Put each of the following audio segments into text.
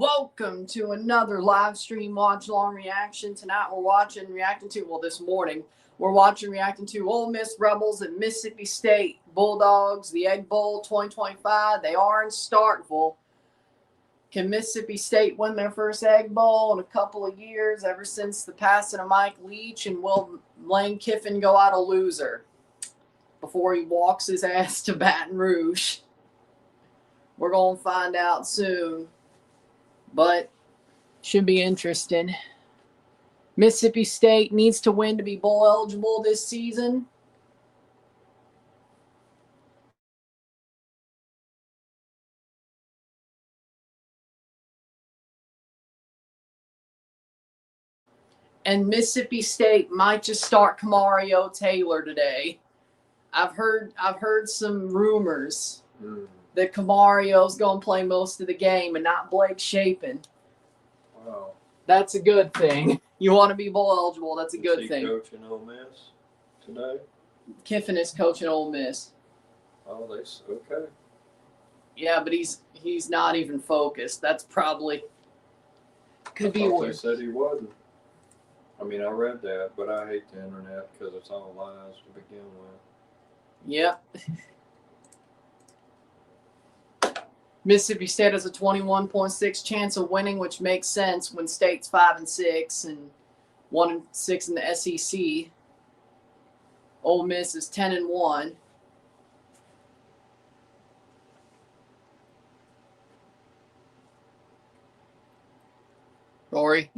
Welcome to another live stream watch along reaction. Tonight we're this morning, reacting to Ole Miss Rebels at Mississippi State Bulldogs, the Egg Bowl 2025. They are in Starkville. Can Mississippi State win their first Egg Bowl in a couple of years ever since the passing of Mike Leach? And will Lane Kiffin go out a loser before he walks his ass to Baton Rouge? We're going to find out soon. But should be interesting. Mississippi State needs to win to be bowl eligible this season. And Mississippi State might just start Kamario Taylor today. I've heard some rumors that Kamario's going to play most of the game and not Blake Shapen. Wow. That's a good thing. You want to be bowl eligible, that's a good thing. Is he coaching Ole Miss today? Kiffin is coaching Ole Miss. Oh, okay. Yeah, but he's not even focused. That's probably could be worse. They said he wasn't. I mean, I read that, but I hate the internet because it's all lies to begin with. Yep. Mississippi State has a 21.6 chance of winning, which makes sense when State's 5-6 and 1-6 in the SEC. Ole Miss is 10-1. Rory.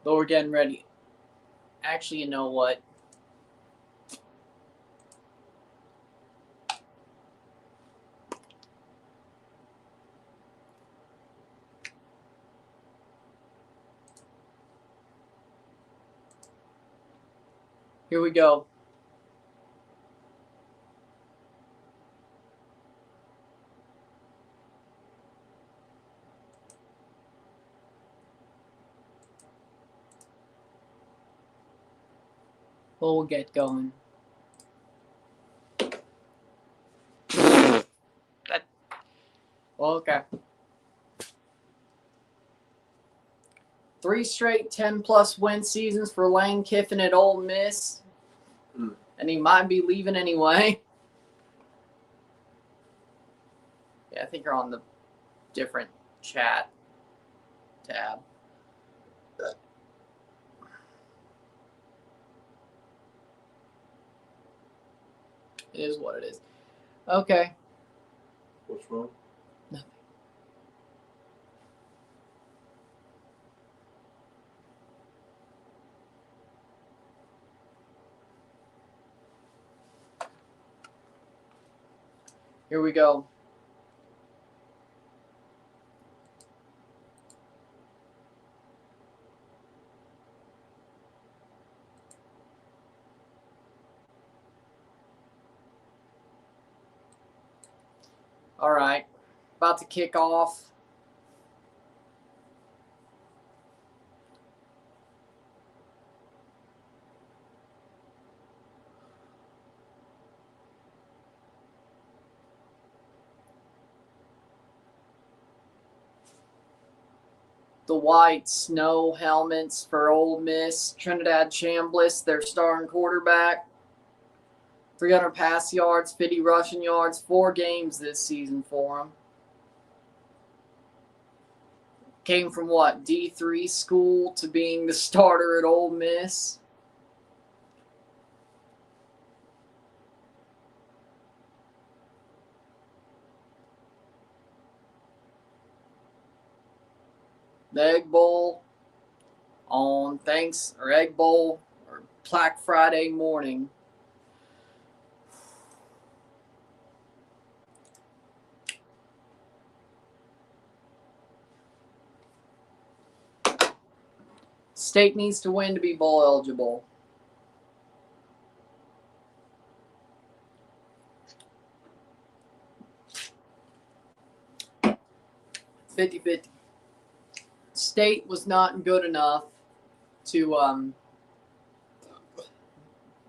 But we're getting ready. Actually, you know what? Here we go. Well, we'll get going. Okay. 3 straight 10-plus win seasons for Lane Kiffin at Ole Miss. And he might be leaving anyway. Yeah, I think you're on the different chat tab. It is what it is. Okay. What's wrong? Nothing. Here we go. All right, about to kick off. The white snow helmets for Ole Miss. Trinidad Chambliss, their starting quarterback. 300 pass yards, 50 rushing yards, 4 games this season for him. Came from what, D3 school to being the starter at Ole Miss. The Egg Bowl on Egg Bowl or Black Friday morning. State needs to win to be bowl eligible. 50-50. State was not good enough to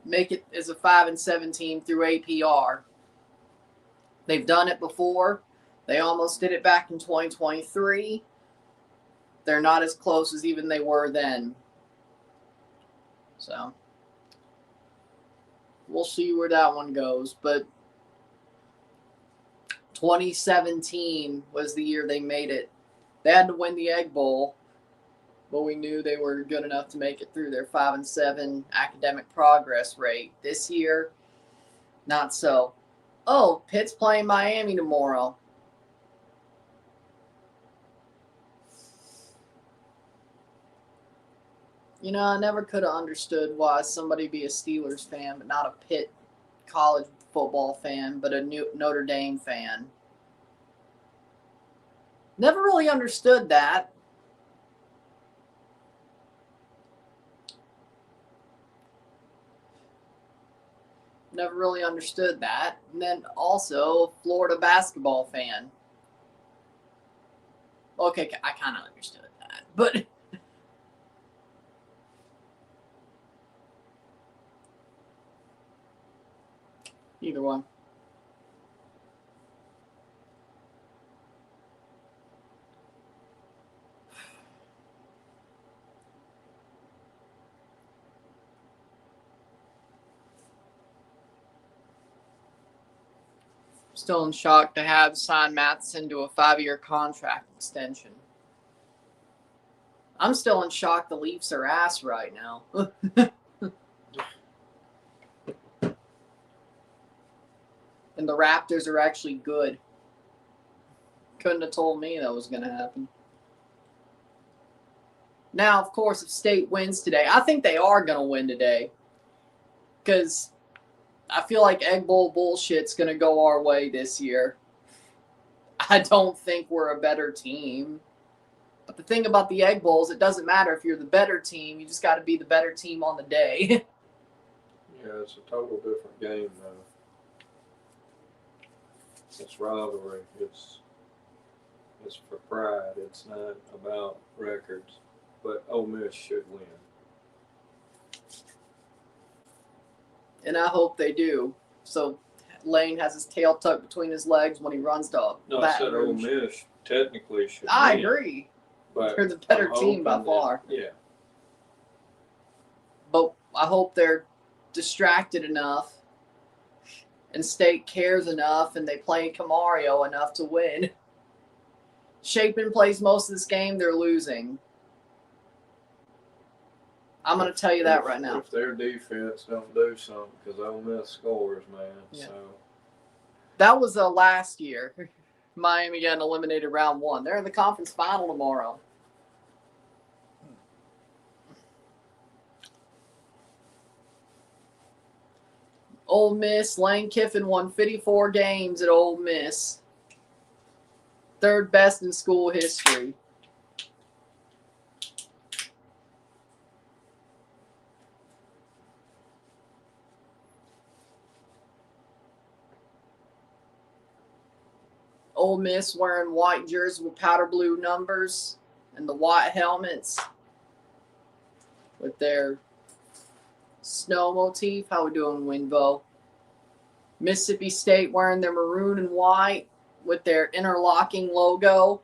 make it as a 5-7 team through APR. They've done it before. They almost did it back in 2023. They're not as close as even they were then. So we'll see where that one goes. But 2017 was the year they made it. They had to win the Egg Bowl, but we knew they were good enough to make it through their 5-7 academic progress rate. This year, not so. Oh, Pitt's playing Miami tomorrow. You know, I never could have understood why somebody be a Steelers fan, but not a Pitt college football fan, but a Notre Dame fan. Never really understood that. Never really understood that. And then also a Florida basketball fan. Okay, I kind of understood that, but either one. Still in shock to have signed Matheson to a 5-year contract extension. I'm still in shock the Leafs are ass right now. And the Raptors are actually good. Couldn't have told me that was going to happen. Now, of course, if State wins today, I think they are going to win today. Because I feel like Egg Bowl bullshit's going to go our way this year. I don't think we're a better team. But the thing about the Egg Bowls, it doesn't matter if you're the better team. You just got to be the better team on the day. Yeah, it's a total different game, though. It's rivalry. It's for pride. It's not about records. But Ole Miss should win. And I hope they do. So Lane has his tail tucked between his legs when he runs to No, I said Ole Miss technically should I win. agree. But they're the better team by far. Yeah. But I hope they're distracted enough and State cares enough and they play Camario enough to win. Chapin plays most of this game, they're losing. I'm going to tell you that right now. If their defense don't do something, because Ole Miss scores, man. Yeah. So that was last year. Miami getting eliminated round 1. They're in the conference final tomorrow. Ole Miss, Lane Kiffin won 54 games at Ole Miss. 3rd best in school history. Ole Miss wearing white jerseys with powder blue numbers and the white helmets with their snow motif. How we doing, Winvo? Mississippi State wearing their maroon and white with their interlocking logo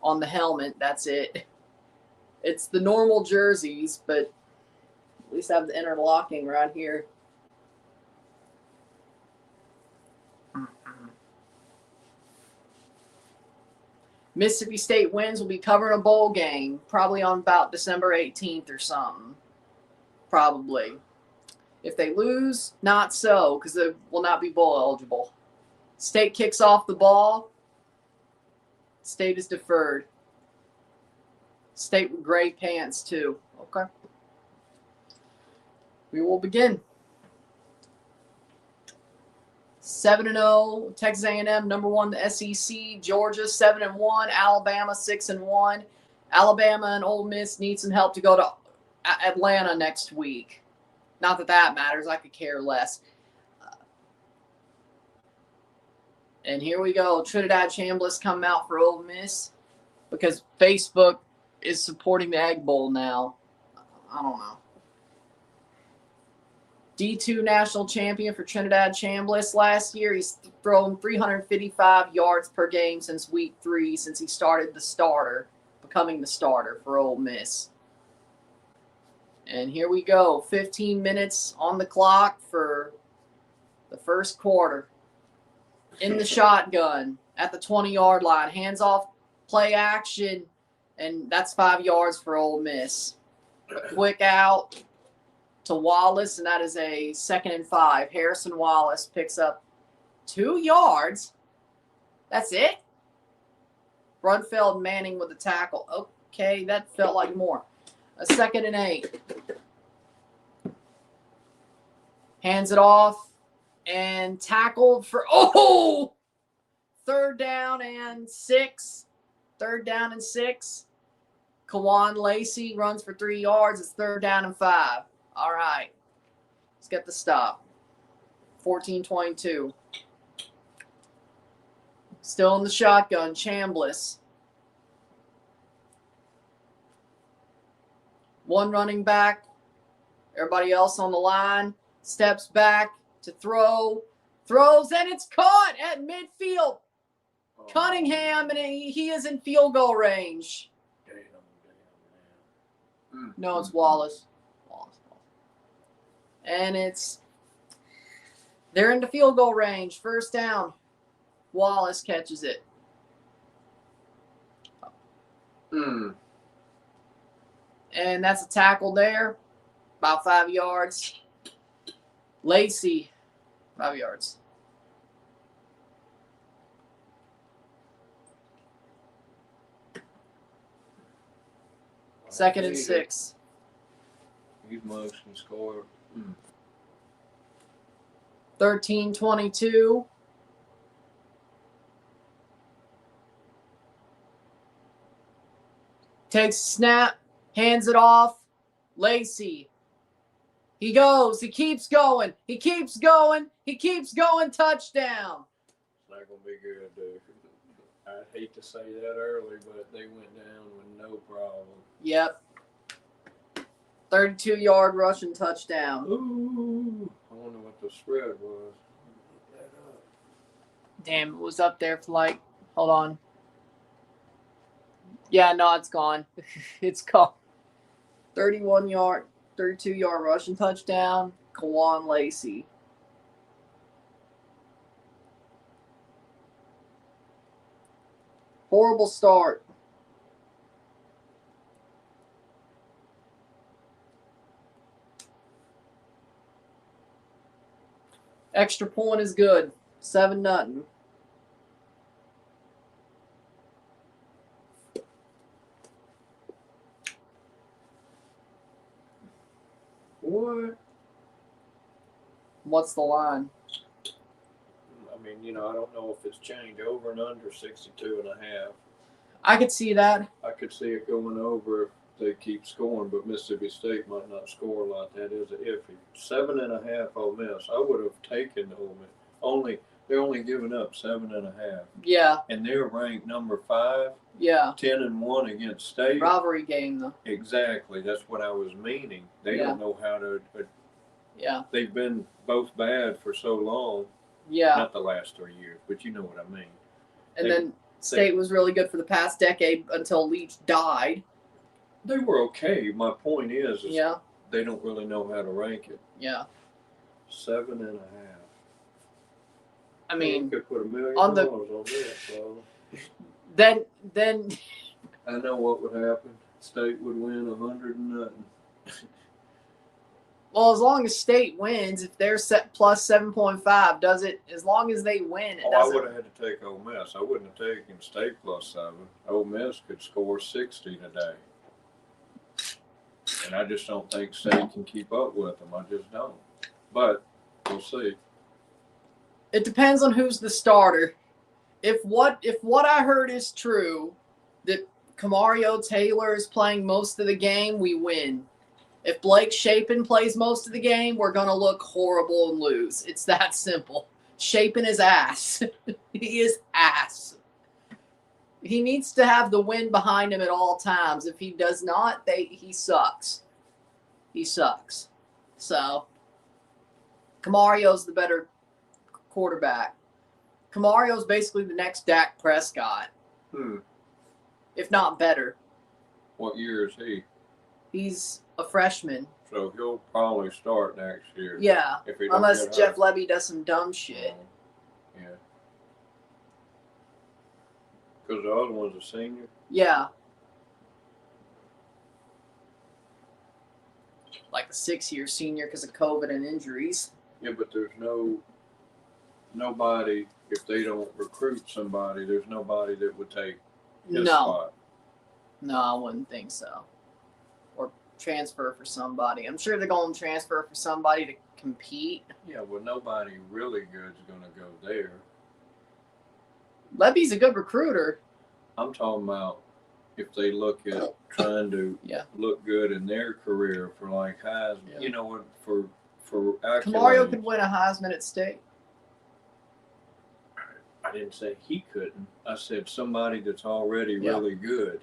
on the helmet. That's it. It's the normal jerseys, but at least have the interlocking right here. Mississippi State wins, will be covering a bowl game, probably on about December 18th or something. Probably. If they lose, not so, because they will not be bowl eligible. State kicks off the ball. State is deferred. State with gray pants, too. Okay. We will begin. 7-0, Texas A&M number 1 the SEC, Georgia 7-1, Alabama 6-1. Alabama and Ole Miss need some help to go to Atlanta next week. Not that that matters, I could care less. And here we go. Trinidad Chambliss come out for Ole Miss because Facebook is supporting the Egg Bowl now. I don't know. D2 national champion for Trinidad Chambliss last year. He's thrown 355 yards per game since week 3, since he started becoming the starter for Ole Miss. And here we go. 15 minutes on the clock for the first quarter. In the shotgun at the 20-yard line. Hands off, play action, and that's 5 yards for Ole Miss. A quick out to Wallace, and that is a 2nd and 5. Harrison Wallace picks up 2 yards. That's it? Brunfeld Manning with the tackle. Okay, that felt like more. A 2nd and 8. Hands it off and tackled for, 3rd down and 6. 3rd down and 6. Kawan Lacey runs for 3 yards. It's 3rd down and 5. All right. Let's get the stop. 14-22. Still in the shotgun, Chambliss. 1 running back. Everybody else on the line. Steps back to throw. Throws, and it's caught at midfield. Cunningham, and he is in field goal range. No, it's Wallace. And they're into field goal range. 1st down. Wallace catches it. And that's a tackle there. About 5 yards. Lacey, 5 yards. Second and 6. He's motion score. 13-22. Takes a snap, hands it off. Lacey. He goes. He keeps going. He keeps going. He keeps going. Touchdown. It's not going to be good, dude. I hate to say that early, but they went down with no problem. Yep. 32-yard rushing touchdown. Ooh. I wonder what the spread was. Damn, it was up there for like, hold on. Yeah, no, it's gone. It's gone. 32-yard rushing touchdown. Kawan Lacey. Horrible start. Extra point is good. 7-0. What? What's the line? I mean, I don't know if it's changed over and under 62.5. I could see that. I could see it going over if they keep scoring, but Mississippi State might not score a lot. That is iffy. 7.5 Ole Miss. I would have taken Ole Miss. They're only giving up 7.5. Yeah. And they're ranked number 5. Yeah. 10-1 against State. Rivalry game, though. Exactly. That's what I was meaning. They don't know how to. Yeah. They've been both bad for so long. Yeah. Not the last 3 years, but you know what I mean. And then State was really good for the past decade until Leach died. They were okay. My point is they don't really know how to rank it. Yeah. 7.5. I mean, you could put $1 million on this. So. Then. I know what would happen. State would win 100-0. Well, as long as State wins, if they're set plus 7.5, does it? As long as they win, it doesn't. I would have had to take Ole Miss. I wouldn't have taken State plus 7. Ole Miss could score 60 today. And I just don't think State can keep up with them. I just don't. But we'll see. It depends on who's the starter. If what I heard is true, that Kamario Taylor is playing most of the game, we win. If Blake Shapen plays most of the game, we're going to look horrible and lose. It's that simple. shaping his ass. He is ass. He needs to have the wind behind him at all times. If he does not, he sucks. He sucks. So, Camario's the better quarterback. Camario's basically the next Dak Prescott. If not better. What year is he? He's a freshman. So he'll probably start next year. Yeah. If he don't Unless get Jeff hurt. Levy does some dumb shit. Yeah. Because the other one's a senior. Yeah. Like a 6-year senior because of COVID and injuries. Yeah, but there's nobody, if they don't recruit somebody, there's nobody that would take his spot. No, I wouldn't think so. Or transfer for somebody. I'm sure they're going to transfer for somebody to compete. Yeah, well, nobody really good is going to go there. Levy's a good recruiter. I'm talking about if they look at trying to look good in their career for like Heisman, you know what, for accolades. Camario could win a Heisman at State. I didn't say he couldn't. I said somebody that's already really good.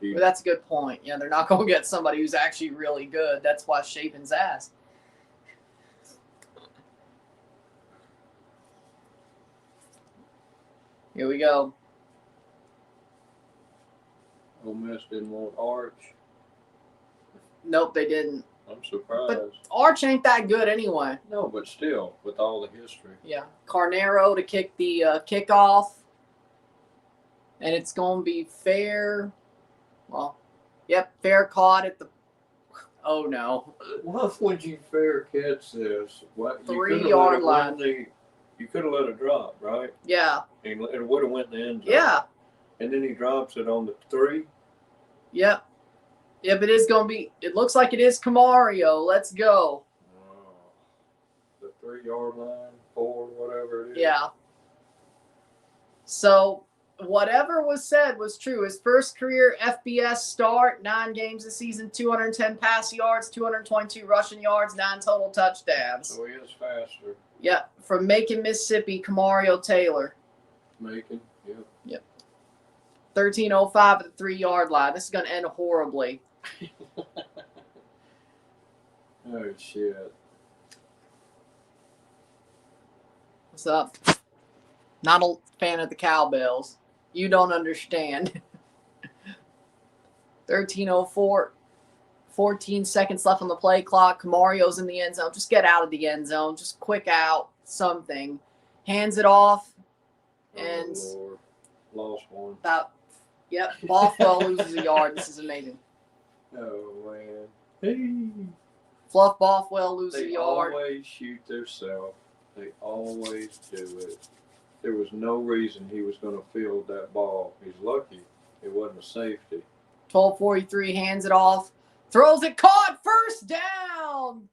Well, that's a good point. Yeah, they're not going to get somebody who's actually really good. That's why Shapin's ass. Here we go. Ole Miss didn't want Arch. Nope, they didn't. I'm surprised. But Arch ain't that good anyway. No, but still, with all the history. Yeah. Carnero to kick the kickoff. And it's going to be fair. Well, yep, fair caught at the. Oh, no. What would you fair catch this? What, 3-yard line. You could have let it drop, right? Yeah. And it would have went in the end zone. Yeah. And then he drops it on the 3. Yep. Yep, it is going to be. It looks like it is Camario. Let's go. The 3-yard line, 4, whatever it is. Yeah. So, whatever was said was true. His first career FBS start, 9 games this season, 210 pass yards, 222 rushing yards, 9 total touchdowns. So he is faster. Yep. From Macon, Mississippi, Camario Taylor. Macon, yep. Yep. 13:05 at the 3-yard line. This is going to end horribly. Oh, shit. What's up? Not a fan of the cowbells. You don't understand. 13:04. 14 seconds left on the play clock. Camario's in the end zone. Just get out of the end zone. Just quick out. Something. Hands it off. And Lord. Lost one. Yep. Bothwell loses a yard. This is amazing. Oh, man. Hey. Fluff Bothwell loses a yard. They always shoot themselves. They always do it. There was no reason he was going to field that ball. He's lucky it wasn't a safety. 12:43, hands it off. Throws it, caught, first down.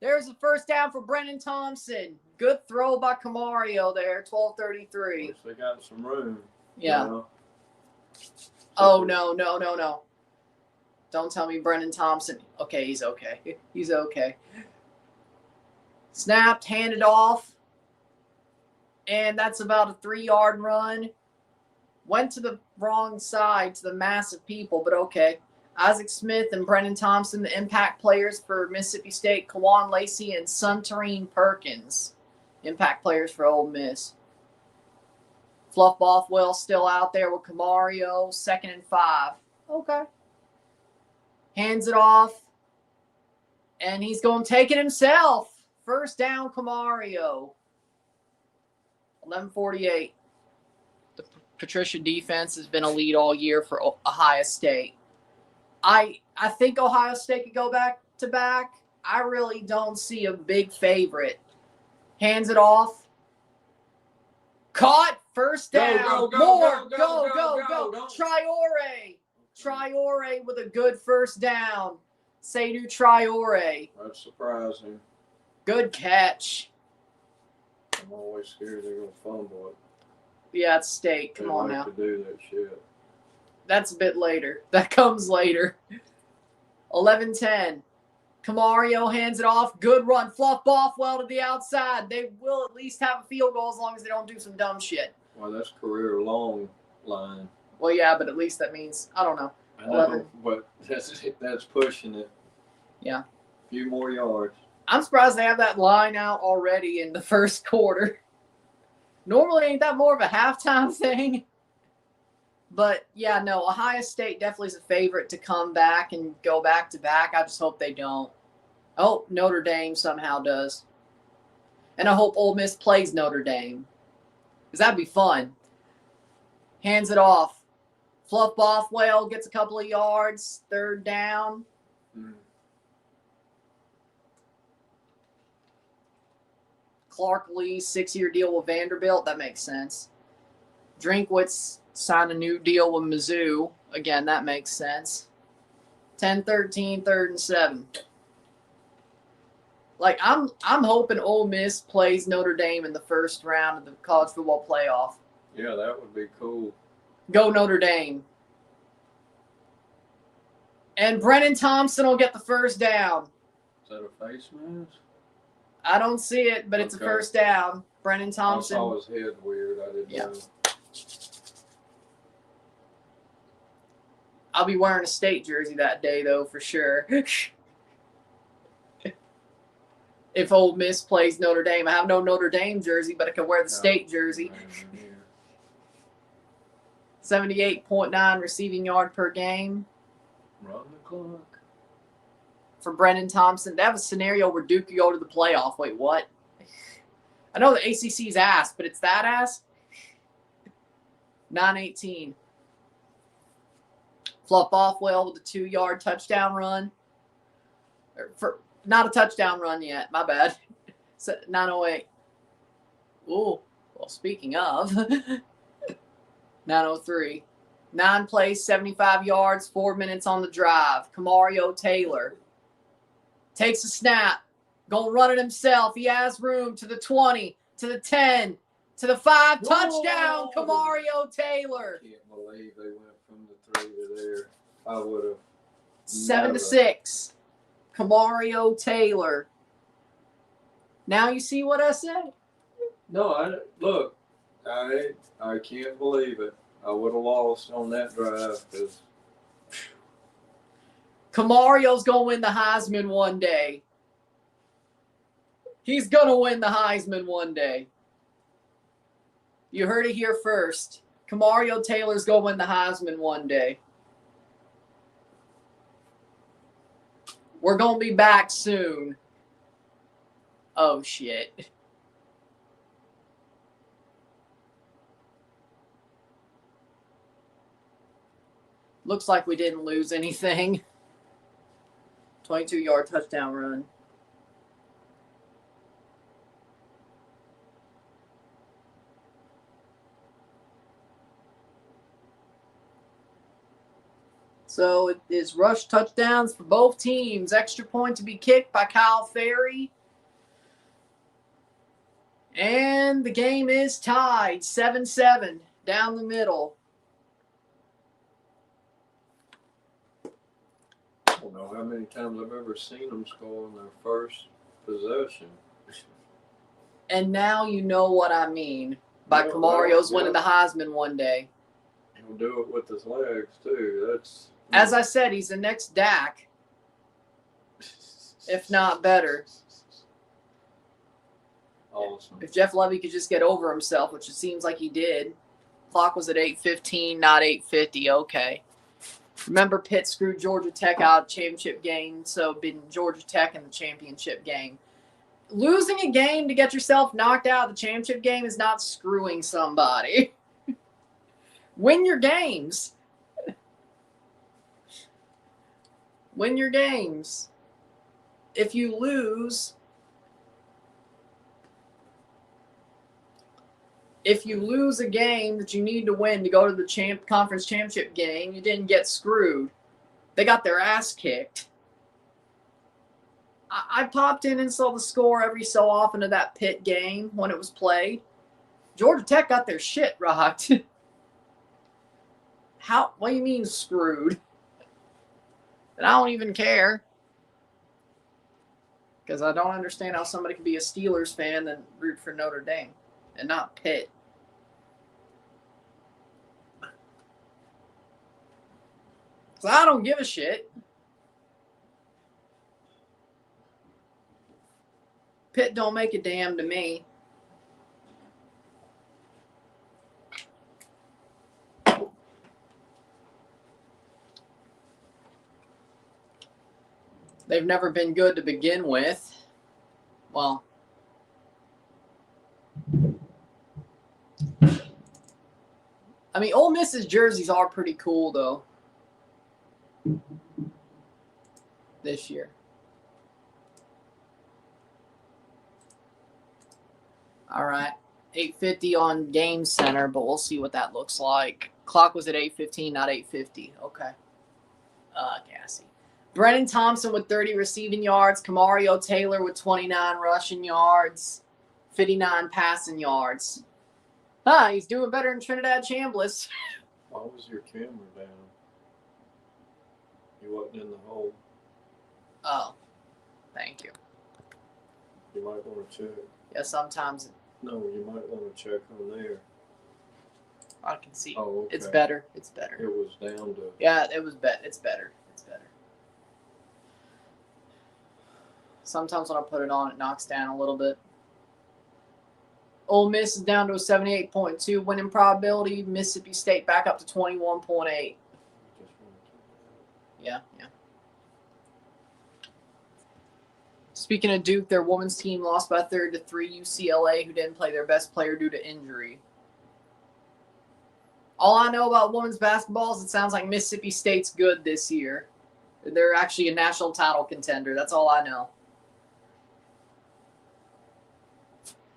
There's a first down for Brennan Thompson. Good throw by Camario there, 12:33. They got some room. Yeah. You know? Oh, no. Don't tell me Brennan Thompson. Okay, he's okay. He's okay. Snapped, handed off. And that's about a 3-yard run. Went to the wrong side to the mass of people, but okay. Isaac Smith and Brennan Thompson, the impact players for Mississippi State. Kawan Lacey and Suntarine Perkins, impact players for Ole Miss. Fluff Bothwell still out there with Camario, 2nd and 5. Okay. Hands it off. And he's going to take it himself. First down, Camario. 11:48. The Patricia defense has been a lead all year for Ohio State. I think Ohio State could go back to back. I really don't see a big favorite. Hands it off. Caught. First down. More. Go. Triore with a good first down. Seydou Triore. That's surprising. Good catch. I'm always scared they're going to fumble it. Yeah, it's State. Come on now. To do that shit. That's a bit later. That comes later. 11:10. Camario hands it off. Good run. Fluff off well to the outside. They will at least have a field goal as long as they don't do some dumb shit. Well, that's career long line. Well, yeah, but at least that means, I don't know. I know, 11. but that's pushing it. Yeah. A few more yards. I'm surprised they have that line out already in the first quarter. Normally, ain't that more of a halftime thing? But, yeah, no, Ohio State definitely is a favorite to come back and go back-to-back. I just hope they don't. I hope Notre Dame somehow does. And I hope Ole Miss plays Notre Dame. Because that'd be fun. Hands it off. Fluff Bothwell gets a couple of yards. Third down. Clark Lee, 6-year deal with Vanderbilt. That makes sense. Drinkwitz signed a new deal with Mizzou. Again, that makes sense. 10-13, 3rd and 7. Like, I'm hoping Ole Miss plays Notre Dame in the first round of the college football playoff. Yeah, that would be cool. Go Notre Dame. And Brennan Thompson will get the first down. Is that a face mask? I don't see it, but it's a first down. Brennan Thompson. I saw his head weird. I didn't know. I'll be wearing a state jersey that day, though, for sure. If Ole Miss plays Notre Dame. I have no Notre Dame jersey, but I can wear the state jersey. 78.9 receiving yard per game. Run the clock. For Brennan Thompson. They have a scenario where Duke could go to the playoff. Wait, what? I know the ACC's ass, but it's that ass? 9-18. Fluff Bothwell with a 2-yard touchdown run. Not a touchdown run yet. My bad. 9:08. Ooh. Well, speaking of. 9:03. 9 plays, 75 yards, 4 minutes on the drive. Camario Taylor takes a snap. Gonna run it himself. He has room to the 20, to the 10, to the 5. Whoa. Touchdown, Camario Taylor. I can't believe they went from the 3 to there. I would have. 7-6. Camario Taylor. Now you see what I said? No, look. I can't believe it. I would have lost on that drive because Camario's going to win the Heisman one day. He's going to win the Heisman one day. You heard it here first. Camario Taylor's going to win the Heisman one day. We're going to be back soon. Oh, shit. Looks like we didn't lose anything. 22-yard touchdown run. So it is rush touchdowns for both teams. Extra point to be kicked by Kyle Ferry. And the game is tied 7-7 down the middle. I don't know how many times I've ever seen them score on their first possession. And now you know what I mean by Camario's winning the Heisman one day. He'll do it with his legs, too. As I said, he's the next Dak, if not better. Awesome. If Jeff Levy could just get over himself, which it seems like he did. Clock was at 8:15, not 8:50. Okay. Remember, Pitt screwed Georgia Tech out of the championship game, so been Georgia Tech in the championship game. Losing a game to get yourself knocked out of the championship game is not screwing somebody. Win your games. Win your games. If you lose a game that you need to win to go to the conference championship game, you didn't get screwed. They got their ass kicked. I popped in and saw the score every so often of that Pitt game when it was played. Georgia Tech got their shit rocked. What do you mean screwed? And I don't even care. Because I don't understand how somebody can be a Steelers fan and root for Notre Dame and not Pitt. So I don't give a shit. Pitt don't make a damn to me. They've never been good to begin with. Well, I mean, Ole Miss's jerseys are pretty cool, though, this year. All right. 8:50 on Game Center, but we'll see what that looks like. Clock was at 8:15, not 8:50. Okay. Gassy. Brennan Thompson with 30 receiving yards. Kamario Taylor with 29 rushing yards. 59 passing yards. He's doing better than Trinidad Chambliss. Why was your camera down? You wasn't in the hole. Oh, thank you. You might want to check. Yeah, sometimes. No, you might want to check on there. I can see. Oh, okay. It's better. It's better. It was down to. Yeah, it was better. It's better. It's better. Sometimes when I put it on, it knocks down a little bit. Ole Miss is down to a 78.2 winning probability. Mississippi State back up to 21.8. Yeah. Speaking of Duke, their women's team lost by 3 to UCLA, who didn't play their best player due to injury. All I know about women's basketball is it sounds like Mississippi State's good this year. They're actually a national title contender. That's all I know.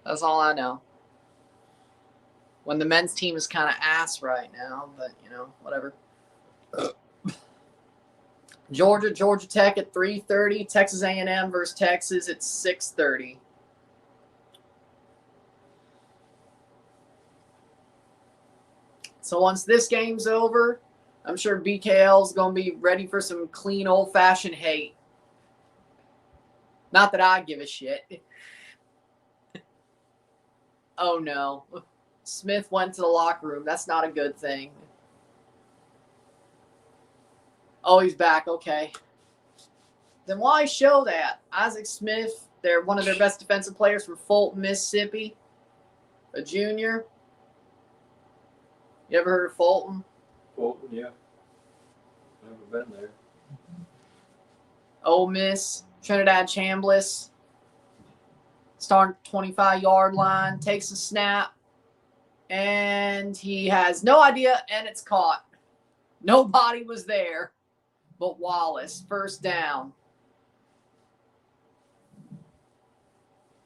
That's all I know. When the men's team is kind of ass right now, but, whatever. Georgia Tech at 3:30. Texas A&M versus Texas at 6:30. So once this game's over, I'm sure BKL's going to be ready for some clean old-fashioned hate. Not that I give a shit. Oh, no. Smith went to the locker room. That's not a good thing. Oh, he's back. Okay. Then why show that? Isaac Smith, they're one of their best defensive players from Fulton, Mississippi. A junior. You ever heard of Fulton? Fulton, yeah. Never been there. Ole Miss, Trinidad Chambliss. Starting 25-yard line, takes a snap, and he has no idea, and it's caught. Nobody was there but Wallace. First down.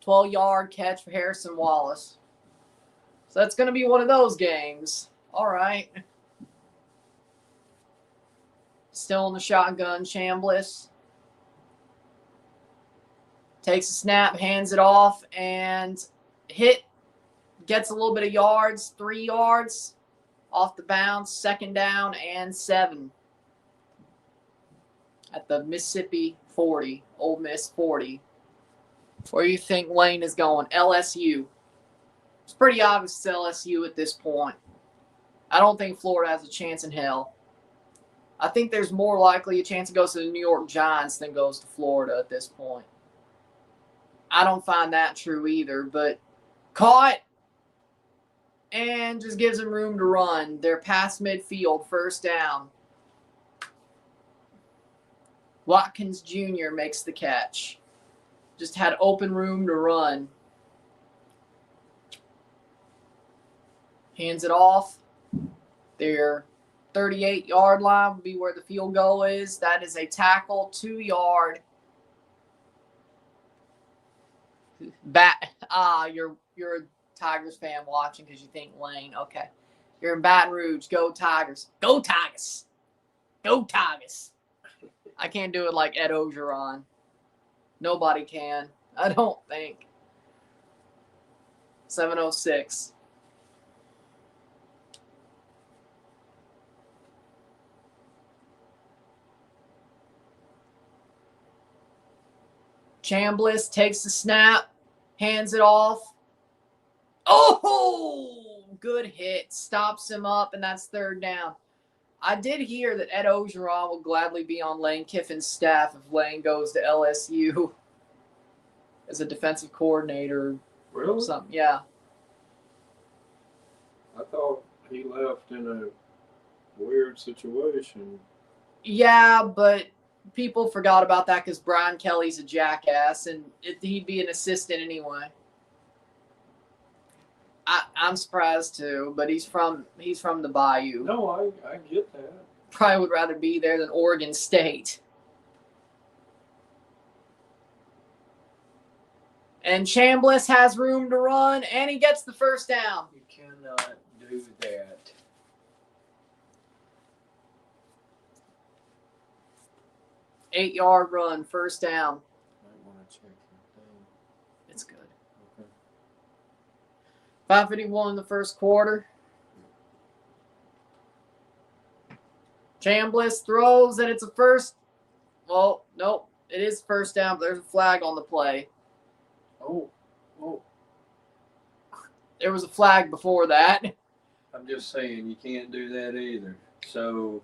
12-yard catch for Harrison Wallace. So that's going to be one of those games. All right. Still in the shotgun, Chambliss. Takes a snap, hands it off, and gets a little bit of yards, 3 yards off the bounce, second down and 7 at the Mississippi 40, Ole Miss 40. Where do you think Lane is going? LSU. It's pretty obvious it's LSU at this point. I don't think Florida has a chance in hell. I think there's more likely a chance it goes to the New York Giants than goes to Florida at this point. I don't find that true either, but caught and just gives them room to run. They're past midfield, first down. Watkins Jr. makes the catch. Just had open room to run. Hands it off. Their 38-yard line would be where the field goal is. That is a tackle, 2-yard. You're a Tigers fan watching because you think Lane. Okay. You're in Baton Rouge. Go Tigers. Go Tigers. Go Tigers. I can't do it like Ed Ogeron. Nobody can. I don't think. 7:06. Chambliss takes the snap, hands it off. Oh, good hit. Stops him up, and that's third down. I did hear that Ed Ogeron will gladly be on Lane Kiffin's staff if Lane goes to LSU as a defensive coordinator Really? or something. Yeah. I thought he left in a weird situation. Yeah, but people forgot about that because Brian Kelly's a jackass, and he'd be an assistant anyway. I'm surprised too, but he's from the Bayou. No, I get that. Probably would rather be there than Oregon State. And Chambliss has room to run, and he gets the first down. You cannot do that. Eight-yard run, first down. Might want to check your thing. It's good. Okay. 5:51 in the first quarter. Chambliss throws, and it's a first. Well, nope. It is first down, but there's a flag on the play. Oh. There was a flag before that. I'm just saying you can't do that either. So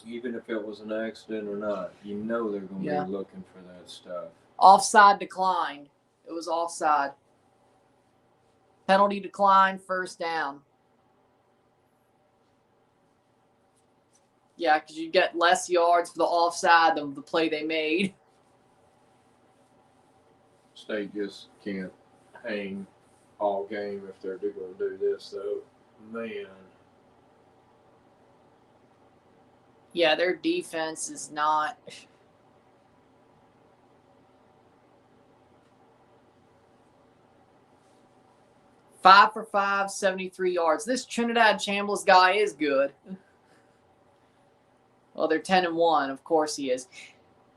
even if it was an accident or not, you know they're going to be looking for that stuff. Offside declined. It was offside. Penalty declined, first down. Yeah, because you get less yards for the offside than the play they made. State just can't hang all game if they're going to do this, though. Man. Yeah, their defense is not. Five for 5, 73 yards. This Trinidad Chambliss guy is good. Well, they're 10-1. Of course he is.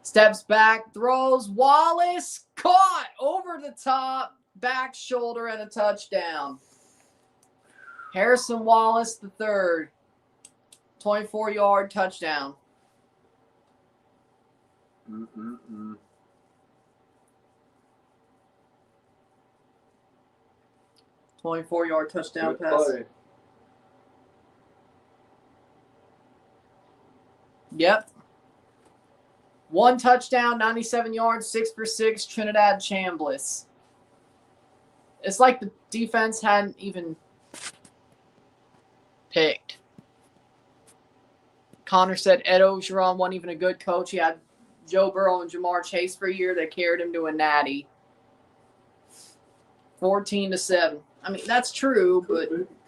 Steps back, throws. Wallace caught over the top, back shoulder, and a touchdown. Harrison Wallace the third. 24-yard touchdown. 24-yard touchdown Good pass. play. Yep. One touchdown, 97 yards, 6 for 6, Trinidad Chambliss. It's like the defense hadn't even picked. Connor said Ed Ogeron wasn't even a good coach. He had Joe Burrow and Jamar Chase for a year that carried him to a natty. 14-7. I mean, that's true,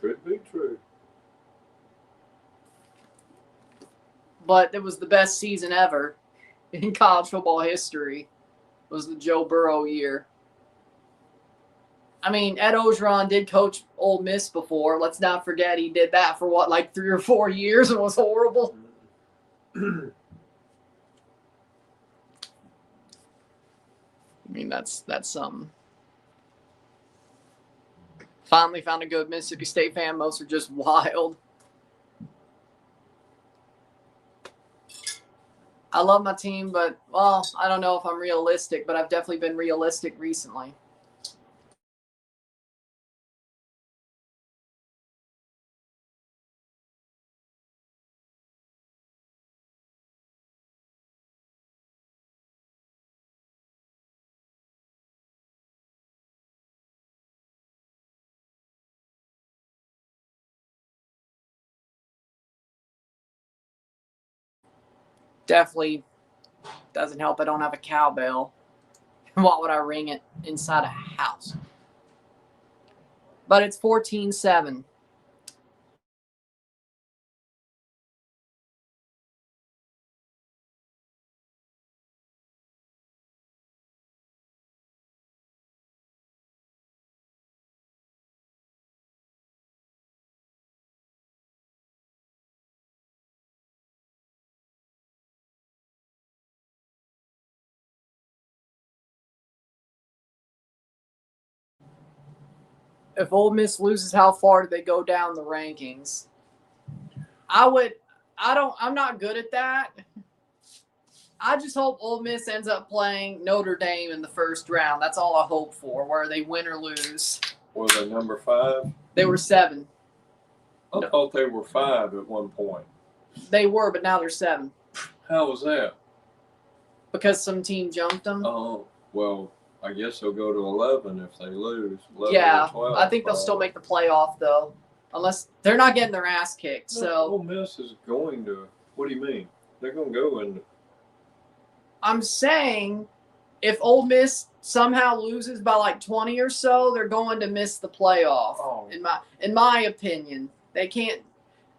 Could be true. But it was the best season ever in college football history. Was the Joe Burrow year. I mean, Ed Ogeron did coach Ole Miss before. Let's not forget he did that for like 3 or 4 years and was horrible. I mean, that's something. Finally found a good Mississippi State fan. Most are just wild. I love my team, but, well, I don't know if I'm realistic, but I've definitely been realistic recently. Definitely doesn't help. I don't have a cowbell. Why would I ring it inside a house? But it's 14-7. If Ole Miss loses, how far do they go down the rankings? I'm not good at that. I just hope Ole Miss ends up playing Notre Dame in the first round. That's all I hope for, where they win or lose. Were they number 5? They were 7. I thought they were 5 at one point. They were, but now they're 7. How was that? Because some team jumped them. Oh, well, I guess they'll go to 11 if they lose. 11 Yeah, or 12, I think they'll still make the playoff, though. Unless they're not getting their ass kicked. No, So Ole Miss is going to. What do you mean? They're going to go in. I'm saying if Ole Miss somehow loses by like 20 or so, they're going to miss the playoff. Oh. In my opinion, they can't.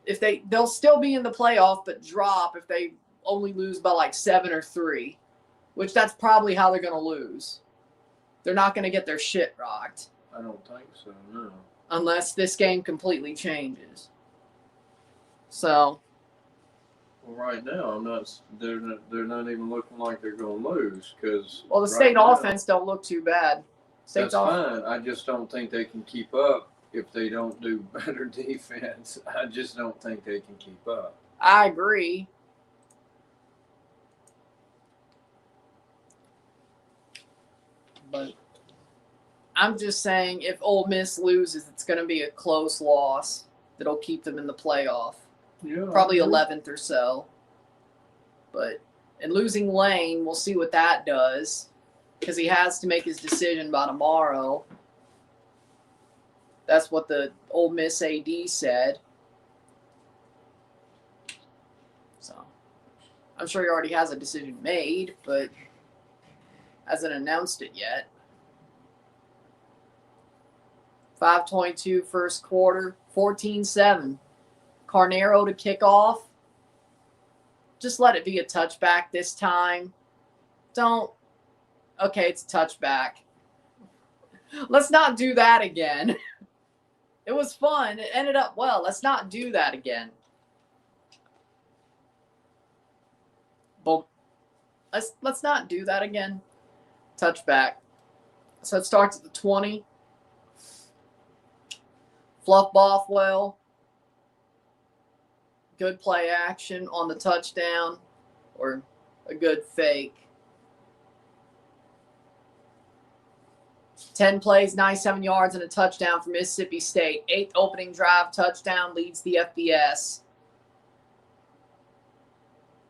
If they'll still be in the playoff, but drop if they only lose by like 7 or 3, which that's probably how they're going to lose. They're not going to get their shit rocked. I don't think so, no. Unless this game completely changes. So. Well, right now, they're not even looking like they're going to lose because. Well, the state offense don't look too bad. That's fine. I just don't think they can keep up if they don't do better defense. I just don't think they can keep up. I agree. But I'm just saying if Ole Miss loses, it's going to be a close loss that'll keep them in the playoff. Yeah, Probably 11th or so. But in losing Lane, we'll see what that does because he has to make his decision by tomorrow. That's what the Ole Miss AD said. So I'm sure he already has a decision made, but hasn't announced it yet. 5:22 first quarter, 14-7. Carnero to kick off. Just let it be a touchback this time. Don't. Okay, it's a touchback. Let's not do that again. It was fun. It ended up well. Let's not do that again. But let's not do that again. Touchback. So it starts at the 20. Fluff Bothwell. Good play action on the touchdown or a good fake. 10 plays, 97 yards, and a touchdown for Mississippi State. 8th opening drive touchdown leads the FBS.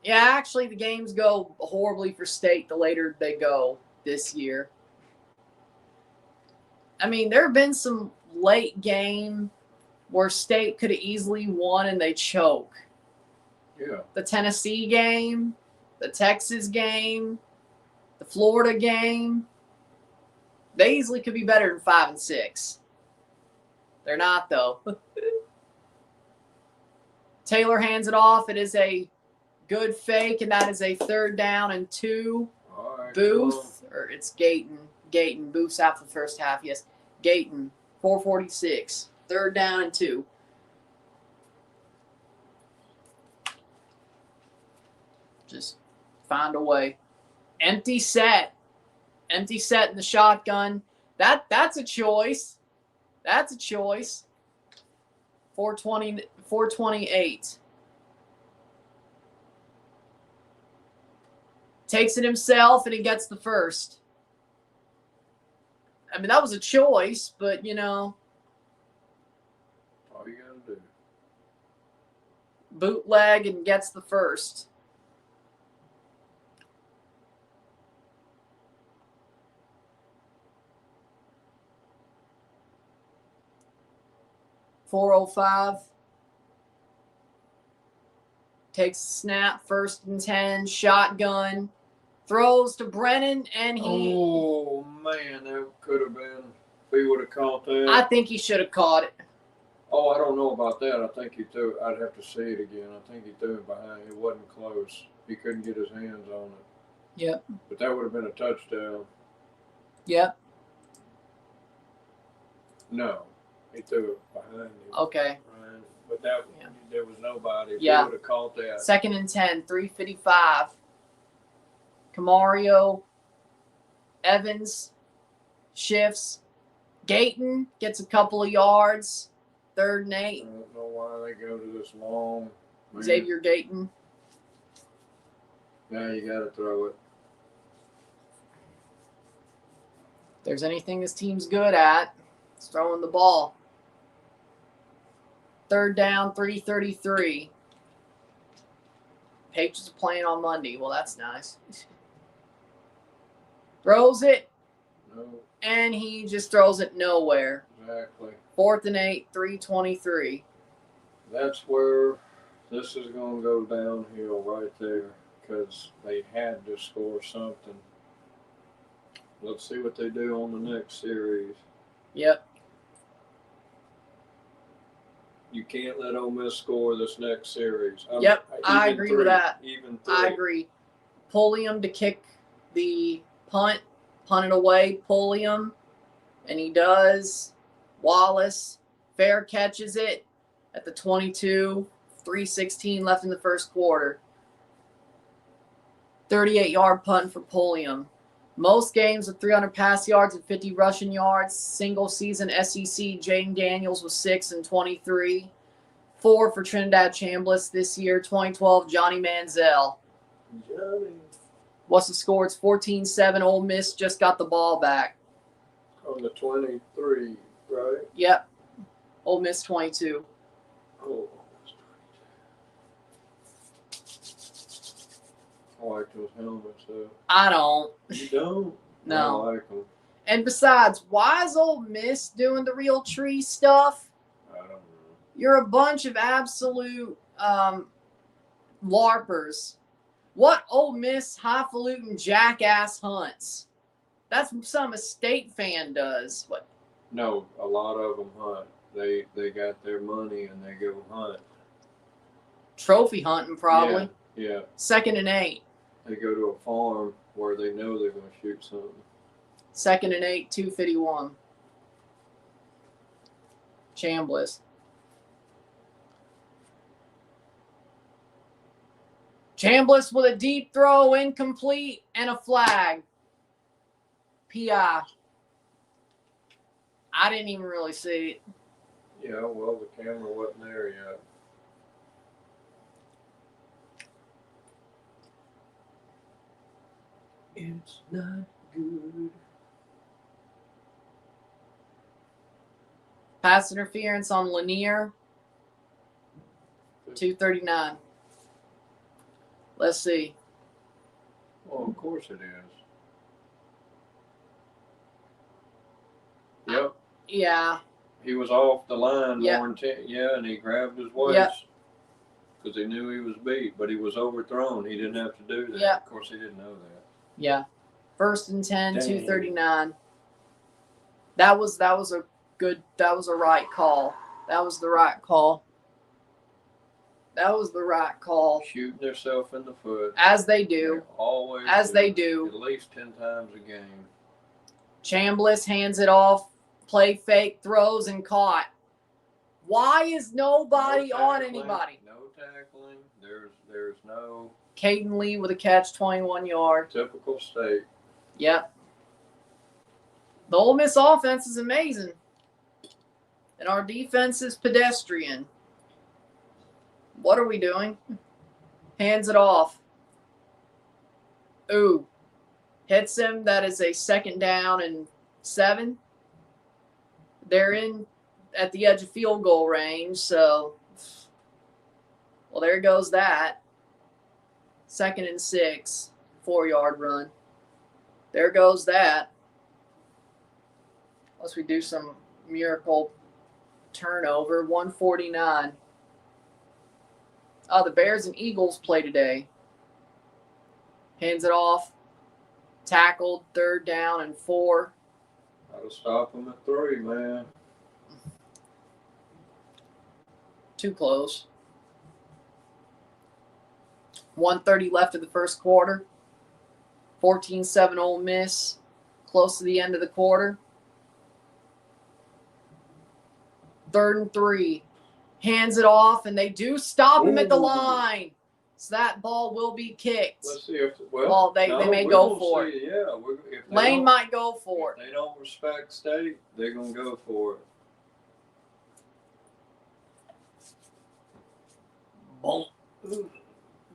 Yeah, actually, the games go horribly for State the later they go this year. I mean, there have been some late game where State could have easily won and they choke. Yeah. The Tennessee game, the Texas game, the Florida game. They easily could be better than 5 and 6. They're not, though. Taylor hands it off. It is a good fake, and that is a 3rd down and 2. All right, Booth, or it's Gayton. Gayton. Booth's out for the first half. Yes, Gayton. 4:46. 3rd down and 2. Just find a way. Empty set. Empty set in the shotgun. That's a choice. That's a choice. 428. Takes it himself, and he gets the first. I mean, that was a choice, but, you know. All you got to do. Bootleg and gets the first. .405. Takes the snap, 1st and 10, shotgun. Throws to Brennan, and he... Oh, man, that could have been... If he would have caught that. I think he should have caught it. Oh, I don't know about that. I think he threw it. I'd have to see it again. I think he threw it behind. It wasn't close. He couldn't get his hands on it. Yep. But that would have been a touchdown. Yep. No. He threw it behind him. Okay. Right. But there was nobody. If Yeah. he would have caught that. 2nd and 10, 3:55. Camario, Evans, shifts. Gayton gets a couple of yards. 3rd and 8. I don't know why they go to this long. Man. Xavier Gayton. Now you got to throw it. If there's anything this team's good at, it's throwing the ball. 3rd down, 3:33. Patriots are playing on Monday. Well, that's nice. Throws it, No, and he just throws it nowhere. exactly. 4th and 8, 3:23. That's where this is going to go downhill right there because they had to score something. Let's see what they do on the next series. Yep. You can't let Ole Miss score this next series. Yep, I Even agree three, with that. Even 3. I agree. Pulliam to kick the punt it away, Pulliam, and he does. Wallace fair catches it at the 22, 3:16 left in the first quarter. 38-yard punt for Pulliam. Most games with 300 pass yards and 50 rushing yards. Single season SEC, Jaden Daniels was 6 and 23. 4 for Trinidad Chambliss this year. 2012, Johnny Manziel. Johnny. What's the score? It's 14-7. Ole Miss just got the ball back. On the 23, right? Yep. Ole Miss 22. Oh, I like those helmets, though. I don't. You don't? No. I like them. And besides, why is Ole Miss doing the real tree stuff? I don't know. You're a bunch of absolute LARPers. What Ole Miss highfalutin jackass hunts? That's something a state fan does. What? No, a lot of them hunt. They got their money and they go hunt. Trophy hunting, probably. Yeah. 2nd and 8. They go to a farm where they know they're going to shoot something. 2nd and 8, 2:51. Chambliss. Chambliss with a deep throw, incomplete, and a flag. PI. I didn't even really see it. Yeah, well, the camera wasn't there yet. It's not good. Pass interference on Lanier. 2:39. Let's see. Well, of course it is. Yep. Yeah. He was off the line Yep. more than 10. Yeah, and he grabbed his waist because he knew he was beat, but he was overthrown. He didn't have to do that. Yep. Of course, he didn't know that. Yeah. 1st and 10, Dang. 2:39. That was a right call. That was the right call. That was the right call. Shooting themselves in the foot. As they do. They always As they do. At least 10 times a game. Chambliss hands it off, play fake, throws, and caught. Why is nobody No on tackling, anybody? No tackling. There's no Caden Lee with a catch, 21 yard. typical state. Yep. The Ole Miss offense is amazing. And our defense is pedestrian. What are we doing? Hands it off. Ooh. Hits him. That is a 2nd down and 7. They're in at the edge of field goal range, so well, there goes that. 2nd and 6, 4-yard run. There goes that. Unless we do some miracle turnover. 149. Oh, the Bears and Eagles play today. Hands it off. Tackled. 3rd down and 4. Gotta stop them at 3, man. Too close. 1:30 left in the first quarter. 14-7 Ole Miss. Close to the end of the quarter. 3rd and 3. Hands it off, and they do stop him at the line. So that ball will be kicked. Let's see if they may go for it. Yeah, if Lane might go for If they don't respect state, they're gonna go for it. it.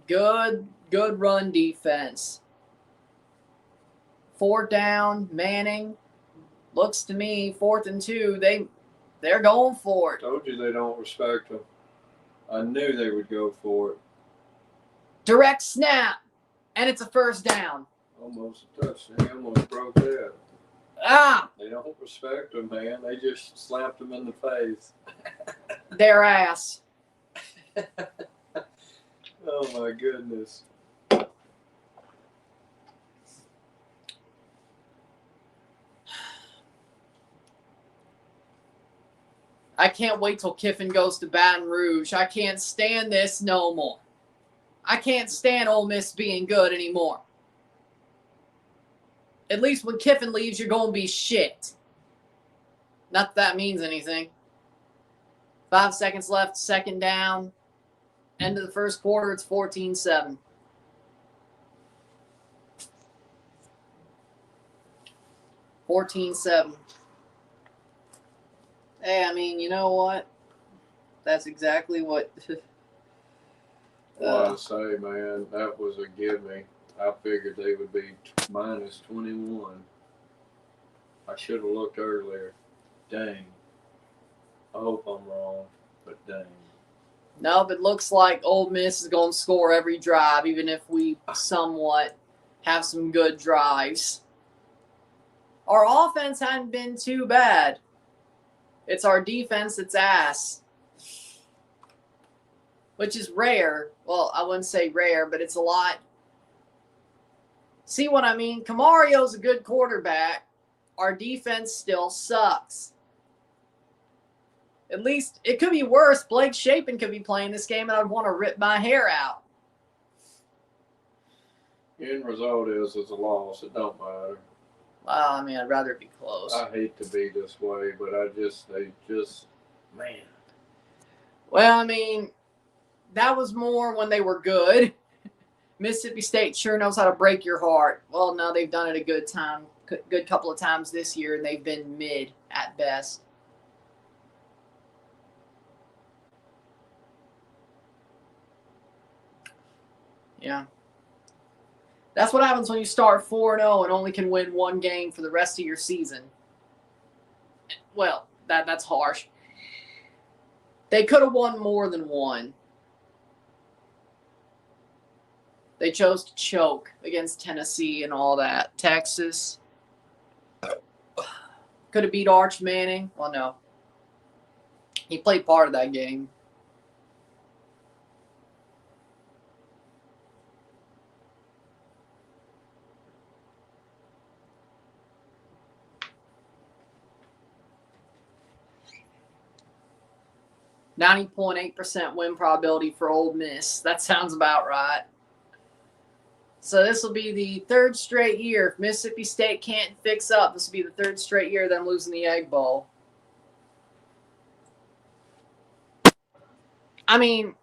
Good good run defense. 4th down, Manning. Looks to me, 4th and 2, they're going for it. Told you they don't respect him. I knew they would go for it. Direct snap, and it's a 1st down. Almost a touchdown. He almost broke that. Ah! They don't respect him, man. They just slapped him in the face. Their ass. Oh, my goodness. I can't wait till Kiffin goes to Baton Rouge. I can't stand this no more. I can't stand Ole Miss being good anymore. At least when Kiffin leaves, you're going to be shit. Not that means anything. 5 seconds left, 2nd down. End of the 1st quarter, it's 14-7. Hey, I mean, you know what? That's exactly what. Well, I say, man, that was a gimme. I figured they would be minus 21. I should have looked earlier. Dang. I hope I'm wrong, but dang. No, but it looks like Ole Miss is going to score every drive, even if we somewhat have some good drives. Our offense hadn't been too bad. It's our defense that's ass, which is rare. Well, I wouldn't say rare, but it's a lot. See what I mean? Camario's a good quarterback. Our defense still sucks. At least it could be worse. Blake Shapen could be playing this game, and I'd want to rip my hair out. The end result is it's a loss. It don't matter. Well, I mean, I'd rather it be close. I hate to be this way, but they just, man. Well, I mean, that was more when they were good. Mississippi State sure knows how to break your heart. Well, no, they've done it a good couple of times this year, and they've been mid at best. Yeah. That's what happens when you start 4-0 and only can win one game for the rest of your season. Well, that's harsh. They could have won more than one. They chose to choke against Tennessee and all that. Texas. Could have beat Arch Manning. Well, no. He played part of that game. .8% win probability for Ole Miss. That sounds about right. So this will be the 3rd straight year. If Mississippi State can't fix up, this will be the 3rd straight year them losing the Egg Bowl. I mean,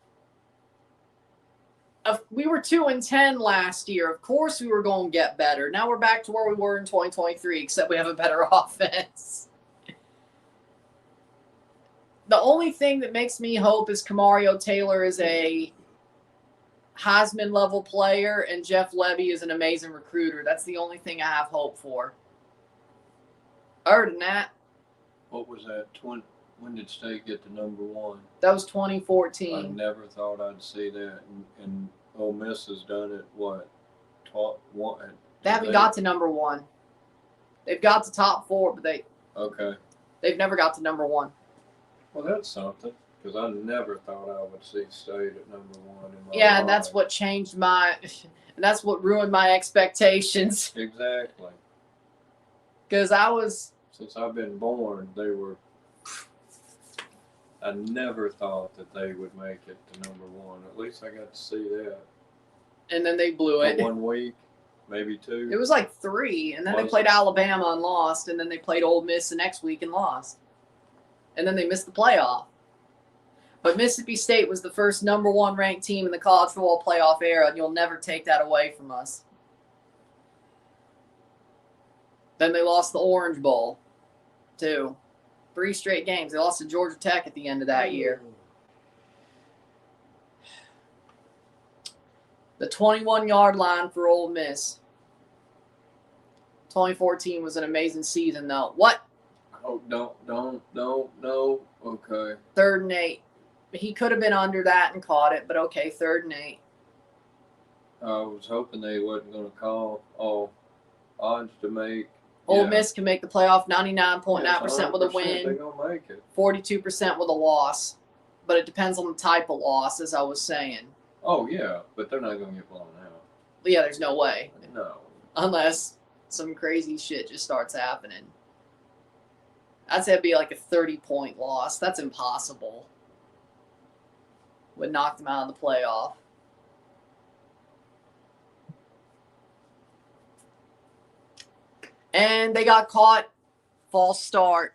we were 2-10 last year. Of course we were going to get better. Now we're back to where we were in 2023, except we have a better offense. The only thing that makes me hope is Camario Taylor is a Heisman-level player and Jeff Levy is an amazing recruiter. That's the only thing I have hope for. Other than that. What was that? When did State get to #1? That was 2014. I never thought I'd see that. And Ole Miss has done it, what? They haven't got to #1. They've got to top 4, but they've never got to #1. Well, that's something, because I never thought I would see State at #1 in my Yeah, life. and that's what changed and that's what ruined my expectations. Exactly. Because since I've been born, I never thought that they would make it to #1. At least I got to see that. And then they blew it. For 1 week, maybe 2. It was like 3, and then they played Alabama and lost, and then they played Ole Miss the next week and lost. And then they missed the playoff. But Mississippi State was the first #1 ranked team in the college football playoff era, and you'll never take that away from us. Then they lost the Orange Bowl, too. 3 straight games. They lost to Georgia Tech at the end of that year. The 21-yard line for Ole Miss. 2014 was an amazing season, though. What? Oh, no. Okay. 3rd and 8. He could have been under that and caught it, but okay, 3rd and 8. I was hoping they wasn't going to call all odds to make. Ole Miss can make the playoff 99.9% with a win. They're going to make it. 42% with a loss. But it depends on the type of loss, as I was saying. Oh, yeah, but they're not going to get blown out. Yeah, there's no way. No. Unless some crazy shit just starts happening. I'd say it'd be like a 30-point loss. That's impossible. Would knock them out of the playoff. And they got caught. False start.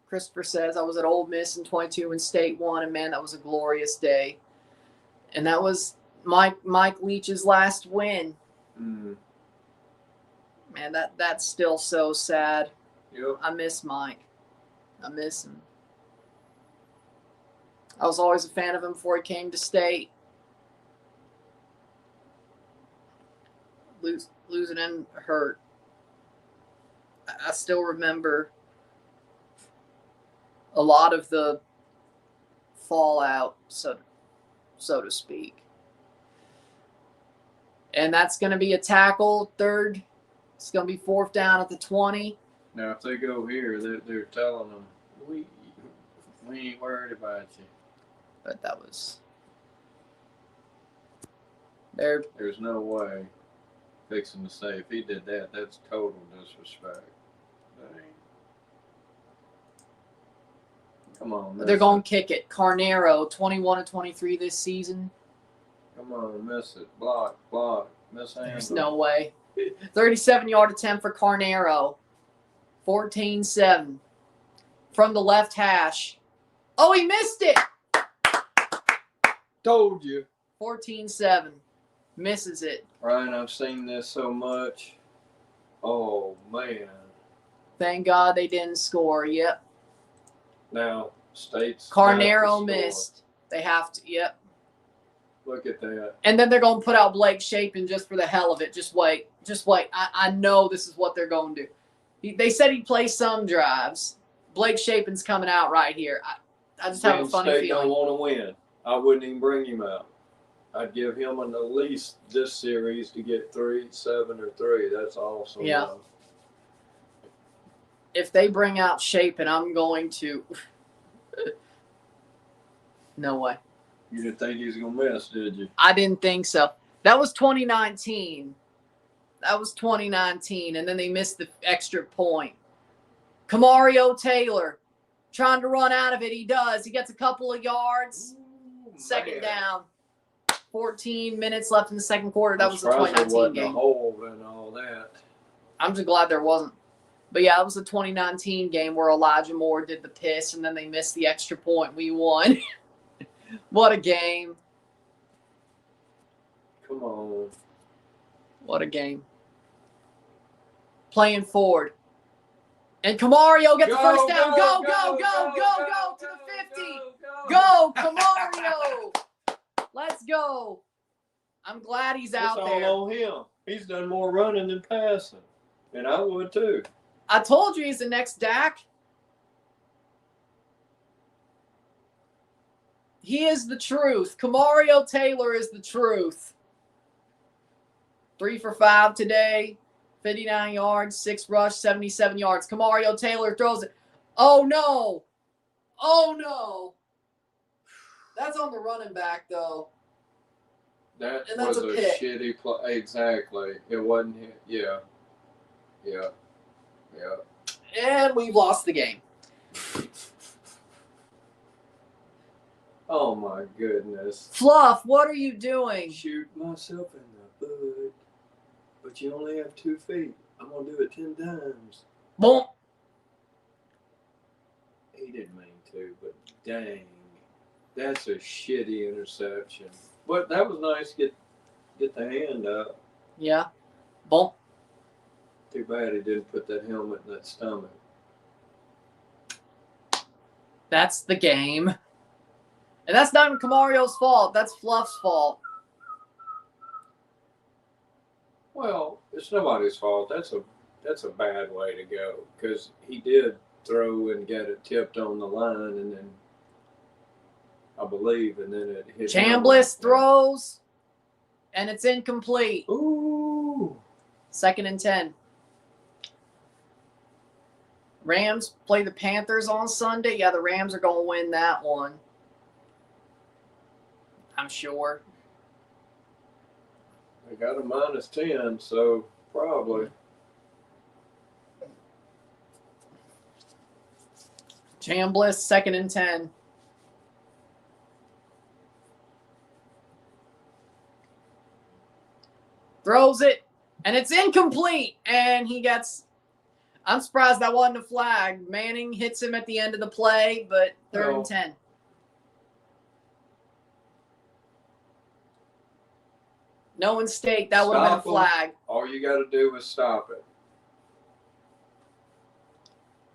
Christopher says, I was at Ole Miss in 22 when State won, and man, that was a glorious day. And that was Mike Leach's last win. Mm. Man, that's still so sad. Yep. I miss Mike. I miss him. I was always a fan of him before he came to State. Losing him hurt. I still remember a lot of the fallout, so to speak. And that's going to be a tackle, 3rd. It's going to be 4th down at the 20. Now, if they go here, they're telling them, we ain't worried about you. But that was... There's no way fixing to say, if he did that, that's total disrespect. Dang. Come on, They're going to kick it. Carnero, 21-23 this season. Come on, miss it. Block. Miss handle. There's no way. 37-yard attempt for Carnero. 14-7. From the left hash. Oh, he missed it! Told you. 14-7. Misses it. Ryan, I've seen this so much. Oh, man. Thank God they didn't score. Yep. Now, State's Carnero missed. They have to. Yep. Look at that. And then they're going to put out Blake Shapen just for the hell of it. Just wait. I know this is what they're going to do. They said he'd play some drives. Blake Shapen's coming out right here. I just have a funny State feeling. don't want to win. I wouldn't even bring him out. I'd give him at least this series to get 3, 7, or 3. That's awesome. Yeah. If they bring out Shapen, I'm going to. No way. You didn't think he was going to miss, did you? I didn't think so. That was 2019. And then they missed the extra point. Kamario Taylor trying to run out of it. He does. He gets a couple of yards. Ooh, 2nd man. down. 14 minutes left in the 2nd quarter. That was the Surprised there 2019 wasn't game. a hold and all that. I'm just glad there wasn't. But yeah, it was the 2019 game where Elijah Moore did the piss, and then they missed the extra point. We won. What a game. Come on. What a game. Playing forward. And Kamario gets the first down. Go to the 50. Go, Kamario. Let's go. I'm glad he's out there. It's all on him. He's done more running than passing. And I would too. I told you he's the next Dak. He is the truth. Kamario Taylor is the truth. 3 for 5 today. 59 yards, 6 rush, 77 yards. Kamario Taylor throws it. Oh, no. That's on the running back, though. That And that's was a a pick. shitty play. Exactly. It wasn't hit. Yeah. And we've lost the game. Oh, my goodness. Fluff, what are you doing? Shoot myself in the foot. But you only have 2 feet. I'm going to do it 10 times. Boom. He didn't mean to, but dang. That's a shitty interception. But that was nice to get the hand up. Yeah. Boom. Too bad he didn't put that helmet in that stomach. That's the game. And that's not even Camario's fault. That's Fluff's fault. Well, it's nobody's fault. That's a bad way to go because he did throw and get it tipped on the line, and then I believe, and then it hit. Chambliss throws, and it's incomplete. Ooh. 2nd and 10. Rams play the Panthers on Sunday. Yeah, the Rams are going to win that one. I'm sure. They got a -10, so probably. Chambliss, 2nd and 10. Throws it, and it's incomplete. And he gets... I'm surprised that wasn't a flag. Manning hits him at the end of the play, but 3rd and 10. No mistake. That would have been a flag. All you got to do is stop it.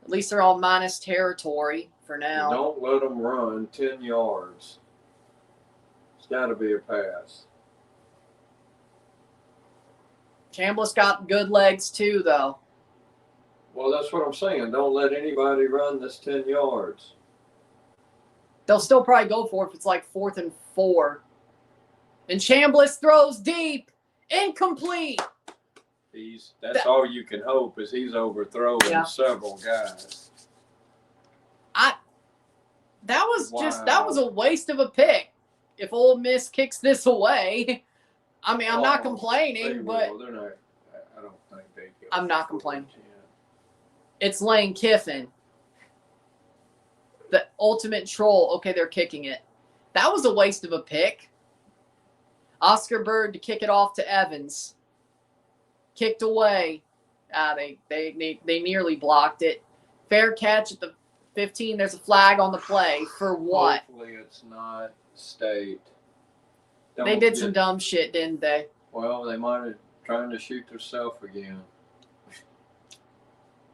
At least they're all minus territory for now. Don't let them run 10 yards. It's got to be a pass. Chambliss got good legs too, though. Well, that's what I'm saying. Don't let anybody run this 10 yards. They'll still probably go for it if it's like 4th and 4. And Chambliss throws deep. Incomplete. That's all you can hope is he's overthrowing several guys. That was a waste of a pick. If Ole Miss kicks this away, I mean, I'm not complaining, but they're not. I don't think they. I'm not complaining. It's Lane Kiffin, the ultimate troll. Okay, they're kicking it. That was a waste of a pick. Oscar Bird to kick it off to Evans. Kicked away. They nearly blocked it. Fair catch at the 15. There's a flag on the play for what? Hopefully it's not state. They did some dumb shit, didn't they? Well, they might have trying to shoot themselves again.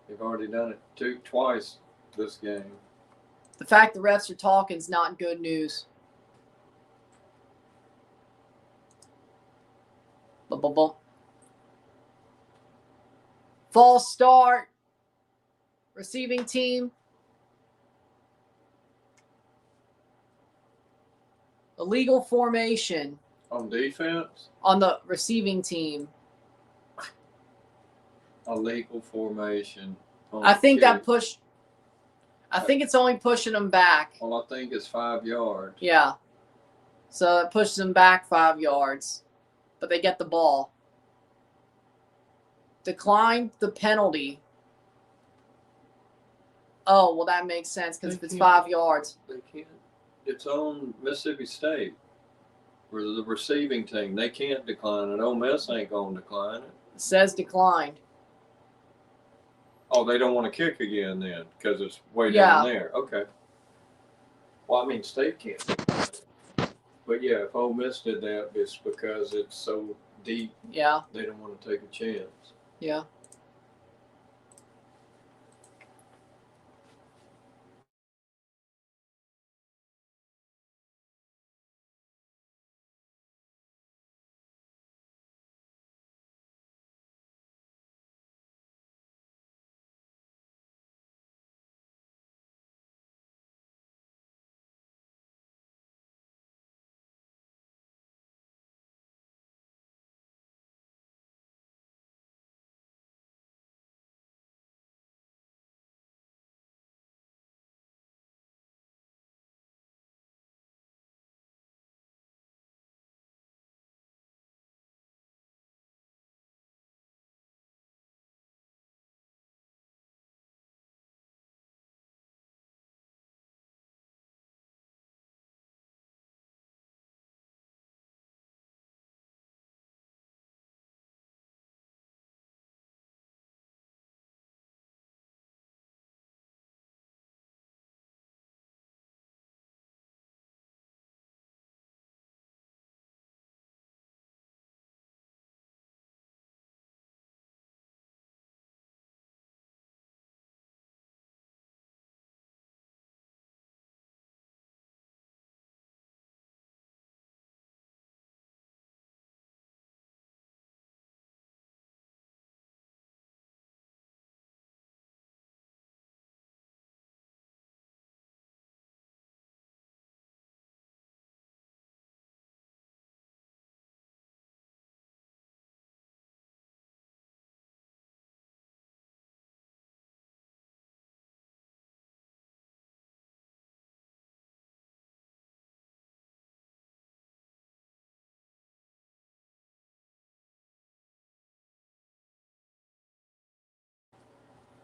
They've already done it twice this game. The fact the refs are talking is not good news. Boom. False start. Receiving team. Illegal formation. On defense? On the receiving team. Illegal formation. I think that pushed. I think it's only pushing them back. Well, I think it's 5 yards. Yeah. So it pushes them back 5 yards. But they get the ball. Declined the penalty. Oh, well, that makes sense because if it's 5 yards. They can't. It's on Mississippi State. Or the receiving team. They can't decline it. Ole Miss ain't going to decline it. It says declined. Oh, they don't want to kick again then because it's way down there. Okay. Well, I mean, State can't decline it. But, yeah, if Ole Miss did that, it's because it's so deep. Yeah. They don't want to take a chance. Yeah.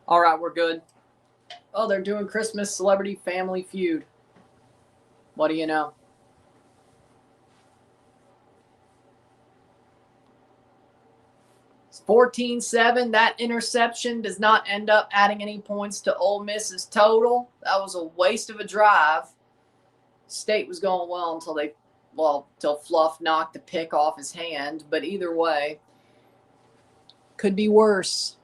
All right, we're good. Oh, they're doing Christmas Celebrity Family Feud. What do you know? It's 14-7. That interception does not end up adding any points to Ole Miss's total. That was a waste of a drive. State was going well until Fluff knocked the pick off his hand. But either way, could be worse.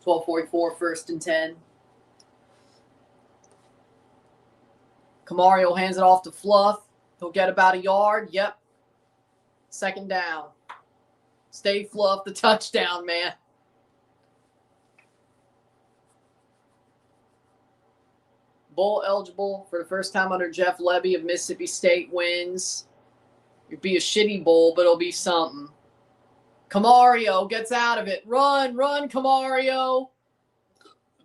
.1244, 1st and 10. Camario hands it off to Fluff. He'll get about a yard. Yep. 2nd down. Stay Fluff, the touchdown, man. Bowl eligible for the first time under Jeff Lebby of Mississippi State wins. It'd be a shitty bowl, but it'll be something. Camario gets out of it. Run, Camario.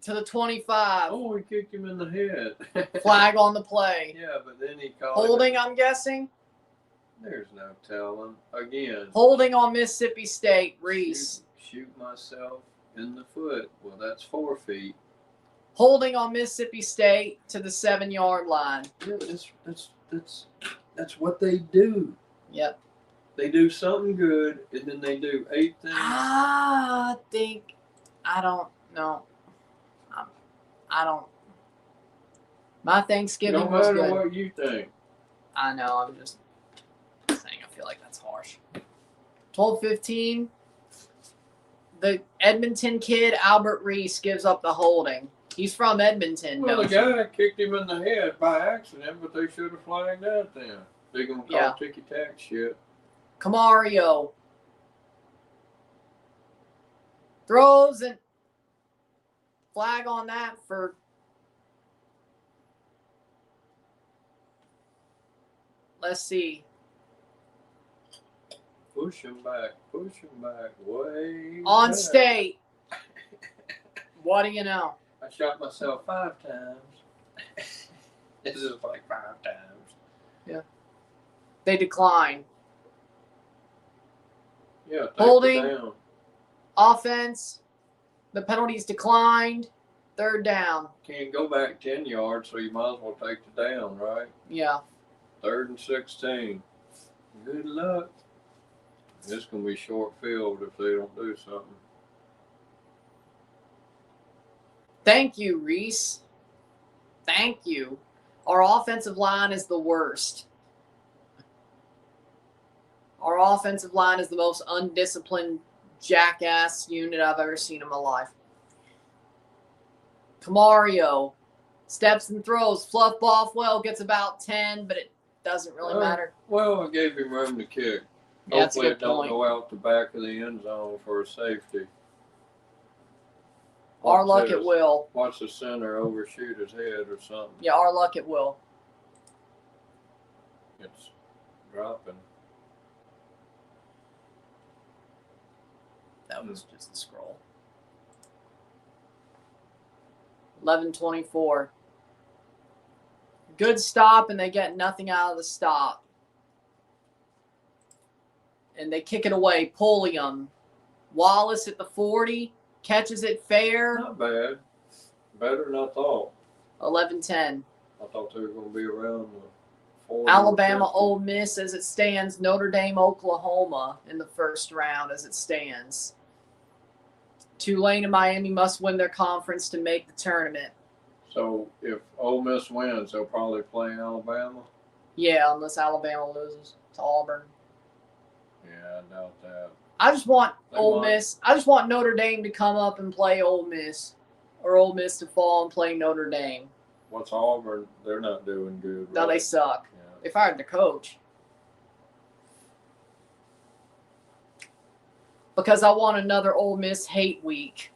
To the 25. Oh, he kicked him in the head. Flag on the play. Yeah, but then he called Holding, it. I'm guessing. There's no telling. Again. Holding on Mississippi State, Reese. Shoot myself in the foot. Well, that's 4 feet. Holding on Mississippi State to the 7-yard line. Yeah, that's what they do. Yep. They do something good, and then they do 8 things. I don't know. My Thanksgiving No was matter good. what you think. I know. I'm just saying. I feel like that's harsh. 12-15. The Edmonton kid Albert Reese gives up the holding. He's from Edmonton. Well, the guy kicked him in the head by accident, but they should have flagged that then. They're gonna call ticky-tack shit. Camario throws and flag on that for let's see. Push him back way On back. State. What do you know? I shot myself 5 times. This is like 5 times. Yeah. They decline. Yeah, take Holding. it down. Offense. The penalties declined. 3rd down. Can't go back 10 yards, so you might as well take the down, right? Yeah. 3rd and 16. Good luck. This can be short field if they don't do something. Thank you, Reese. Thank you. Our offensive line is the worst. Our offensive line is the most undisciplined jackass unit I've ever seen in my life. Camario steps and throws. Fluff Bothwell gets about 10, but it doesn't really matter. Well, I gave him room to kick. Yeah, that's a Hopefully good it don't point. go out the back of the end zone for a safety. Our luck it will. Watch the center overshoot his head or something. Yeah, our luck it will. It's dropping. That was just a scroll. 11-24. Good stop, and they get nothing out of the stop. And they kick it away. Pulliam. Wallace at the 40. Catches it fair. Not bad. Better than I thought. 11-10. I thought they were going to be around the 40. Alabama, Ole Miss as it stands. Notre Dame, Oklahoma in the first round as it stands. Tulane and Miami must win their conference to make the tournament. So if Ole Miss wins, they'll probably play Alabama? Yeah, unless Alabama loses to Auburn. Yeah, I doubt that. I just want They Ole might. Miss. I just want Notre Dame to come up and play Ole Miss, or Ole Miss to fall and play Notre Dame. What's Auburn? They're not doing good. No, they right? suck. Yeah. They fired the coach. Because I want another Ole Miss hate week.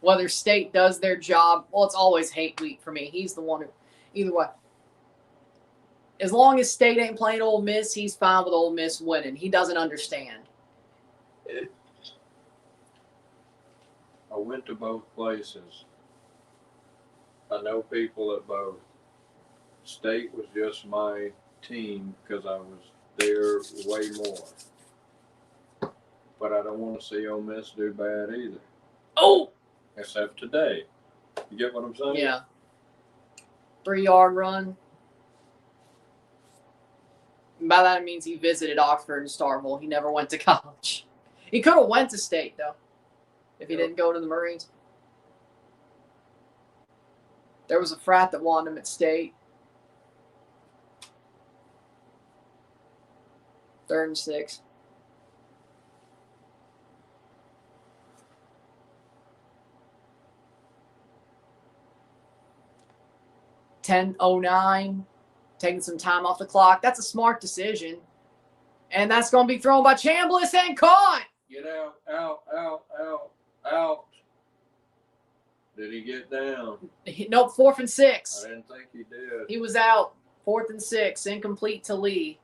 Whether State does their job, well, it's always hate week for me. He's the one who, either way. As long as State ain't playing Ole Miss, he's fine with Ole Miss winning. He doesn't understand. I went to both places. I know people at both. State was just my team because I was they're way more. But I don't want to see Ole Miss do bad either. Oh! Except today. You get what I'm saying? Yeah. 3-yard run. By that, it means he visited Oxford and Starkville. He never went to college. He could have went to state, though, if he didn't go to the Marines. There was a frat that wanted him at state. 3rd and 6. $10:09. Taking some time off the clock. That's a smart decision. And that's going to be thrown by Chambliss and caught. Get out, out, out, out, out. Did he get down? Nope, 4th and 6. I didn't think he did. He was out. 4th and 6. Incomplete to Lee.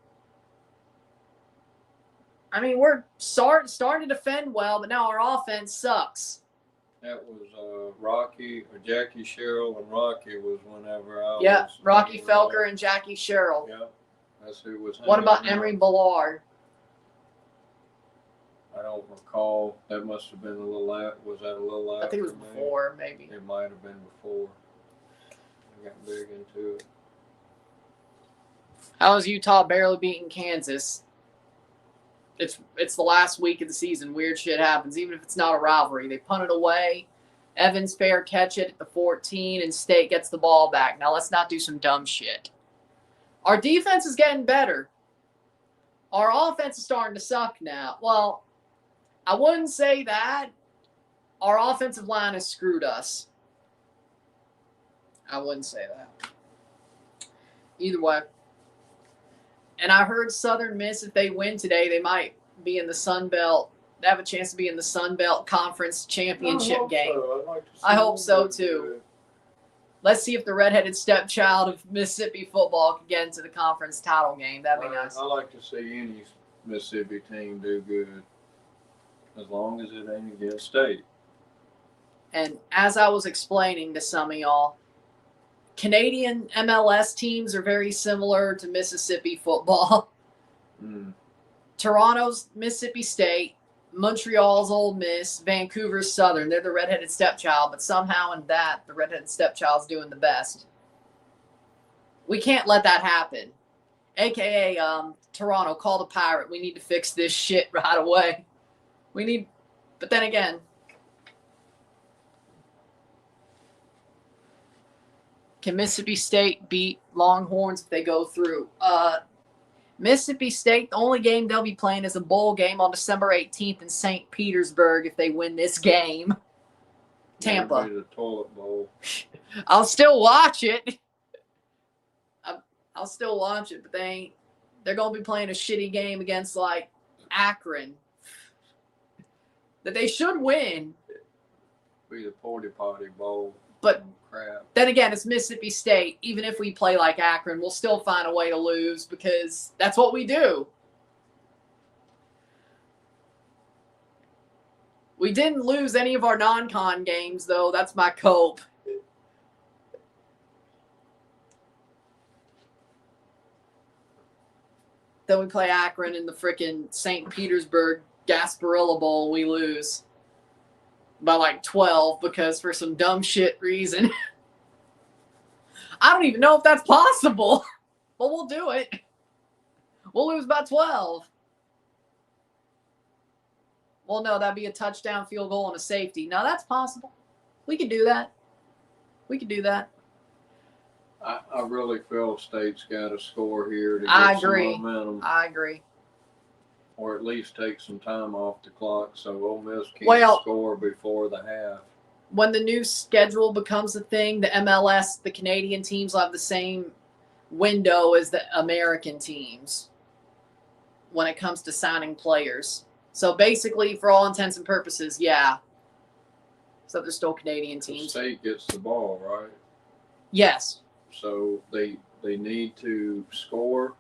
I mean, we're starting to defend well, but now our offense sucks. That was Rocky, or Jackie Sherrill, and Rocky was whenever I was. Yeah, Rocky Felker and Jackie Sherrill. Yeah, that's who was. What about hanging Emery out. Ballard? I don't recall. That must have been a little out. Was that a little out? I think it was before, maybe. It might have been before. I got big into it. How is Utah barely beating Kansas? It's the last week of the season. Weird shit happens, even if it's not a rivalry. They punt it away. Evans fair catch it at the 14, and State gets the ball back. Now let's not do some dumb shit. Our defense is getting better. Our offense is starting to suck now. Well, I wouldn't say that. Our offensive line has screwed us. I wouldn't say that. Either way. And I heard Southern Miss, if they win today, they might be in the Sun Belt. They have a chance to be in the Sun Belt Conference Championship game. So. I hope so, too. Let's see if the redheaded stepchild of Mississippi football can get into the conference title game. That'd be nice. I like to see any Mississippi team do good, as long as it ain't against State. And as I was explaining to some of y'all, Canadian MLS teams are very similar to Mississippi football. Toronto's Mississippi State, Montreal's Ole Miss, Vancouver's Southern. They're the redheaded stepchild, but somehow in that, the redheaded stepchild's doing the best. We can't let that happen. AKA Toronto, call the pirate. We need to fix this shit right away. But then again, can Mississippi State beat Longhorns if they go through? Mississippi State, the only game they'll be playing is a bowl game on December 18th in St. Petersburg if they win this game. Tampa. The toilet bowl. I'll still watch it. I'll still watch it, but they're going to be playing a shitty game against, like, Akron that they should win. Be the Porty Potty Bowl. But crap. Then again, it's Mississippi State. Even if we play like Akron, we'll still find a way to lose because that's what we do. We didn't lose any of our non-con games, though. That's my cope. Then we play Akron in the frickin' St. Petersburg Gasparilla Bowl. We lose by like 12 because for some dumb shit reason. I don't even know if that's possible, but we'll do it. We'll lose by 12. Well, no, that'd be a touchdown, field goal, and a safety. No, that's possible. We could do that. We could do that. I really feel State's got to score here to I get agree. some momentum. I agree. Or at least take some time off the clock so Ole Miss can't score before the half. When the new schedule becomes a thing, the MLS, the Canadian teams will have the same window as the American teams when it comes to signing players. So basically, for all intents and purposes, yeah. So they're still Canadian teams. State gets the ball, right? Yes. So they need to score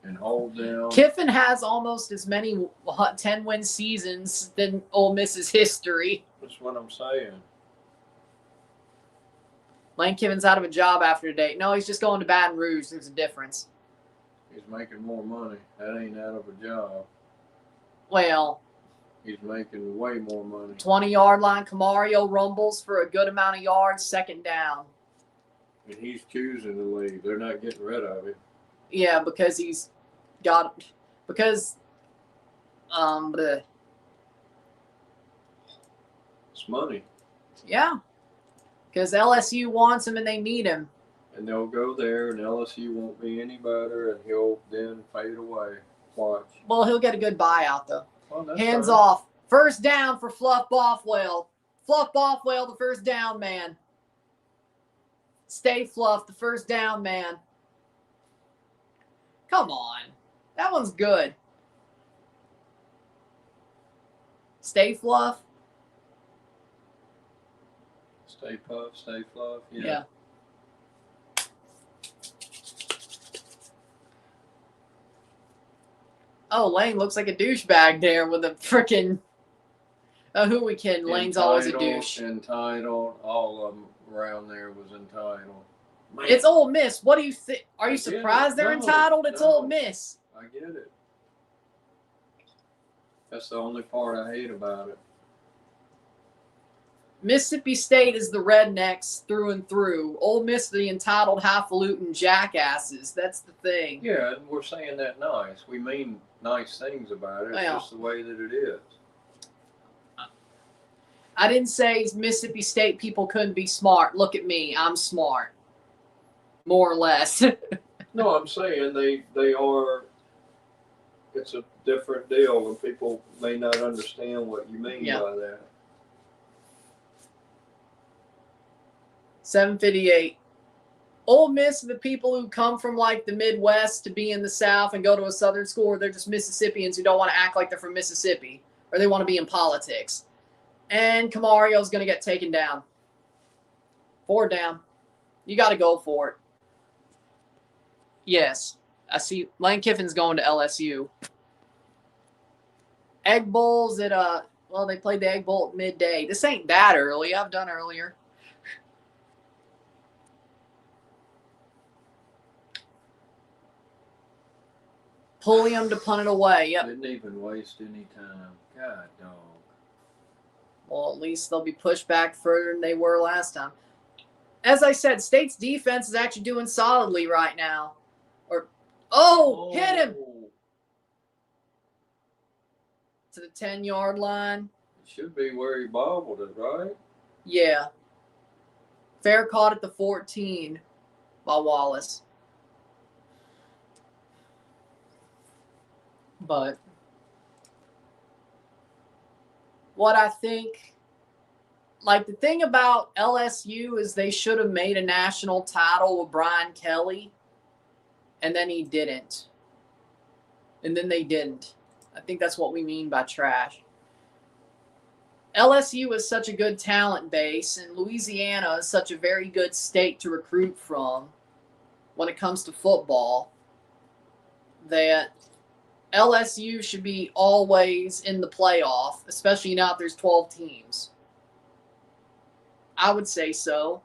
and hold them. Kiffin has almost as many 10-win seasons than Ole Miss's history. That's what I'm saying. Lane Kiffin's out of a job after today. No, he's just going to Baton Rouge. There's a difference. He's making more money. That ain't out of a job. Well, He's making way more money. 20-yard line, Camario rumbles for a good amount of yards, second down. And he's choosing to leave. They're not getting rid of him. Yeah, because it's money. Yeah, because LSU wants him and they need him. And they'll go there, and LSU won't be any better, and he'll then fade away. Watch. Well, he'll get a good buyout, though. Well, Hands fine. off. First down for Fluff Bothwell. Fluff Bothwell, the first down man. Stay Fluff, the first down man. Come on. That one's good. Stay Fluff. Stay Puff, stay Fluff. Yeah. Oh, Lane looks like a douchebag there with a freaking. Who we kidding? Lane's always a douche. Entitled, all of them around there was entitled. Man. It's Ole Miss. What do you think? Are you surprised they're entitled? It's Ole Miss. I get it. That's the only part I hate about it. Mississippi State is the rednecks through and through. Ole Miss, the entitled, highfalutin jackasses. That's the thing. Yeah, and we're saying that nice. We mean nice things about it. It's just the way that it is. I didn't say Mississippi State people couldn't be smart. Look at me. I'm smart. More or less. No, I'm saying they are. It's a different deal, and people may not understand what you mean by that. 7:58. Ole Miss are the people who come from like the Midwest to be in the South and go to a Southern school, or they're just Mississippians who don't want to act like they're from Mississippi, or they want to be in politics. And Camario's going to get taken down. 4 down. You got to go for it. Yes. I see Lane Kiffin's going to LSU. Egg Bowls at they played the Egg Bowl at midday. This ain't that early. I've done earlier. Pulliam to punt it away. Yep. Didn't even waste any time. God, dog. Well, at least they'll be pushed back further than they were last time. As I said, State's defense is actually doing solidly right now. Hit him! To the 10-yard line. It should be where he bobbled it, right? Yeah. Fair caught at the 14 by Wallace. But what I think, like the thing about LSU is they should have made a national title with Brian Kelly, and then he didn't. And then they didn't. I think that's what we mean by trash. LSU is such a good talent base, and Louisiana is such a very good state to recruit from when it comes to football, that LSU should be always in the playoff, especially now that there's 12 teams. I would say so.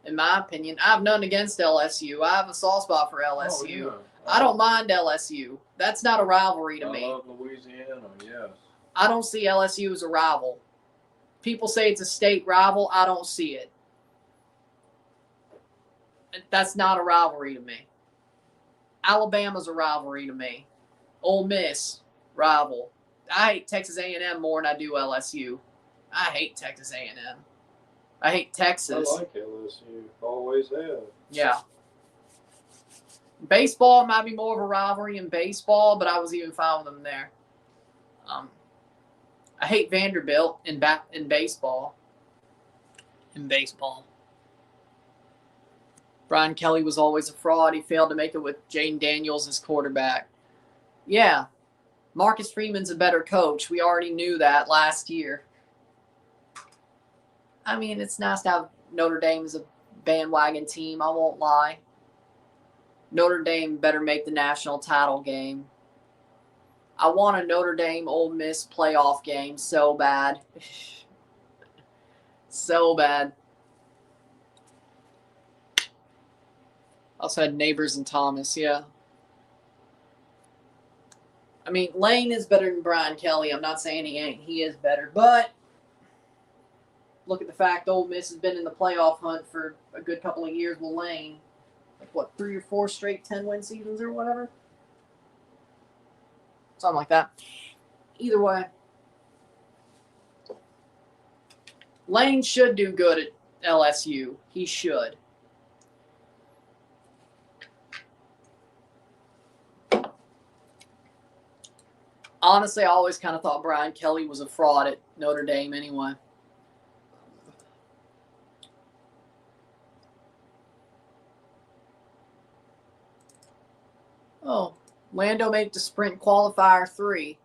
In my opinion, I have nothing against LSU. I have a soft spot for LSU. Oh, yeah. I don't mind LSU. That's not a rivalry to me. I love Louisiana, yes. I don't see LSU as a rival. People say it's a state rival. I don't see it. That's not a rivalry to me. Alabama's a rivalry to me. Ole Miss, rival. I hate Texas A&M more than I do LSU. I hate Texas A&M. I hate Texas. I like LSU. Always have. Yeah. Baseball might be more of a rivalry in baseball, but I was even fine with them there. I hate Vanderbilt in baseball. In baseball. Brian Kelly was always a fraud. He failed to make it with Jane Daniels as quarterback. Yeah, Marcus Freeman's a better coach. We already knew that last year. I mean, it's nice to have Notre Dame as a bandwagon team. I won't lie. Notre Dame better make the national title game. I want a Notre Dame Ole Miss playoff game so bad. So bad. Also had Neighbors and Thomas, yeah. I mean, Lane is better than Brian Kelly. I'm not saying he ain't. He is better. But look at the fact Ole Miss has been in the playoff hunt for a good couple of years with Lane. Like, what, 3 or 4 straight 10-win seasons or whatever? Something like that. Either way, Lane should do good at LSU. He should. Honestly, I always kind of thought Brian Kelly was a fraud at Notre Dame anyway. Oh, Lando made it to sprint qualifier 3.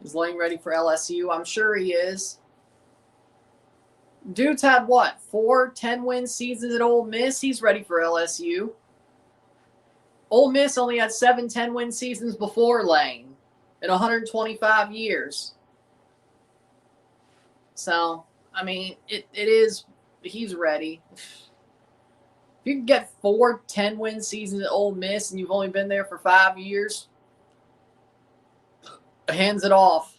Is Lane ready for LSU? I'm sure he is. Dude's had, what, 4 10-win seasons at Ole Miss? He's ready for LSU. Ole Miss only had 7 10-win seasons before Lane in 125 years. So, I mean, it is, he's ready. If you can get 4 10-win seasons at Ole Miss and you've only been there for 5 years, hands it off.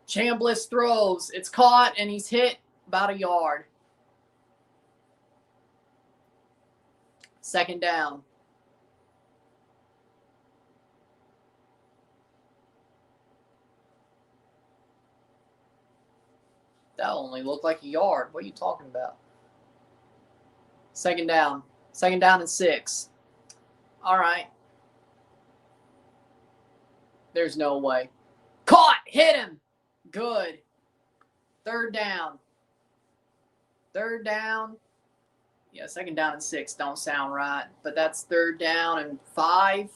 Chambliss throws. It's caught, and he's hit about a yard. 2nd down. That only looked like a yard. What are you talking about? 2nd down. 2nd down and 6. All right. There's no way. Caught! Hit him! Good. 3rd down. 3rd down. Yeah, 2nd down and 6 don't sound right. But that's 3rd down and 5.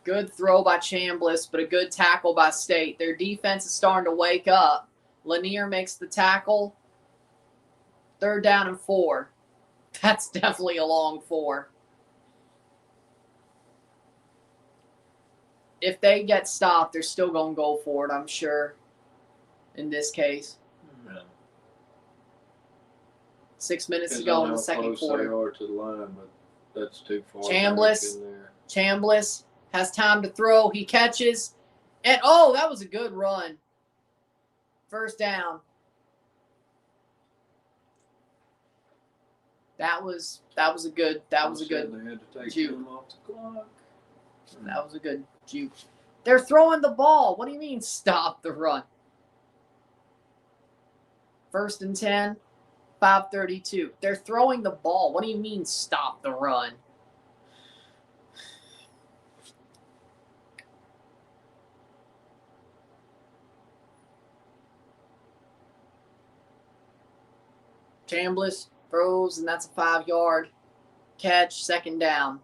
Good throw by Chambliss, but a good tackle by State. Their defense is starting to wake up. Lanier makes the tackle. 3rd down and 4. That's definitely a long 4. If they get stopped, they're still going to go for it, I'm sure, in this case. Yeah. 6 minutes to go in the 2nd quarter. They are to the line, but that's too far. Chambliss has time to throw. He catches. And, oh, that was a good run. 1st down. That was a good They had to take juke. him off the clock. That was a good juke. They're throwing the ball. What do you mean stop the run? 1st and 10, 5:32. They're throwing the ball. What do you mean stop the run? Chambliss throws, and that's a 5-yard catch. 2nd down.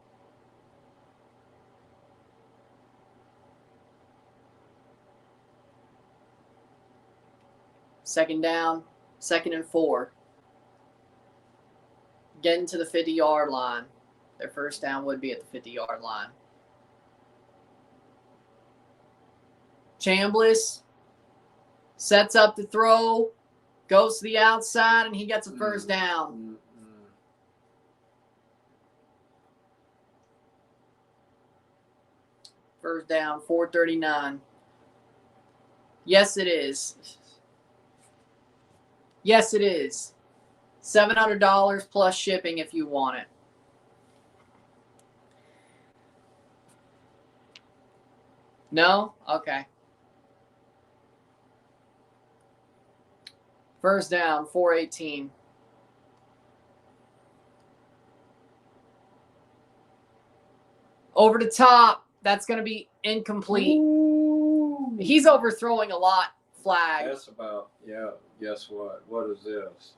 Second down, 2nd and 4. Getting to the 50-yard line. Their 1st down would be at the 50-yard line. Chambliss sets up to throw, goes to the outside, and he gets a 1st down. First down, 4:39. Yes, it is. Yes, it is. $700 plus shipping if you want it. No? Okay. 1st down, 4:18. Over the top. That's going to be incomplete. Ooh. He's overthrowing a lot. Flag. That's about, yeah, guess what? What is this?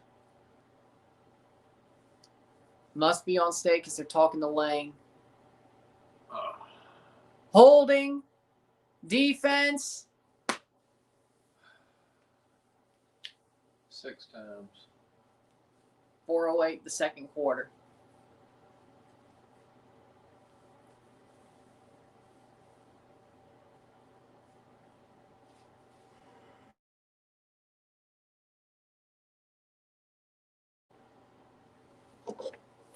Must be on State because they're talking to Lane. Holding. Defense. 6 times. 4:08 the 2nd quarter.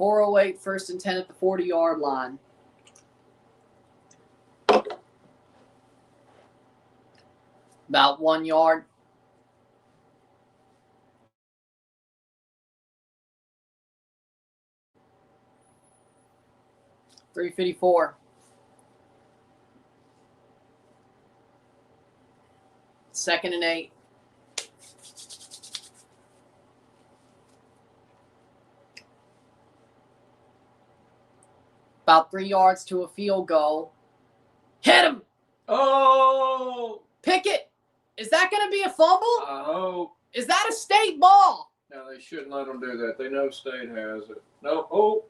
4:08, 1st and 10 at the 40-yard line. About 1 yard. .354. Second and 8. About 3 yards to a field goal. Hit him! Oh! Pickett! Is that going to be a fumble? I hope. Is that a state ball? No, they shouldn't let them do that. They know State has it. No,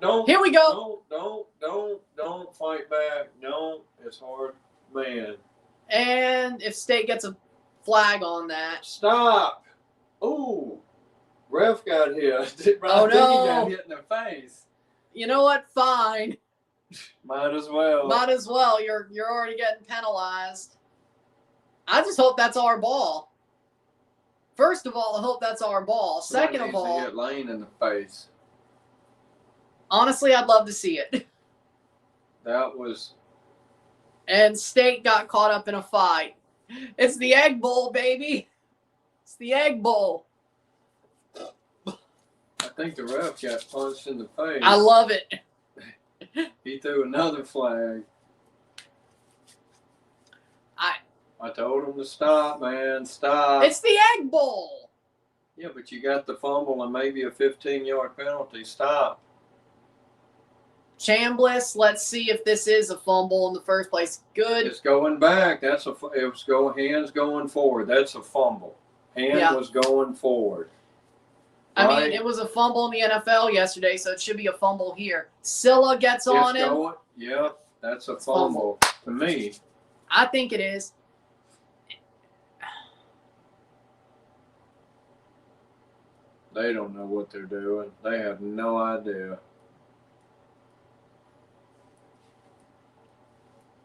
don't. Here we go. Don't fight back. No, it's hard. Man. And if State gets a flag on that. Stop. Ooh. Ref got hit. Oh, I think he got hit in the face. You know what? Fine. Might as well. Might as well. You're already getting penalized. I just hope that's our ball. First of all, I hope that's our ball. Second of all, hit Lane in the face. Honestly, I'd love to see it. That was. And State got caught up in a fight. It's the Egg Bowl, baby. It's the Egg Bowl. I think the ref got punched in the face. I love it. He threw another flag. I told him to stop, man. Stop. It's the Egg Bowl. Yeah, but you got the fumble and maybe a 15-yard penalty. Stop. Chambliss, let's see if this is a fumble in the first place. Good. It's going back. It was hands going forward. That's a fumble. Hand was going forward. Right? I mean, it was a fumble in the NFL yesterday, so it should be a fumble here. Silla gets on him. Yeah, that's a fumble to me. I think it is. They don't know what they're doing. They have no idea.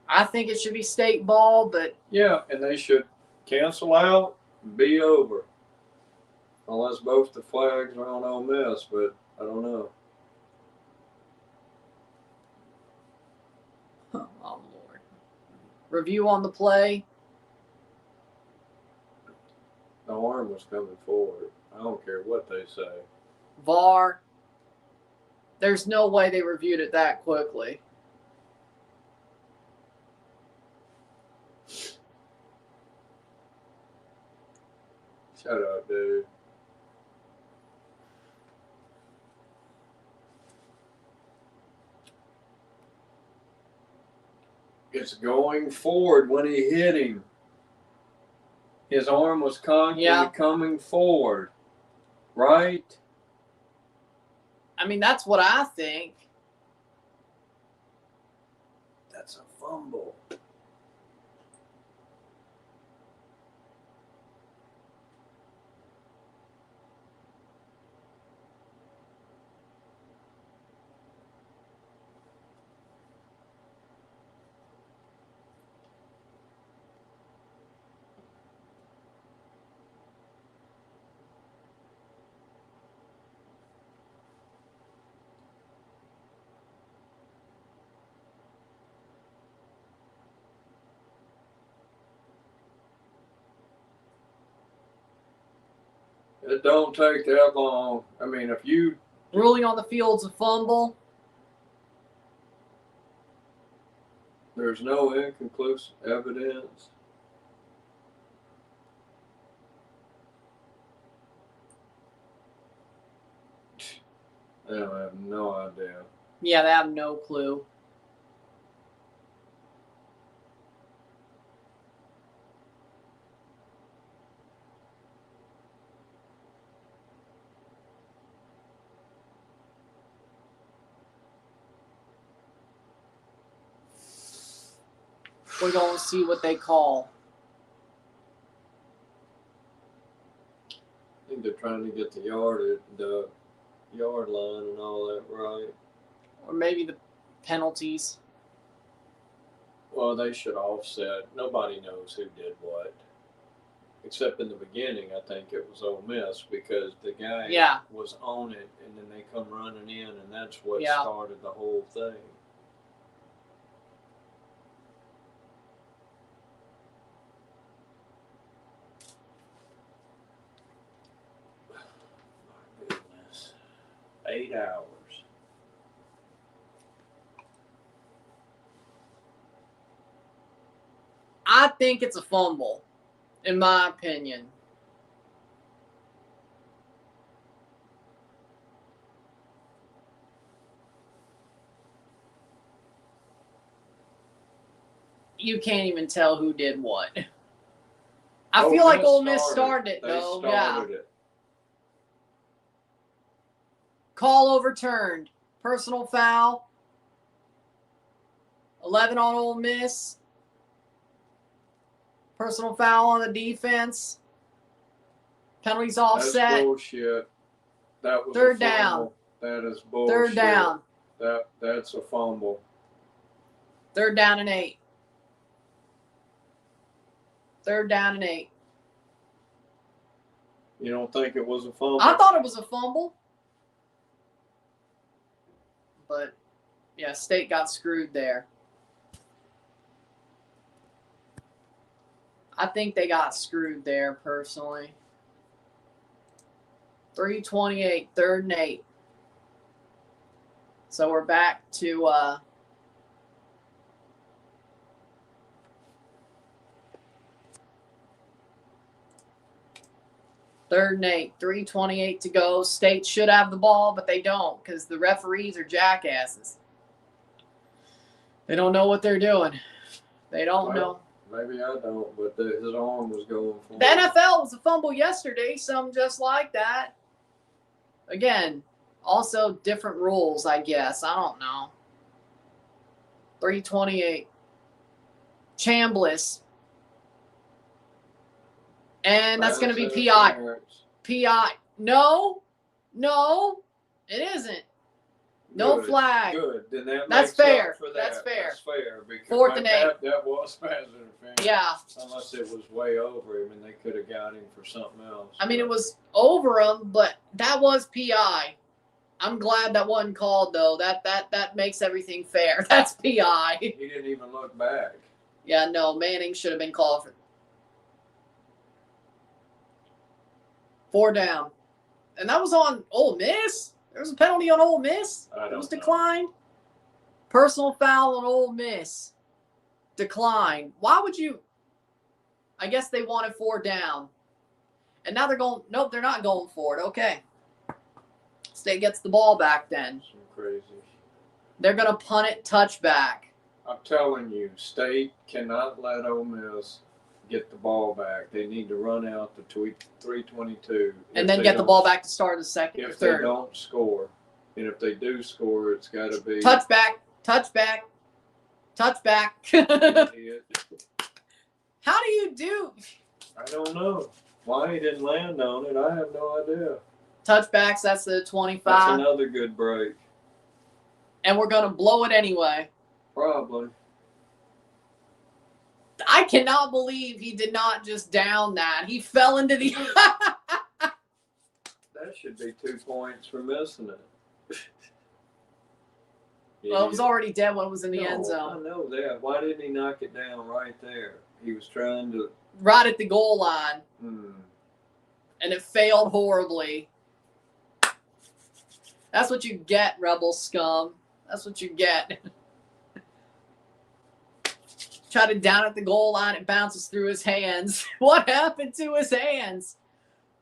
I think it should be State ball, but... Yeah, and they should cancel out and be over. Unless both the flags are on Ole Miss, but I don't know. Oh, Lord. Review on the play. The arm was coming forward. I don't care what they say. VAR. There's no way they reviewed it that quickly. Shut up, dude. It's going forward when he hit him. His arm was constantly coming forward. Right? I mean, that's what I think. That's a fumble. It don't take that long. I mean, if you... Ruling on the field's a fumble. There's no inconclusive evidence. I have no idea. Yeah, they have no clue. We're going to see what they call. I think they're trying to get the yard line and all that right. Or maybe the penalties. Well, they should offset. Nobody knows who did what. Except in the beginning, I think it was Ole Miss because the guy was on it and then they come running in, and that's what Yeah. started the whole thing. My goodness. 8 hours. I think it's a fumble, in my opinion. You can't even tell who did what. I feel like Ole Miss started it, though. They started it. Call overturned. Personal foul. 11 on Ole Miss. Personal foul on the defense. Penalties offset. That's bullshit. That was Third a fumble. down. That is bullshit. Third down. That's a fumble. 3rd down and 8. 3rd down and 8. You don't think it was a fumble? I thought it was a fumble. But, yeah, State got screwed there. I think they got screwed there, personally. 3:28, 3rd and 8. So we're back to 3rd and 8, 3:28 to go. State should have the ball, but they don't because the referees are jackasses. They don't know what they're doing. They don't know. Maybe I don't, but his arm was going for The NFL was a fumble yesterday, some just like that. Again, also different rules, I guess. I don't know. 3:28. Chambliss. And that's going to be PI. PI. No, it isn't. No Good, flag. Good. Then that That's makes up fair. for that. That's fair. That's fair. Because 4th and 8. That was pass interference. Yeah. Unless it was way over him and they could have got him for something else. I mean, it was over him, but that was PI. I'm glad that wasn't called, though. That makes everything fair. That's PI. He didn't even look back. Yeah, no, Manning should have been called for 4 down. And that was on Ole Miss? There was a penalty on Ole Miss? It was declined? Personal foul on Ole Miss. Declined. Why would you? I guess they wanted 4 down. And now they're going, nope, they're not going for it. Okay. State gets the ball back then. Some crazy. They're going to punt it touchback. I'm telling you, State cannot let Ole Miss get the ball back. They need to run out to 3:22. And then get the ball back to start the second or If they third. don't score, and if they do score, it's got to be Touchback. idiot. How do you do? I don't know why he didn't land on it. I have no idea. Touchbacks, that's the 25. That's another good break. And we're going to blow it anyway. Probably. I cannot believe he did not just down that. He fell into the... That should be 2 points for missing it. Well, it was already dead when it was in the end zone. I know that. Why didn't he knock it down right there? He was trying to... Right at the goal line. And it failed horribly. That's what you get, Rebel scum. That's what you get. Try to down at the goal line. It bounces through his hands. What happened to his hands?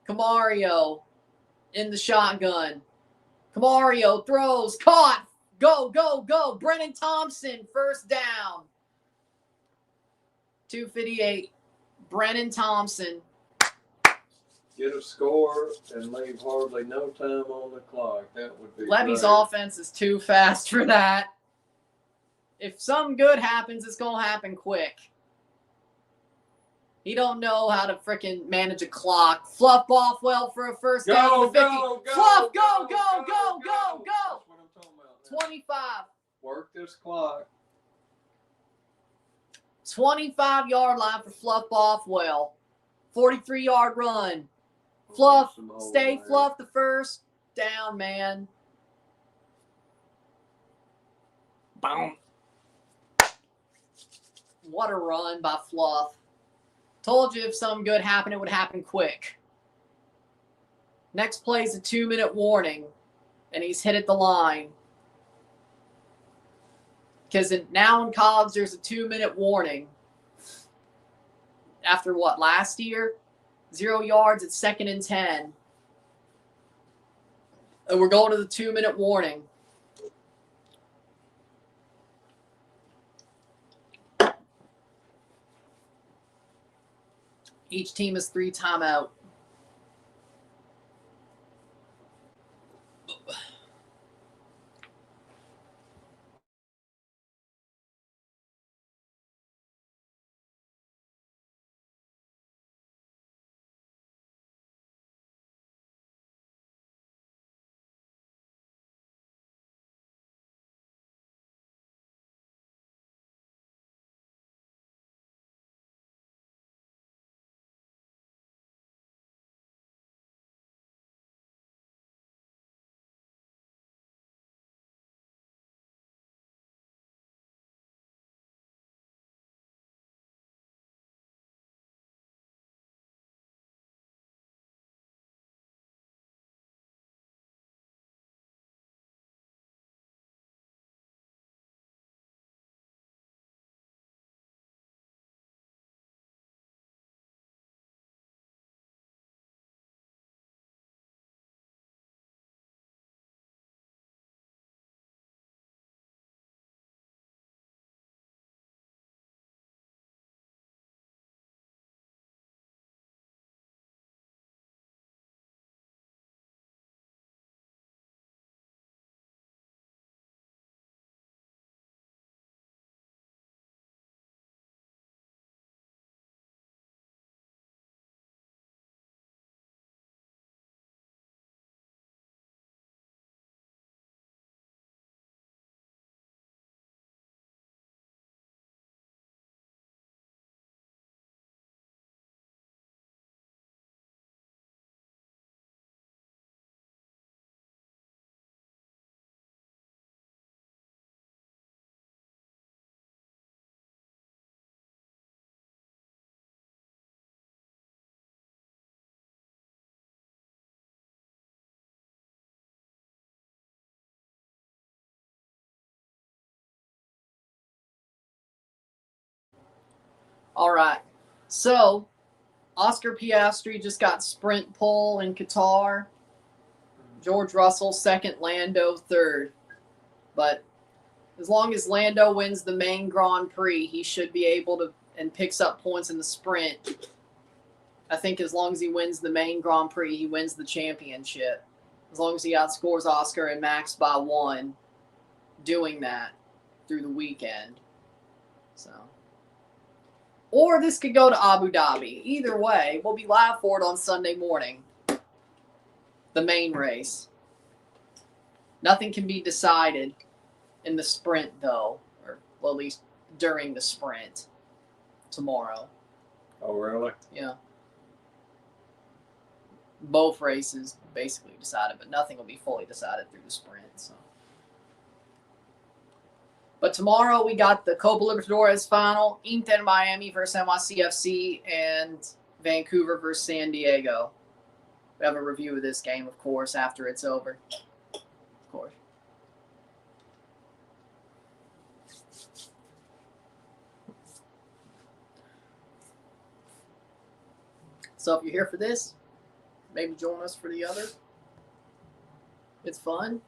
Camario in the shotgun. Camario throws. Caught. Go. Brennan Thompson, first down. 2:58. Brennan Thompson. Get a score and leave hardly no time on the clock. That would be Levy's great. offense is too fast for that. If something good happens, it's going to happen quick. He don't know how to freaking manage a clock. Fluff Bothwell for a first down. Go, go. Fluff, go. That's what I'm talking about. 25. Work this clock. 25-yard line for Fluff Bothwell. 43-yard run. Fluff, stay Fluff the first down, man. Boom. What a run by Fluff. Told you if something good happened, it would happen quick. Next play is a 2-minute warning, and he's hit at the line. Because now in college, there's a 2-minute warning. After what, last year? 0 yards at 2nd and 10. And we're going to the 2-minute warning. Each team has 3 timeouts. All right. So, Oscar Piastri just got sprint pole in Qatar. George Russell second, Lando third. But as long as Lando wins the main Grand Prix, he should be able to and picks up points in the sprint. I think as long as he wins the main Grand Prix, he wins the championship. As long as he outscores Oscar and Max by 1 doing that through the weekend. So, or this could go to Abu Dhabi. Either way, we'll be live for it on Sunday morning. The main race. Nothing can be decided in the sprint, though, or well, at least during the sprint tomorrow. Oh, really? Yeah. Both races basically decided, but nothing will be fully decided through the sprint. So. But tomorrow we got the Copa Libertadores final, Inter Miami versus NYCFC, and Vancouver versus San Diego. We have a review of this game, of course, after it's over. Of course. So if you're here for this, maybe join us for the other. It's fun.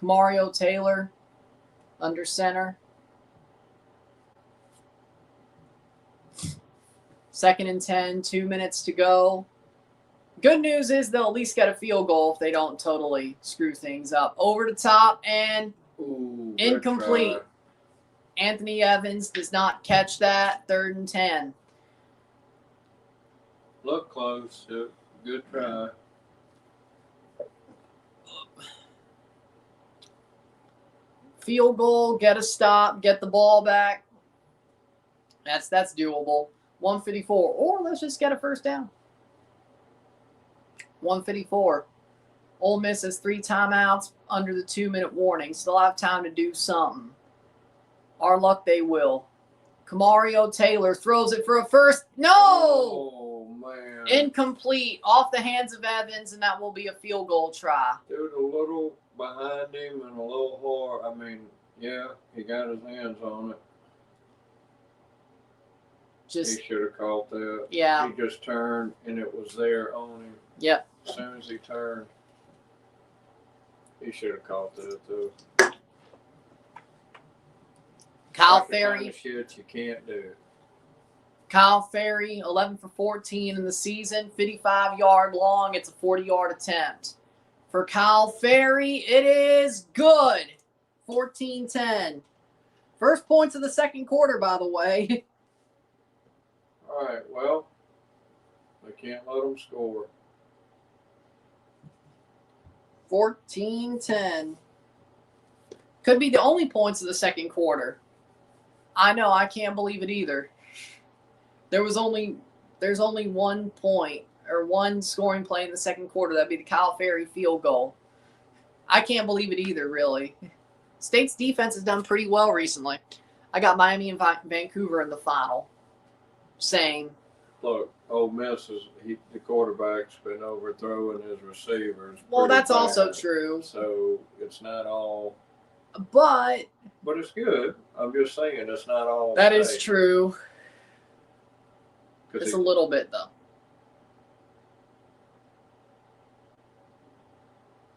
Mario Taylor, under center. 2nd and 10, 2 minutes to go. Good news is they'll at least get a field goal if they don't totally screw things up. Over the top and incomplete. Anthony Evans does not catch that. 3rd and 10. Look close. Good try. Field goal, get a stop, get the ball back. That's doable. 154. Or let's just get a first down. 154. Ole Miss has 3 timeouts under the 2-minute warning. Still have time to do something. Our luck they will. Kamario Taylor throws it for a first. No! Oh, man. Incomplete. Off the hands of Evans, and that will be a field goal try. Dude, a little behind him and a little hard. I mean, yeah, he got his hands on it. He should have caught that. Yeah. He just turned, and it was there on him. Yep. As soon as he turned, he should have caught that, too. Kyle That's the Ferry. kind of shit you can't do. Kyle Ferry, 11 for 14 in the season, 55-yard long. It's a 40-yard attempt. For Kyle Ferry, it is good. 14-10. First points of the second quarter, by the way. All right, well, they can't let them score. 14-10. Could be the only points of the second quarter. I know, I can't believe it either. There's only 1 point or 1 scoring play in the second quarter. That'd be the Kyle Ferry field goal. I can't believe it either, really. State's defense has done pretty well recently. I got Miami and Vancouver in the final. Same. Look, Ole Miss the quarterback's been overthrowing his receivers. Well, that's bad. also true. So it's not all. But it's good. I'm just saying it's not all. That is true. It's a He, little bit, though.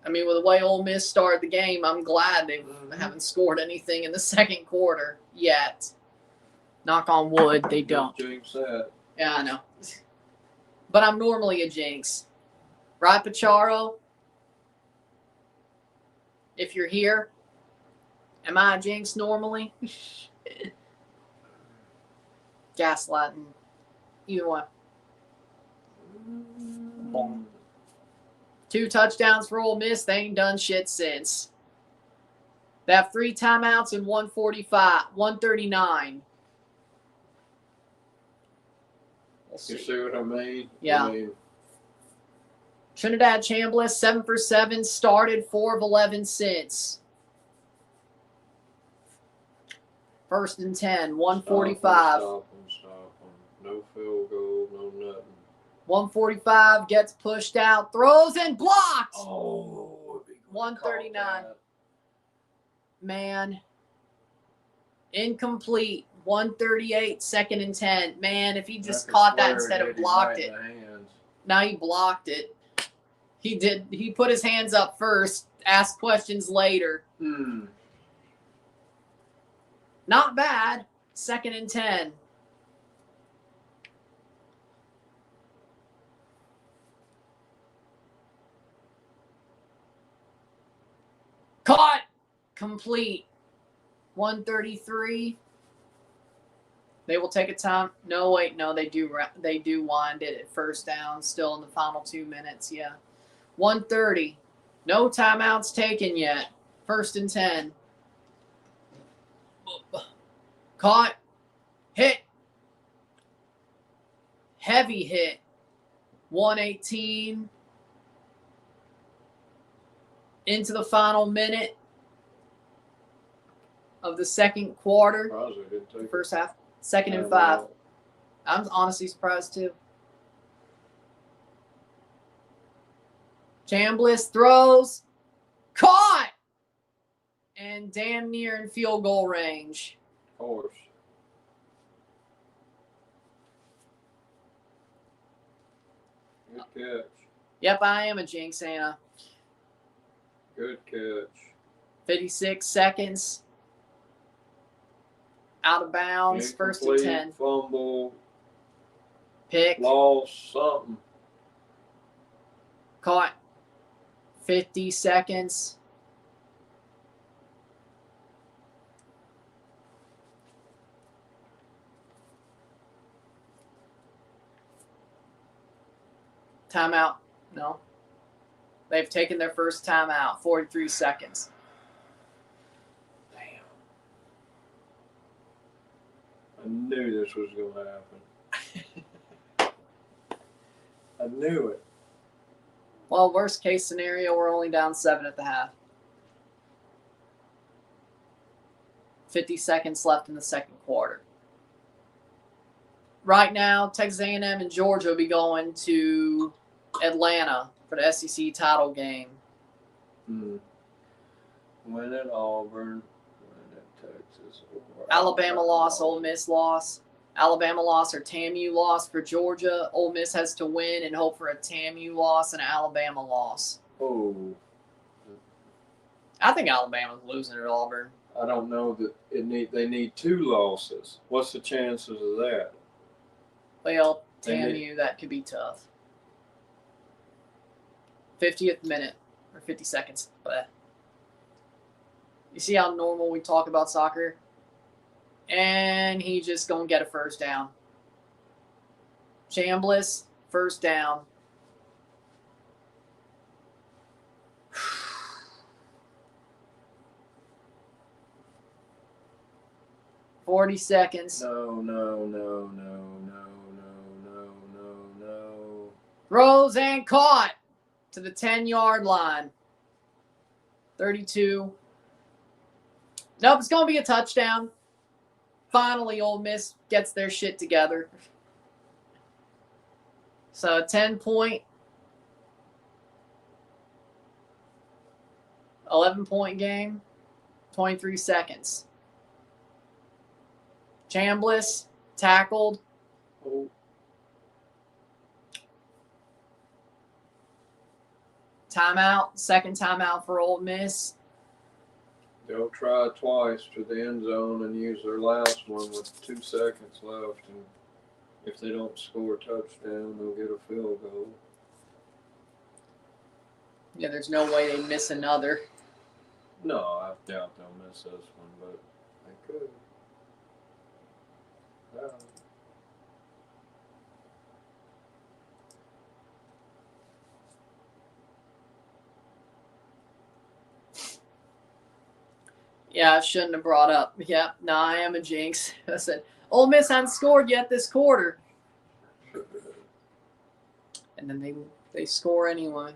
I mean, with the way Ole Miss started the game, I'm glad they haven't scored anything in the second quarter yet. Knock on wood, they don't. Jinx that. Yeah, I know. But I'm normally a jinx. Right, Pacharo? If you're here, am I a jinx normally? Gaslighting. Either one. Boom. 2 touchdowns for Ole Miss. They ain't done shit since. They have 3 timeouts and 139. We'll see. You see what I mean? Yeah. I mean, Trinidad Chambliss, 7 for 7, started 4 of 11 since. 1st and 10, 145. Stop him. No field goal, no nothing. 145 gets pushed out, throws and blocked. Oh, 139. Man. Incomplete. 138, 2nd and 10. Man, if he just caught that instead of blocked it. Now he blocked it. He did. He put his hands up first, asked questions later. Not bad. 2nd and 10. Caught. Complete. 133. They will take a time. No, wait, no, they do wind it at first down. Still in the final 2 minutes. Yeah. 130. No timeouts taken yet. 1st and 10. Caught. Hit. Heavy hit. 118. Into the final minute of the second quarter. The first half. 2nd and 5. I'm honestly surprised too. Chambliss throws. Caught! And damn near in field goal range. Of course. Good catch. Yep, I am a jinx, Anna. Good catch. 56 seconds. Out of bounds. 1st and 10. Fumble. Pick. Lost something. Caught. 50 seconds. Timeout. No. They've taken their first timeout. 43 seconds. Damn. I knew this was going to happen. I knew it. Well, worst case scenario, we're only down 7 at the half. 50 seconds left in the second quarter. Right now, Texas A&M and Georgia will be going to Atlanta for the SEC title game. Win at Auburn, win at Texas. Alabama loss, Ole Miss loss. Alabama loss or TAMU loss for Georgia. Ole Miss has to win and hope for a TAMU loss and an Alabama loss. Oh. I think Alabama's losing at Auburn. I don't know that they need 2 losses. What's the chances of that? Well, TAMU, that could be tough. 50th minute or 50 seconds. But you see how normal we talk about soccer? And he just going to get a first down. Chambliss, first down. $40 seconds. No. Throws and caught to the 10-yard line. 32. Nope, it's going to be a touchdown. Finally, Ole Miss gets their shit together. So, 10-point, 11-point game, 23 seconds. Chambliss tackled. Oh. Timeout, second timeout for Ole Miss. They'll try twice to the end zone and use their last one with 2 seconds left. And if they don't score a touchdown, they'll get a field goal. Yeah, there's no way they miss another. No, I doubt they'll miss this one, but they could. Yeah. Yeah, I shouldn't have brought up. Yeah, no, I am a jinx. I said, Ole Miss hasn't scored yet this quarter. And then they score anyway.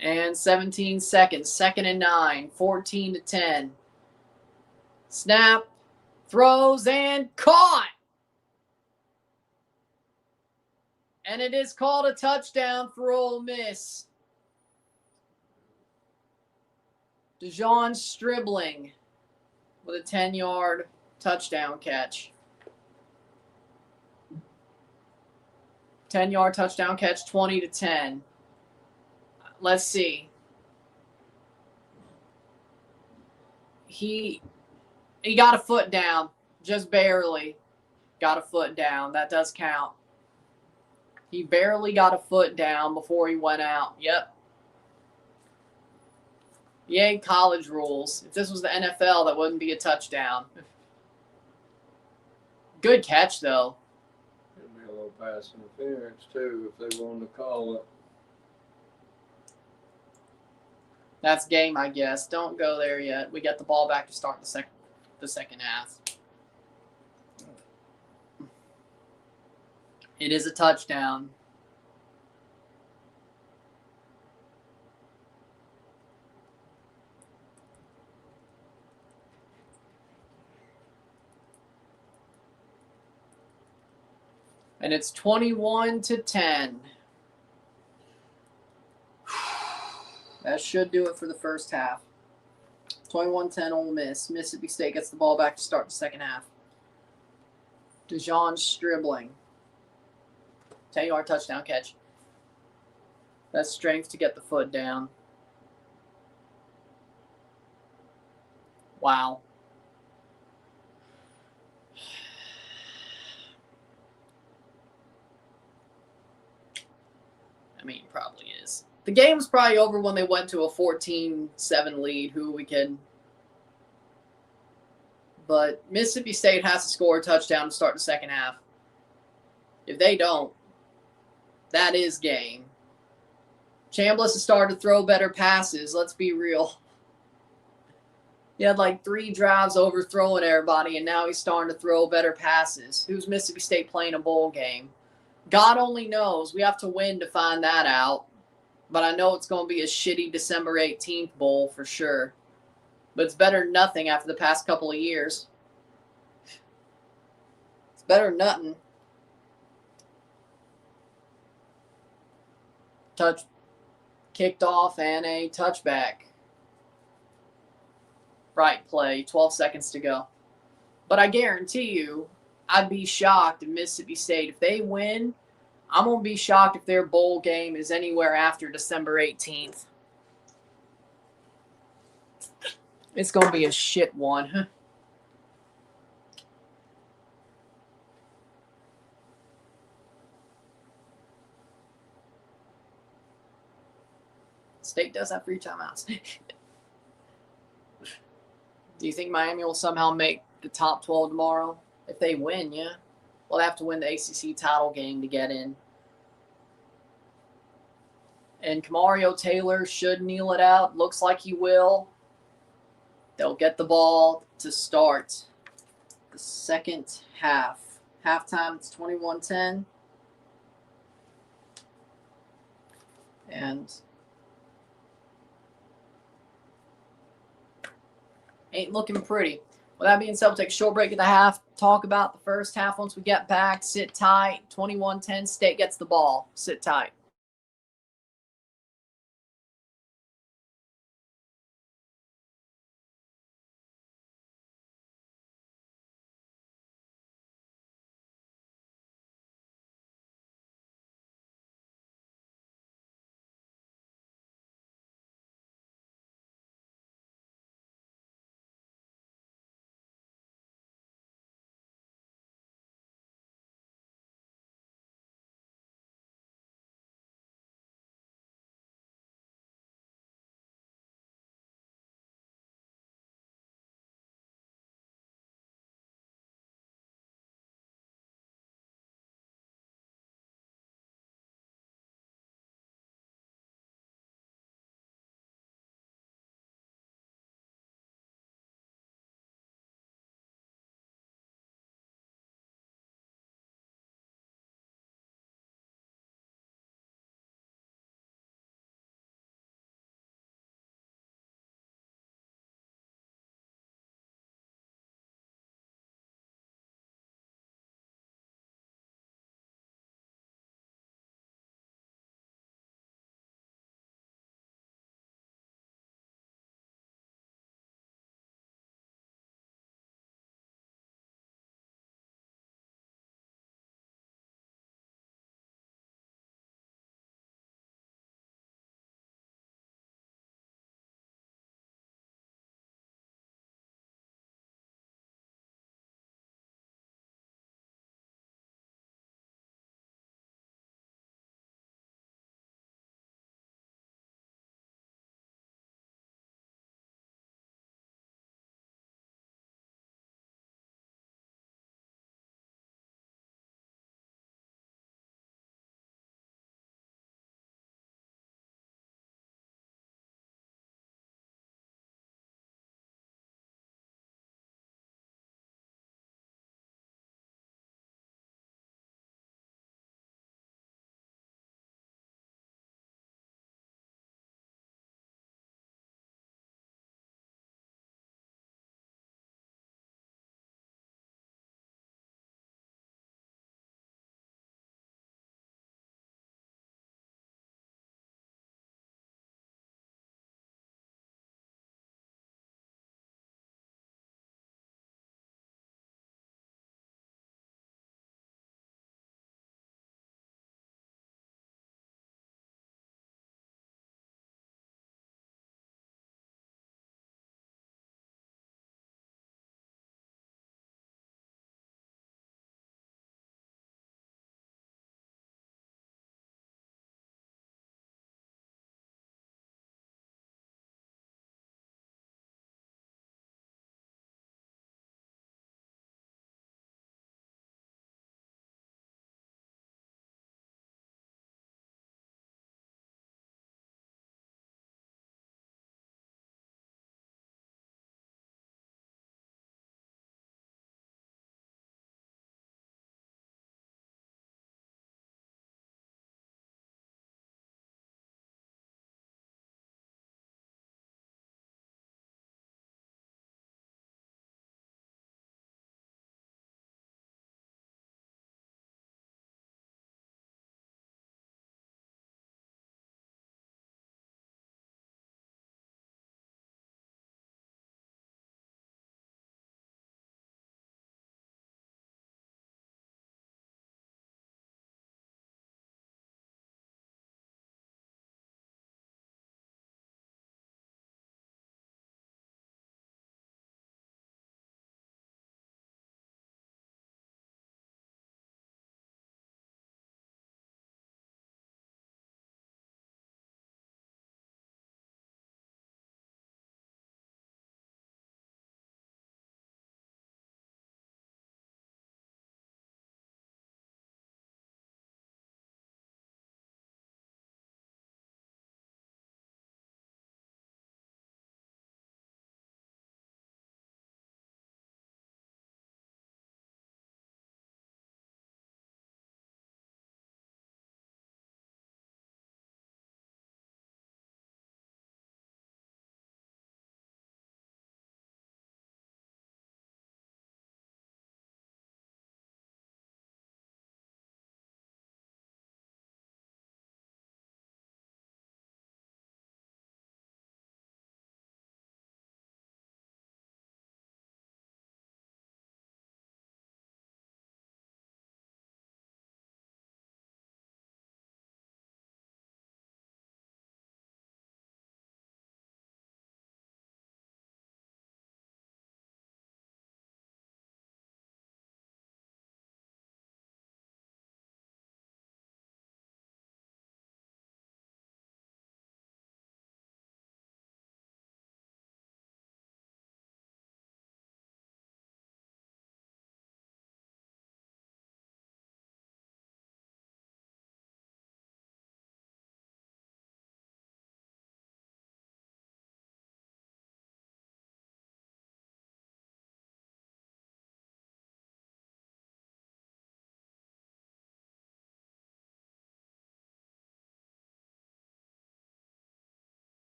And 17 seconds, 2nd and 9, 14-10. Snap, throws, and caught. And it is called a touchdown for Ole Miss. Dillon Stribling with a 10-yard touchdown catch. 10-yard touchdown catch, 20-10. Let's see. He got a foot down, just barely got a foot down. That does count. He barely got a foot down before he went out. Yep. Yay, college rules. If this was the NFL, that wouldn't be a touchdown. Good catch, though. It'd be a little pass interference, too, if they wanted to call it. That's game, I guess. Don't go there yet. We get the ball back to start the second half. It is a touchdown. And it's 21-10. That should do it for the first half. 21-10 Ole Miss. Mississippi State gets the ball back to start the second half. Dillon Stribling. 10-yard touchdown catch. That's strength to get the foot down. Wow. I mean, probably is. The game's probably over when they went to a 14-7 lead. Who we can. But Mississippi State has to score a touchdown to start the second half. If they don't, that is game. Chambliss has started to throw better passes. Let's be real. He had like 3 drives overthrowing everybody, and now he's starting to throw better passes. Who's Mississippi State playing a bowl game? God only knows. We have to win to find that out. But I know it's going to be a shitty December 18th bowl for sure. But it's better than nothing after the past couple of years. It's better than nothing. Touch kicked off and a touchback. Right play, 12 seconds to go. But I guarantee you, I'd be shocked if Mississippi State, if they win, I'm going to be shocked if their bowl game is anywhere after December 18th. It's going to be a shit one. State does have 3 timeouts. Do you think Miami will somehow make the top 12 tomorrow? If they win, yeah. Well, they have to win the ACC title game to get in. And Kamario Taylor should kneel it out. Looks like he will. They'll get the ball to start the second half. Halftime, it's 21-10. And ain't looking pretty. With that being said, we'll take a short break at the half, talk about the first half once we get back. Sit tight. 21-10, State gets the ball. Sit tight.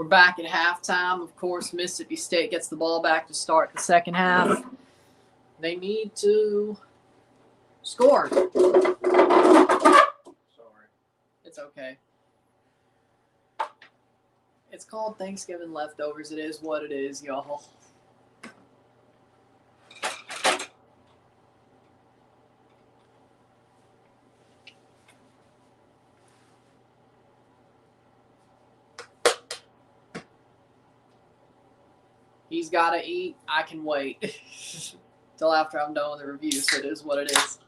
We're back at halftime. Of course, Mississippi State gets the ball back to start the second half. They need to score. Sorry. It's okay. It's called Thanksgiving leftovers. It is what it is, y'all. He's got to eat. I can wait till after I'm done with the review, so it is what it is.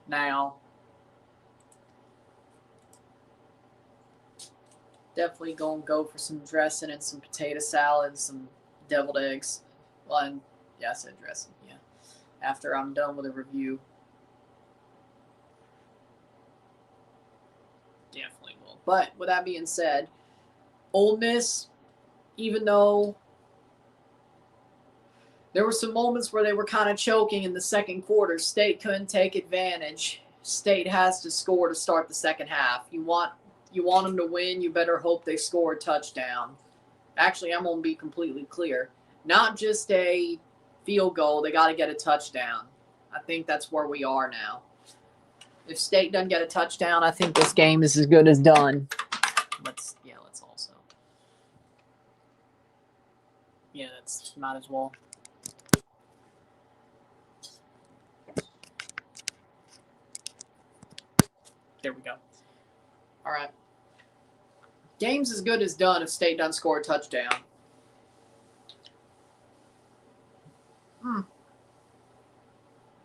Now, definitely going to go for some dressing and some potato salad and some deviled eggs. Well, and, yeah, I said dressing, yeah. After I'm done with the review. Definitely will. But with that being said, Ole Miss, even though there were some moments where they were kind of choking in the second quarter, State couldn't take advantage. State has to score to start the second half. You want them to win, you better hope they score a touchdown. Actually, I'm going to be completely clear. Not just a field goal, they got to get a touchdown. I think that's where we are now. If State doesn't get a touchdown, I think this game is as good as done. Let's also. Yeah, that's might as well. There we go. All right. Game's as good as done if State doesn't score a touchdown.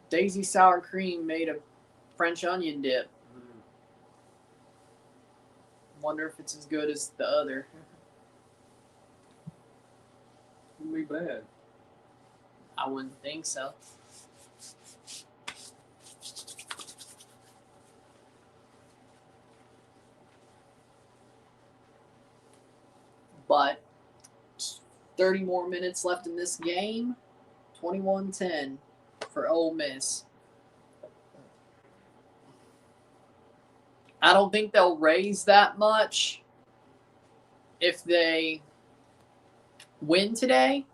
Daisy sour cream made a French onion dip. Wonder if it's as good as the other. Wouldn't be bad. I wouldn't think so. But 30 more minutes left in this game. 21-10 for Ole Miss. I don't think they'll raise that much if they win today.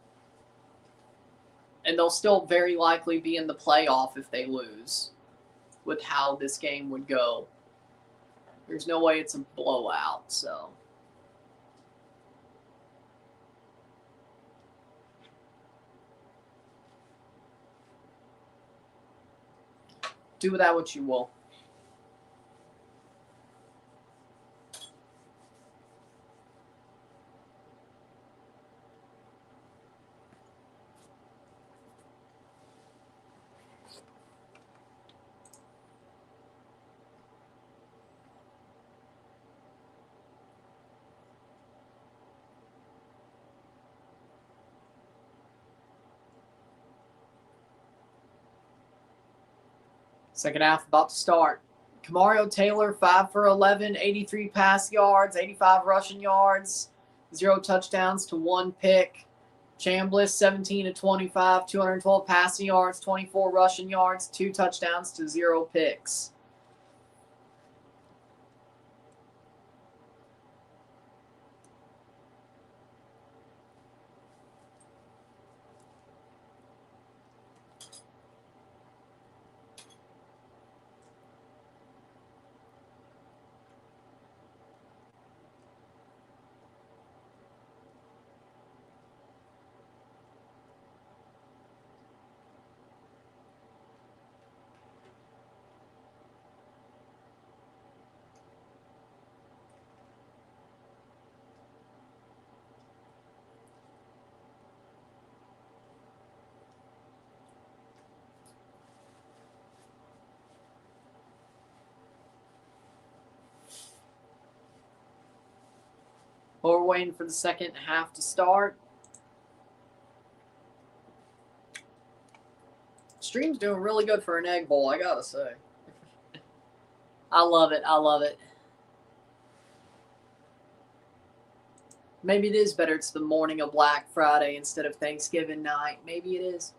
And they'll still very likely be in the playoff if they lose with how this game would go. There's no way it's a blowout, so. Do with that what you will. Second half about to start. Kamario Taylor, 5 for 11, 83 pass yards, 85 rushing yards, 0 touchdowns to 1 pick. Chambliss, 17 to 25, 212 passing yards, 24 rushing yards, 2 touchdowns to 0 picks. We're waiting for the second half to start. Stream's doing really good for an egg bowl, I gotta say. I love it. I love it. Maybe it is better it's the morning of Black Friday instead of Thanksgiving night. Maybe it is.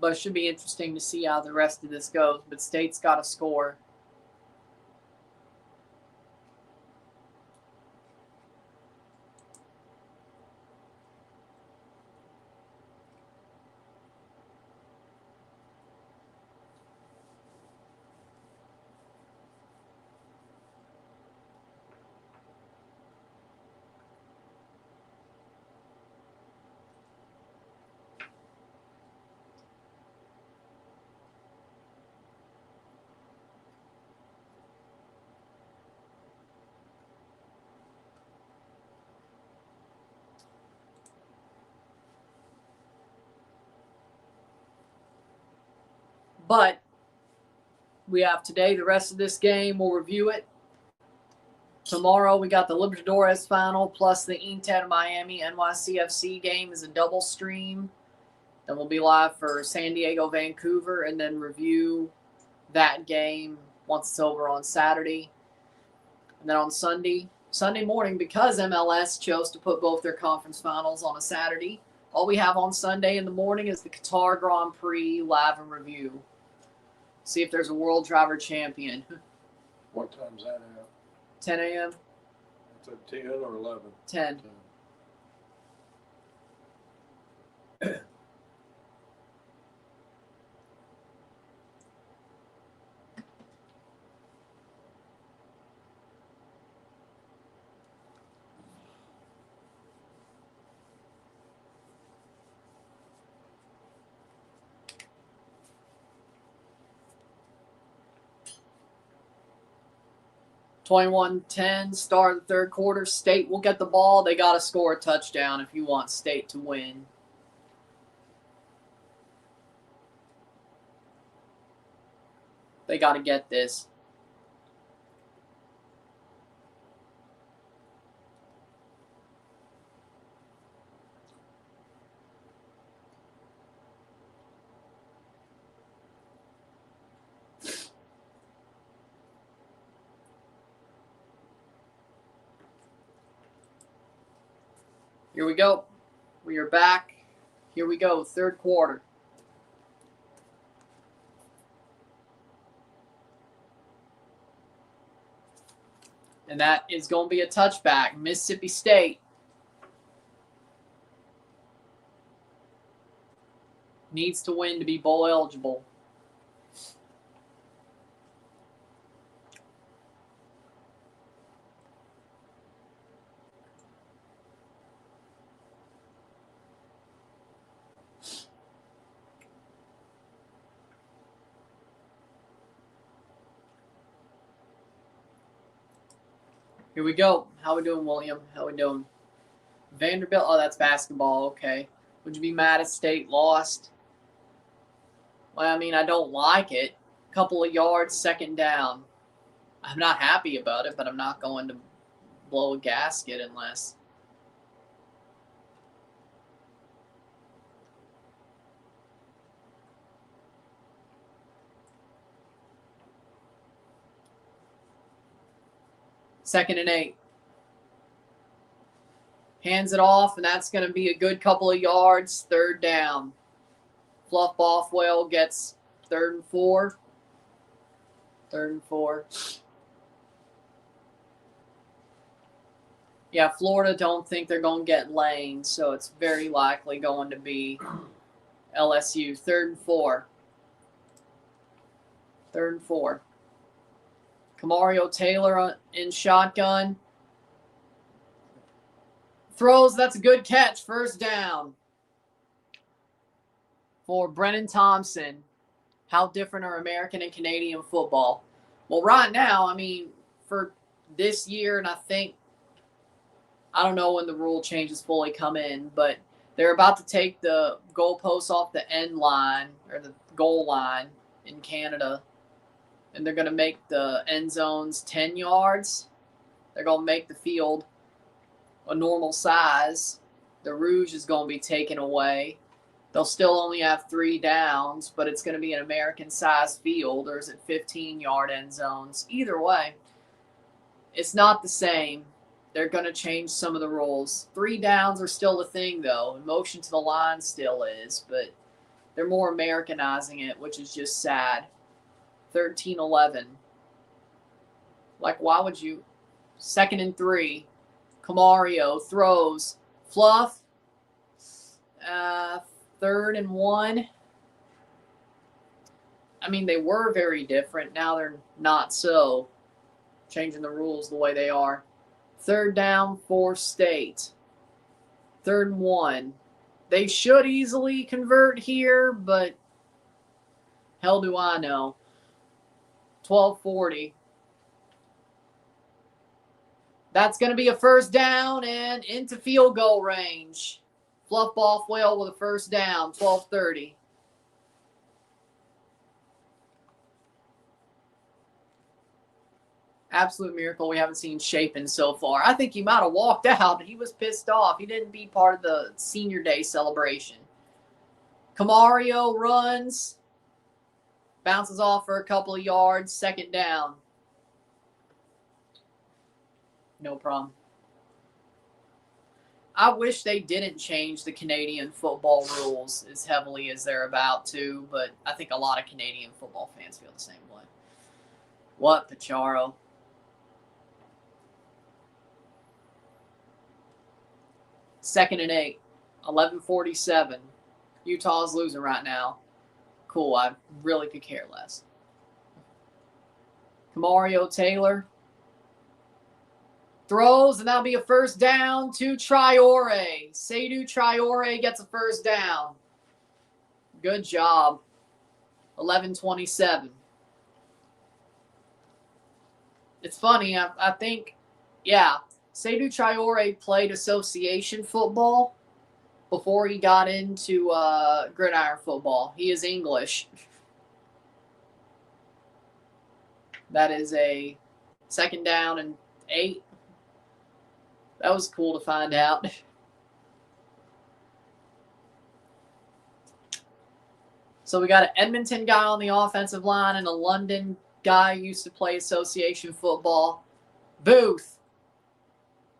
But it should be interesting to see how the rest of this goes. But State's got to score. But we have today the rest of this game. We'll review it. Tomorrow we got the Libertadores final plus the Inter Miami NYCFC game is a double stream. Then we'll be live for San Diego, Vancouver, and then review that game once it's over on Saturday. And then on Sunday morning, because MLS chose to put both their conference finals on a Saturday, all we have on Sunday in the morning is the Qatar Grand Prix live and review. See if there's a world driver champion. What time's that at? 10 a.m.? It's at 10 or 11? 10. 10. 21-10, start of the third quarter. State will get the ball. They got to score a touchdown if you want State to win. They got to get this. Here we go. We are back. Here we go. Third quarter. And that is going to be a touchback. Mississippi State needs to win to be bowl eligible. Here we go. How we doing, William? How we doing? Vanderbilt. Oh, that's basketball. Okay. Would you be mad if State lost? Well, I mean, I don't like it. Couple of yards, second down. I'm not happy about it, but I'm not going to blow a gasket unless. Second and 8. Hands it off, and that's going to be a good couple of yards. Third down. Fluff Bothwell gets 3rd and 4. 3rd and 4. Yeah, Florida don't think they're going to get Lane, so it's very likely going to be LSU. 3rd and 4. 3rd and 4. Camario Taylor in shotgun. Throws, that's a good catch. First down for Brennan Thompson. How different are American and Canadian football? Well, right now, I mean, for this year, and I don't know when the rule changes fully come in, but they're about to take the goalposts off the end line or the goal line in Canada. And they're going to make the end zones 10 yards. They're going to make the field a normal size. The rouge is going to be taken away. They'll still only have 3 downs, but it's going to be an American-sized field, or is it 15-yard end zones? Either way, it's not the same. They're going to change some of the rules. 3 downs are still the thing, though, and motion to the line still is, but They're more Americanizing it, which is just sad. 13-11. Like, why would you? 2nd and 3. Camario throws. Fluff. 3rd and 1. I mean, they were very different. Now they're not so. Changing the rules the way they are. 3rd down for State. 3rd and 1. They should easily convert here, but hell do I know. 12:40. That's going to be a 1st down and into field goal range. Fluff Bothwell with a 1st down. 12:30. Absolute miracle we haven't seen Chapin so far. I think he might have walked out. He was pissed off. He didn't be part of the senior day celebration. Camario runs. Bounces off for a couple of yards. 2nd down. No problem. I wish they didn't change the Canadian football rules as heavily as they're about to, but I think a lot of Canadian football fans feel the same way. What, Pacharo? Second and 8. 11:47. Utah's losing right now. Cool. I really could care less. Camario Taylor throws, and that'll be a 1st down to Traore. Seydou Traore gets a 1st down. Good job. 11:27. It's funny. I think, yeah, Seydou Traore played association football before he got into gridiron football. He is English. That is a 2nd down and 8. That was cool to find out. So we got an Edmonton guy on the offensive line and a London guy who used to play association football. Booth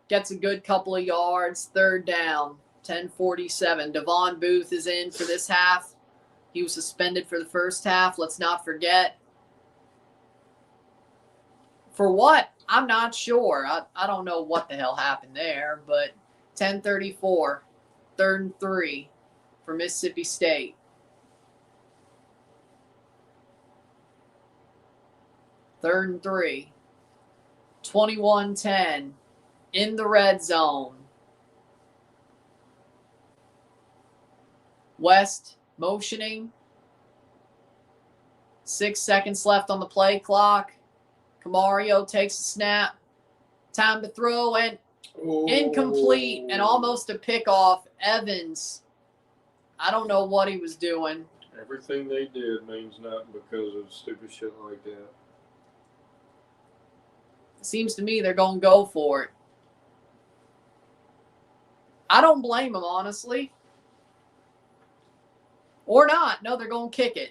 gets a good couple of yards. 3rd down. 10:47. Devon Booth is in for this half. He was suspended for the first half. Let's not forget. For what? I'm not sure. I don't know what the hell happened there, but 10:34. 3rd and 3 for Mississippi State. 3rd and 3. 21-10 in the red zone. West motioning. 6 seconds left on the play clock. Camario takes a snap. Time to throw and incomplete and almost a pickoff. Evans, I don't know what he was doing. Everything they did means nothing because of stupid shit like that. Seems to me they're going to go for it. I don't blame them, honestly. Or not. No, they're going to kick it.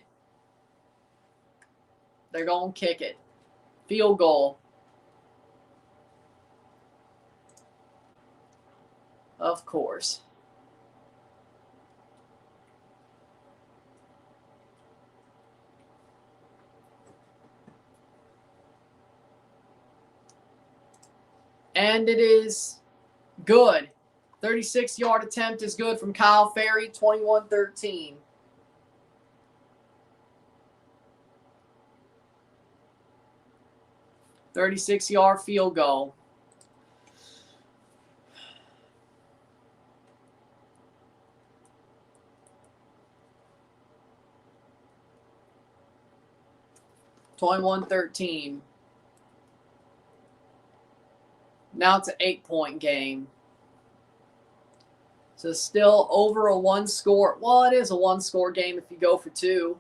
They're going to kick it. Field goal. Of course. And it is good. 36-yard attempt is good from Kyle Ferry, 21-13. $36-yard field goal. $21-13. Now it's an 8-point game. So still over a one-score. Well, it is a one-score game if you go for 2.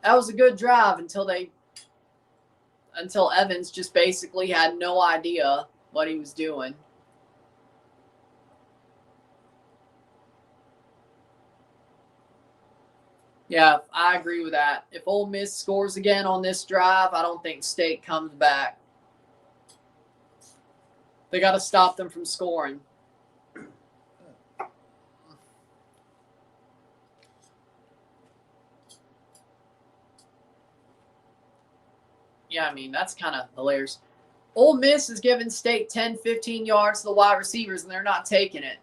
That was a good drive until Evans just basically had no idea what he was doing. Yeah, I agree with that. If Ole Miss scores again on this drive, I don't think State comes back. They got to stop them from scoring. Yeah, I mean, that's kind of hilarious. Ole Miss is giving State 10, 15 yards to the wide receivers, and they're not taking it.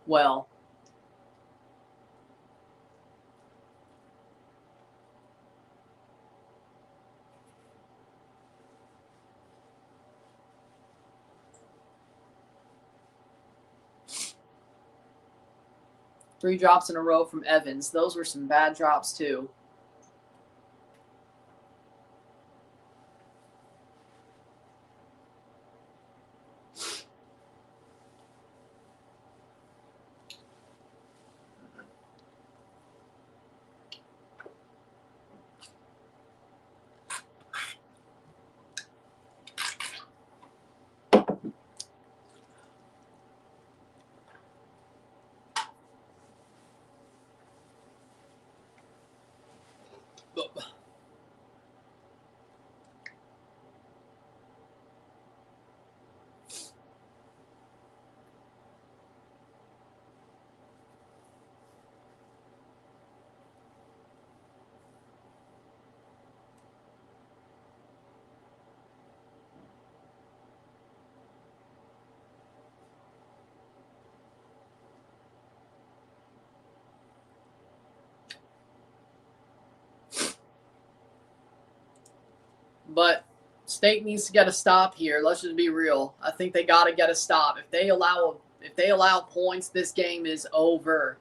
Well, three drops in a row from Evans. Those were some bad drops, too. But State needs to get a stop here. Let's just be real. I think they got to get a stop. If they allow points, this game is over.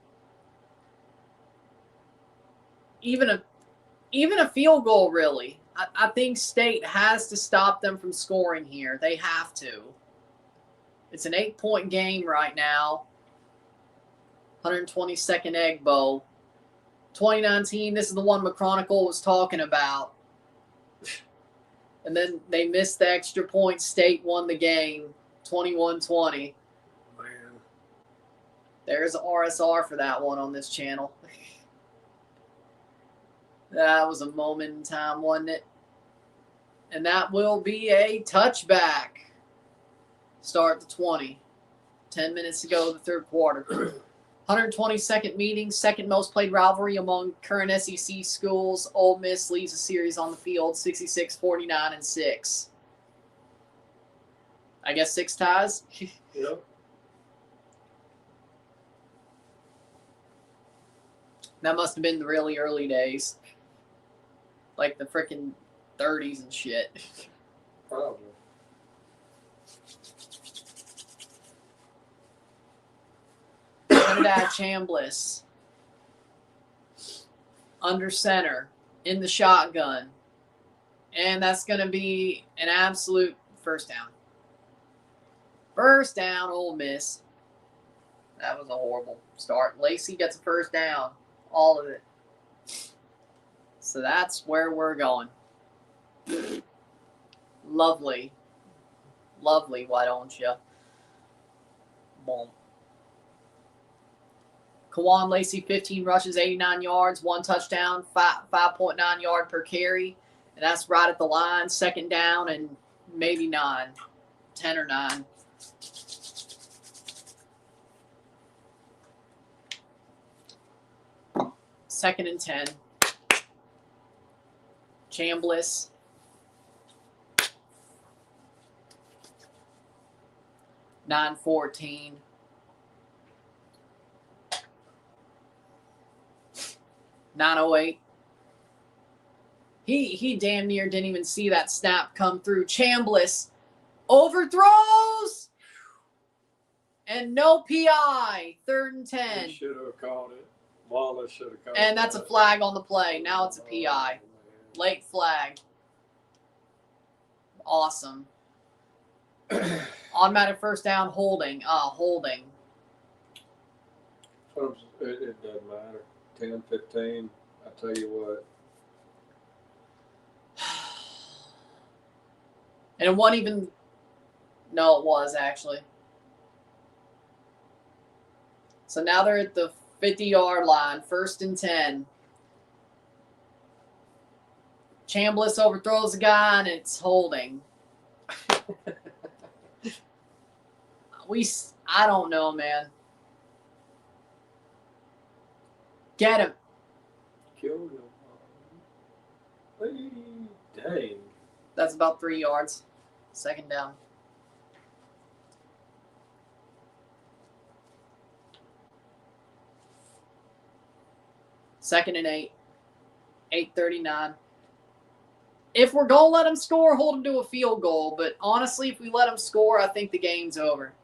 Even a field goal, really. I think State has to stop them from scoring here. They have to. It's an 8-point game right now. 122nd Egg Bowl. 2019, this is the one McChronicle was talking about. And then they missed the extra point. State won the game, 21-20. Man. There's an RSR for that one on this channel. That was a moment in time, wasn't it? And that will be a touchback. Start the 20. 10 minutes to go in the third quarter. 122nd meeting, second most played rivalry among current SEC schools. Ole Miss leads the series on the field, 66, 49, and 6. I guess 6 ties. Yep. That must have been the really early days. Like the freaking 30s and shit. Probably. Trinidad Chambliss. Under center. In the shotgun. And that's going to be an absolute first down. First down, Ole Miss. That was a horrible start. Lacey gets a first down. All of it. So that's where we're going. Lovely. Lovely, why don't you? Boom. Kawan Lacey, 15 rushes, 89 yards, 1 touchdown, 5.9 yard per carry. And that's right at the line. Second down and maybe 9. 10 or 9. Second and 10. Chambliss. $9.14. $9.08. He damn near didn't even see that snap come through. Chambliss overthrows and no PI. 3rd and 10. He should have caught it. Wallace should have caught it. And that's a flag on the play. Now it's a PI. Late flag. Awesome. Automatic first down, holding. Holding. It doesn't matter. 10, 15. I tell you what. And it wasn't even. No, it was actually. So now they're at the 50-yard line. 1st and 10. Chambliss overthrows the guy, and it's holding. I don't know, man. Get him. Killed him. Hey, dang. That's about 3 yards. Second down. Second and 8. 8:39. If we're going to let them score, hold them to a field goal. But honestly, if we let them score, I think the game's over.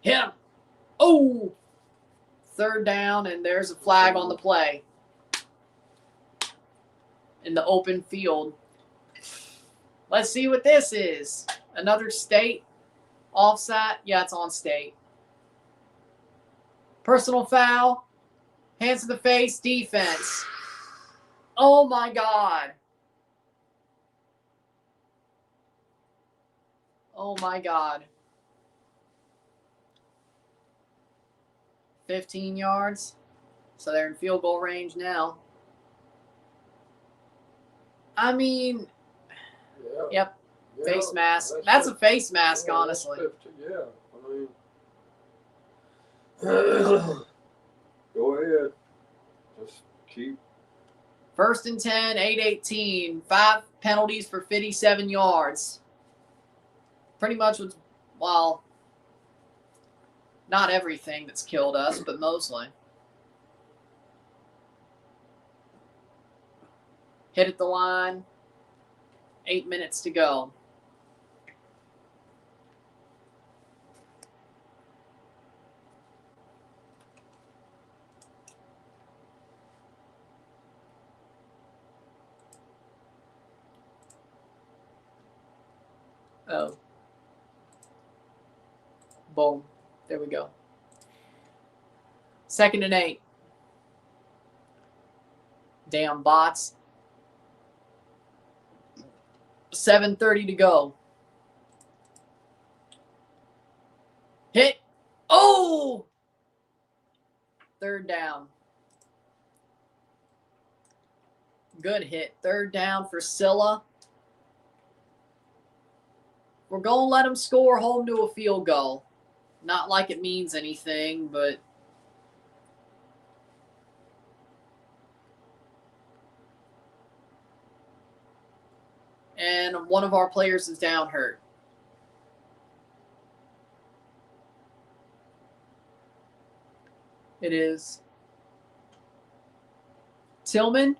Hit him. Oh! Third down, and there's a flag on the play. In the open field. Let's see what this is. Another state. Offside. Yeah, it's on state. Personal foul. Hands to the face. Defense. Oh, my God. Oh, my God. 15 yards. So they're in field goal range now. I mean, Yeah. yep, Yeah, face mask. That's a face mask, honestly. Yeah, I mean, go ahead. Just keep. First and 10, 8:18. 5 penalties for 57 yards. Pretty much what's, well, not everything that's killed us, but mostly. Hit at the line. 8 minutes to go. Oh. Boom. There we go. Second and 8. Damn bots. 7:30 to go. Hit. Oh! Third down. Good hit. Third down for Scylla. We're going to let them score, hold them to a field goal. Not like it means anything, but and one of our players is down hurt. It is Tillman.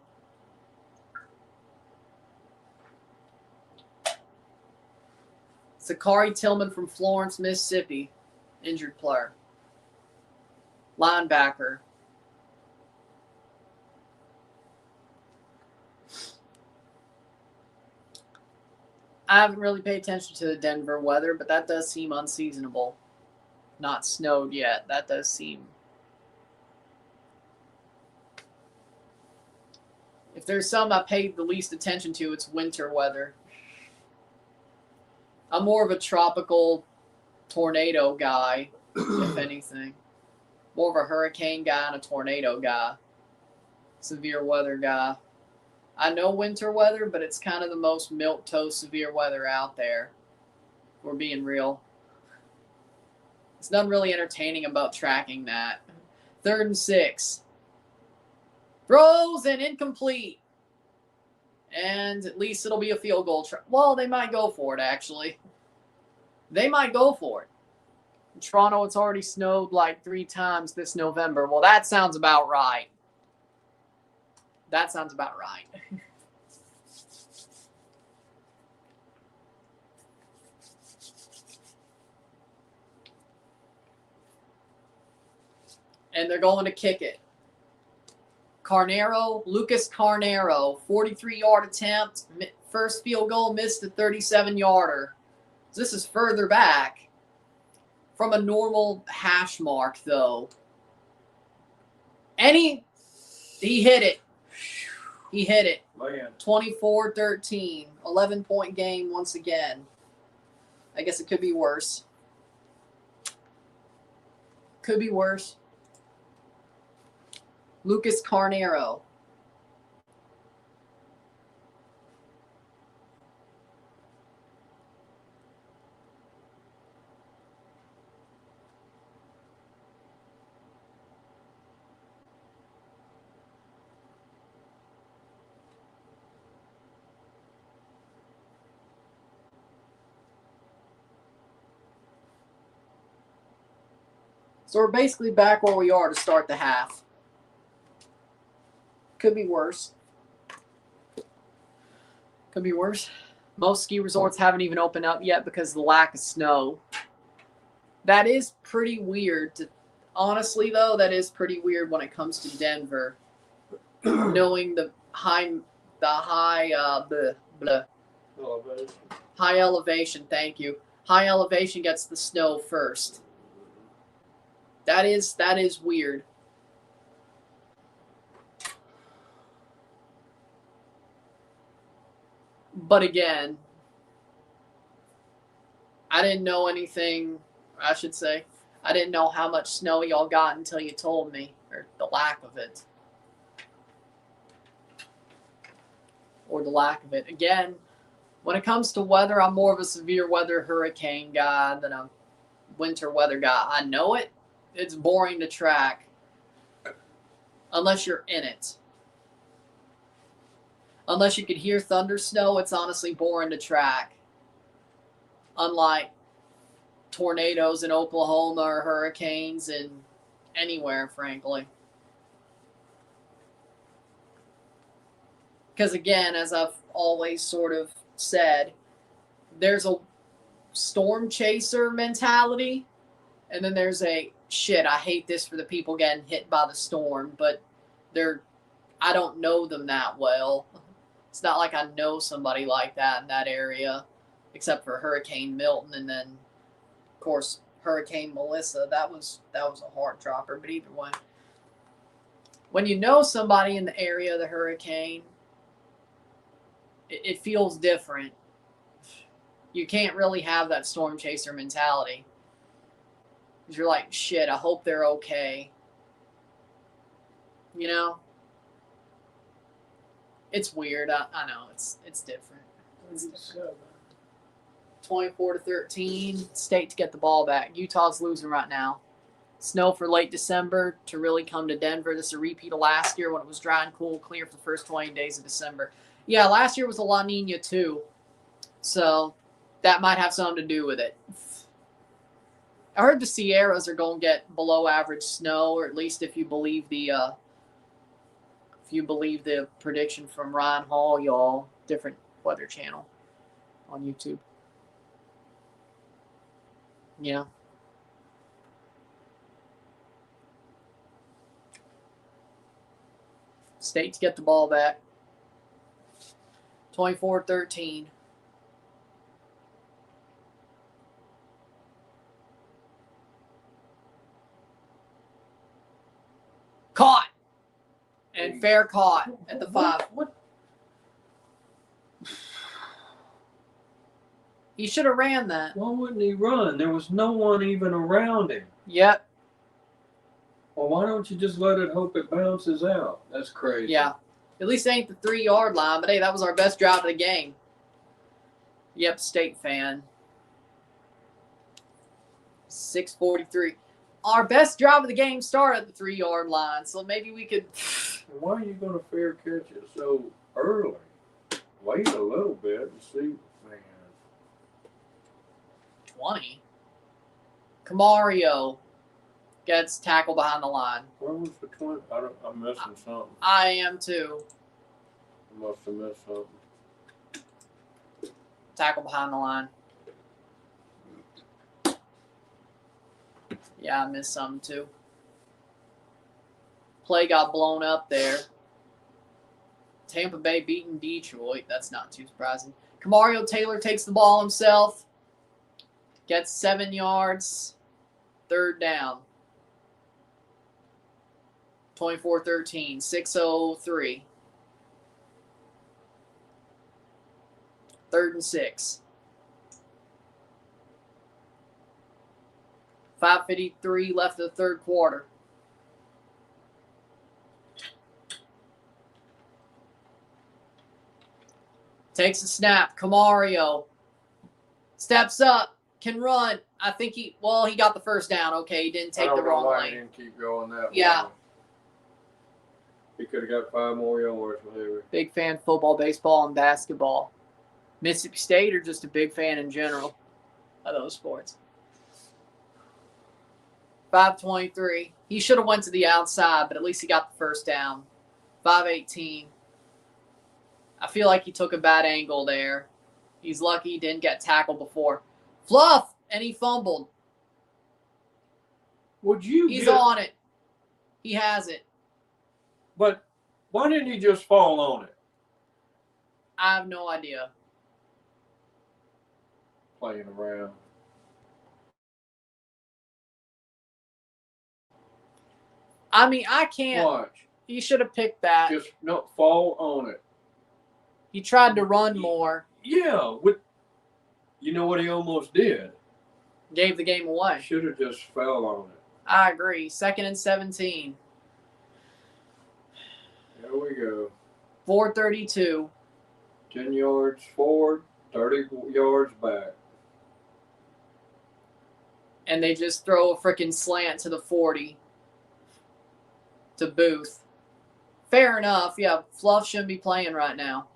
Zachary Tillman from Florence, Mississippi. Injured player. Linebacker. I haven't really paid attention to the Denver weather, but that does seem unseasonable. Not snowed yet. That does seem. If there's some I paid the least attention to, it's winter weather. I'm more of a tropical tornado guy, if anything. More of a hurricane guy and a tornado guy. Severe weather guy. I know winter weather, but it's kind of the most milquetoast severe weather out there. If we're being real. There's nothing really entertaining about tracking that. 3rd and 6. Throws and incomplete. And at least it'll be a field goal. Well, they might go for it, actually. They might go for it. In Toronto, it's already snowed like 3 times this November. Well, that sounds about right. That sounds about right. And they're going to kick it. Lucas Carnero, 43-yard attempt. First field goal, missed a 37-yarder. This is further back from a normal hash mark, though. And he hit it. He hit it. 24-13. 11-point game once again. I guess it could be worse. Could be worse. Lucas Carnero. So we're basically back where we are to start the half. Could be worse. Could be worse. Most ski resorts haven't even opened up yet because of the lack of snow. That is pretty weird. Honestly, though, that is pretty weird when it comes to Denver. Knowing the high elevation. Thank you. High elevation gets the snow first. That is weird. But again, I didn't know anything. I should say, I didn't know how much snow y'all got until you told me, or the lack of it. Or the lack of it. Again, when it comes to weather, I'm more of a severe weather hurricane guy than a winter weather guy. I know it. It's boring to track unless you're in it. Unless you can hear thunder snow, it's honestly boring to track. Unlike tornadoes in Oklahoma or hurricanes in anywhere, frankly. Because again, as I've always sort of said, there's a storm chaser mentality, and then there's a shit, I hate this for the people getting hit by the storm, but I don't know them that well. It's not like I know somebody like that in that area, except for Hurricane Milton, and then, of course, Hurricane Melissa. That was a heart dropper. But either way, when you know somebody in the area of the hurricane, it feels different. You can't really have that storm chaser mentality. Because you're like, shit, I hope they're okay. You know? It's weird. I know. It's different. 24-13. State to get the ball back. Utah's losing right now. Snow for late December to really come to Denver. This is a repeat of last year when it was dry and cool, clear for the first 20 days of December. Yeah, last year was a La Nina too. So that might have something to do with it. I heard the Sierras are going to get below average snow, or at least if you believe the prediction from Ryan Hall, y'all, different weather channel on YouTube. Yeah. State to get the ball back. 24-13. Caught. And fair caught at the 5. What? He should have ran that. Why wouldn't he run? There was no one even around him. Yep. Well, why don't you just let it hope it bounces out? That's crazy. Yeah. At least it ain't the 3-yard line, but hey, that was our best drive of the game. Yep, State fan. 6:43. Our best drive of the game started at the 3-yard line, so maybe we could. Why are you going to fair catch it so early? Wait a little bit and see. Man. 20. Camario gets tackled behind the line. Where was the 20? I'm missing something. I am too. I must have missed something. Tackle behind the line. Yeah, I missed something too. Play got blown up there. Tampa Bay beating Detroit. That's not too surprising. Camario Taylor takes the ball himself. Gets 7 yards. 3rd down. 24-13. 6:03. 3rd and 6. 5:53 left of the 3rd quarter. Takes a snap. Camario steps up, can run. I think he got the 1st down. Okay, he didn't take the wrong lane. He didn't keep going that way. Yeah. He could have got 5 more yards. Big fan of football, baseball, and basketball. Mississippi State, or just a big fan in general of those sports? 5:23. He should have went to the outside, but at least he got the first down. 5:18. I feel like he took a bad angle there. He's lucky he didn't get tackled before. Fluff, and he fumbled. He's on it. He has it. But why didn't he just fall on it? I have no idea. Playing around. I mean, I can't. Watch. He should have picked that. Just no fall on it. He tried to run more. Yeah. You know what he almost did? Gave the game away. Should have just fell on it. I agree. 2nd and 17. There we go. 4:32. 10 yards forward, 30 yards back. And they just throw a freaking slant to the 40 to Booth. Fair enough. Yeah, Fluff shouldn't be playing right now.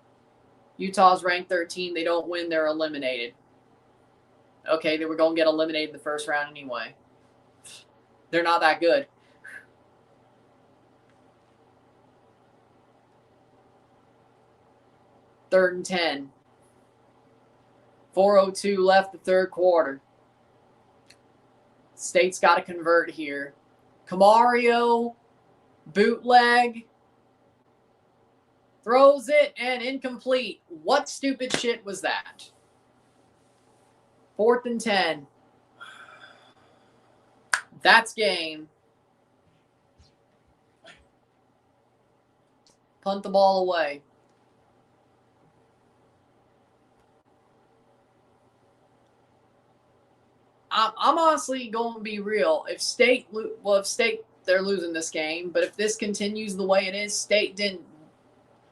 Utah's ranked 13. They don't win, they're eliminated. Okay, they were going to get eliminated in the first round anyway. They're not that good. Third and 10. 4:02 left the third quarter. State's got to convert here. Camario, bootleg, throws it and incomplete. What stupid shit was that? 4th and 10. That's game. Punt the ball away. I'm honestly going to be real. If State, they're losing this game, but if this continues the way it is,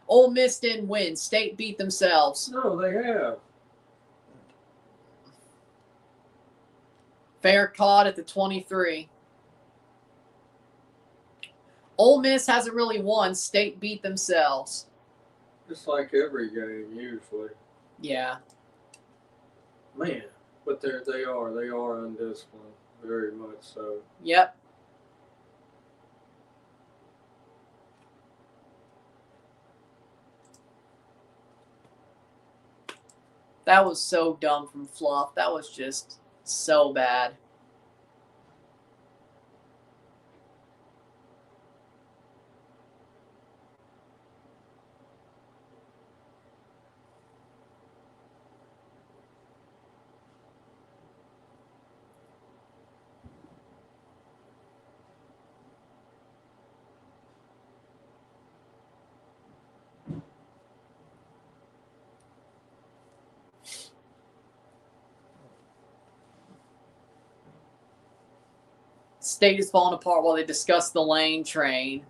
Ole Miss didn't win. State beat themselves. No, they have. Fair caught at the 23. Ole Miss hasn't really won. State beat themselves. Just like every game, usually. Yeah. Man, but they are undisciplined, very much so. Yep. That was so dumb from Fluff. That was just so bad. State is falling apart while they discuss the lane train.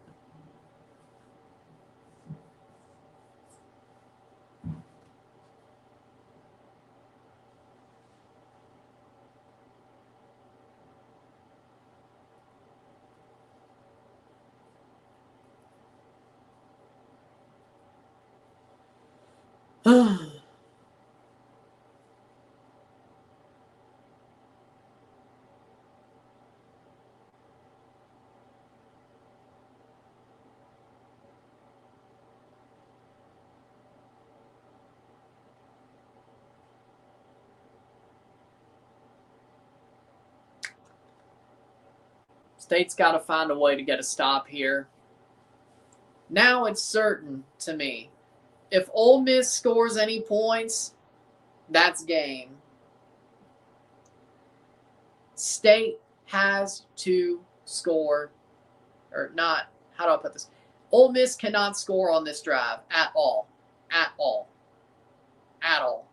State's got to find a way to get a stop here. Now it's certain to me. If Ole Miss scores any points, that's game. State has to score, or not, how do I put this? Ole Miss cannot score on this drive at all. At all. At all.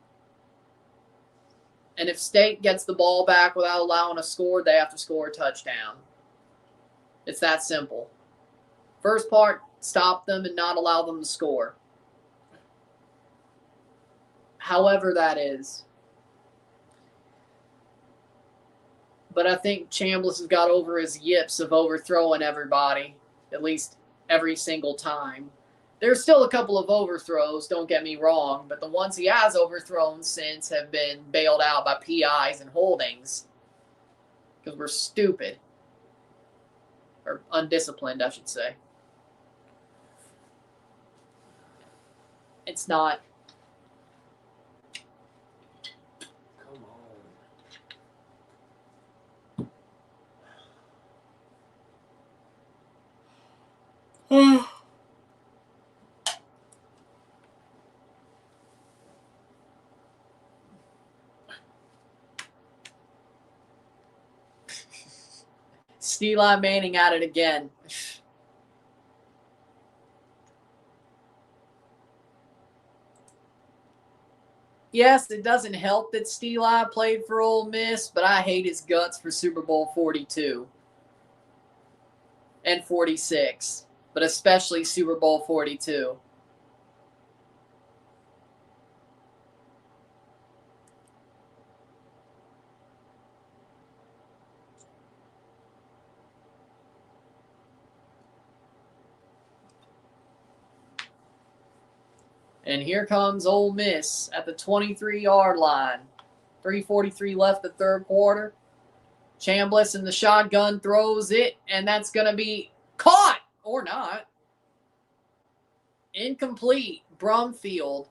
And if State gets the ball back without allowing a score, they have to score a touchdown. It's that simple. First part, stop them and not allow them to score. However that is. But I think Chambliss has got over his yips of overthrowing everybody, at least every single time. There's still a couple of overthrows, don't get me wrong, but the ones he has overthrown since have been bailed out by PIs and holdings because we're stupid. or undisciplined, I should say. It's not. Come on. Steeli Manning at it again. Yes, it doesn't help that Steeli played for Ole Miss, but I hate his guts for Super Bowl 42 and 46, but especially Super Bowl 42. And here comes Ole Miss at the 23-yard line. 3:43 left the third quarter. Chambliss in the shotgun throws it, and that's going to be caught or not. Incomplete. Brumfield.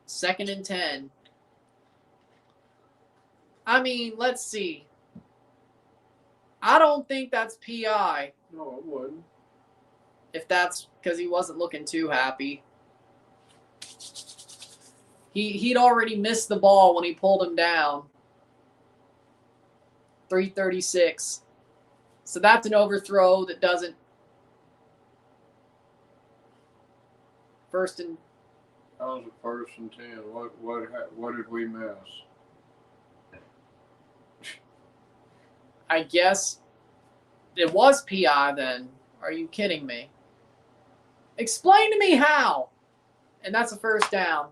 2nd and 10. I mean, let's see. I don't think that's PI. No, it wouldn't. If that's because he wasn't looking too happy. He'd already missed the ball when he pulled him down. 3:36. So that's an overthrow that doesn't. First and. That was a 1st and 10. What did we miss? I guess it was PI then. Are you kidding me? Explain to me how. And that's a 1st down.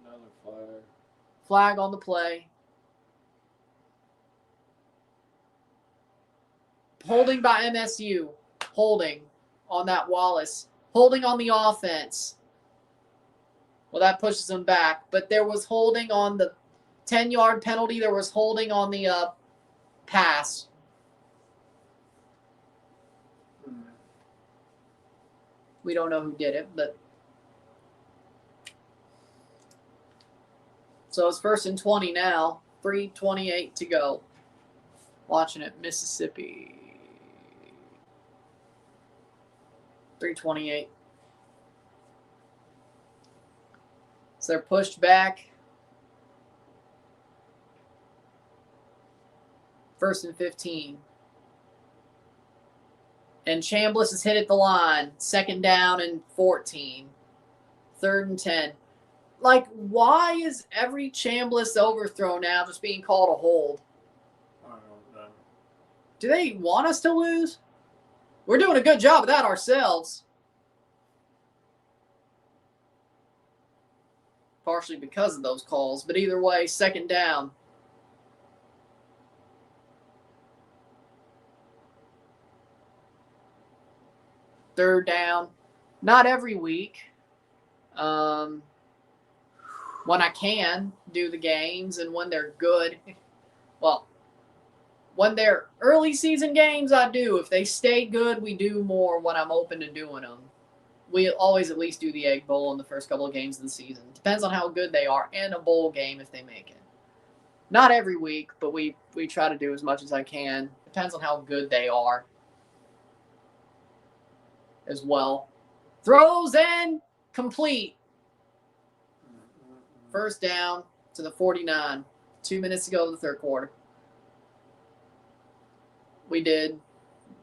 Another flag. Flag on the play. Holding by MSU. Holding on that Wallace. Holding on the offense. Well, that pushes them back. But there was holding on the 10-yard penalty. There was holding on the pass. We don't know who did it, but. So it's 1st and 20 now. 3:28 to go. Watching it, Mississippi. 3:28. So they're pushed back. 1st and 15. And Chambliss is hit at the line. 2nd down and 14. 3rd and 10. Like, why is every Chambliss overthrow now just being called a hold? I don't know. Do they want us to lose? We're doing a good job of that ourselves. Partially because of those calls. But either way, 2nd down. Third down. Not every week. When I can do the games and when they're good. Well, when they're early season games, I do. If they stay good, we do more when I'm open to doing them. We always at least do the Egg Bowl in the first couple of games of the season. Depends on how good they are, and a bowl game if they make it. Not every week, but we try to do as much as I can. Depends on how good they are as well. Throws in, complete. 1st down to the 49. 2 minutes to go in the third quarter. We did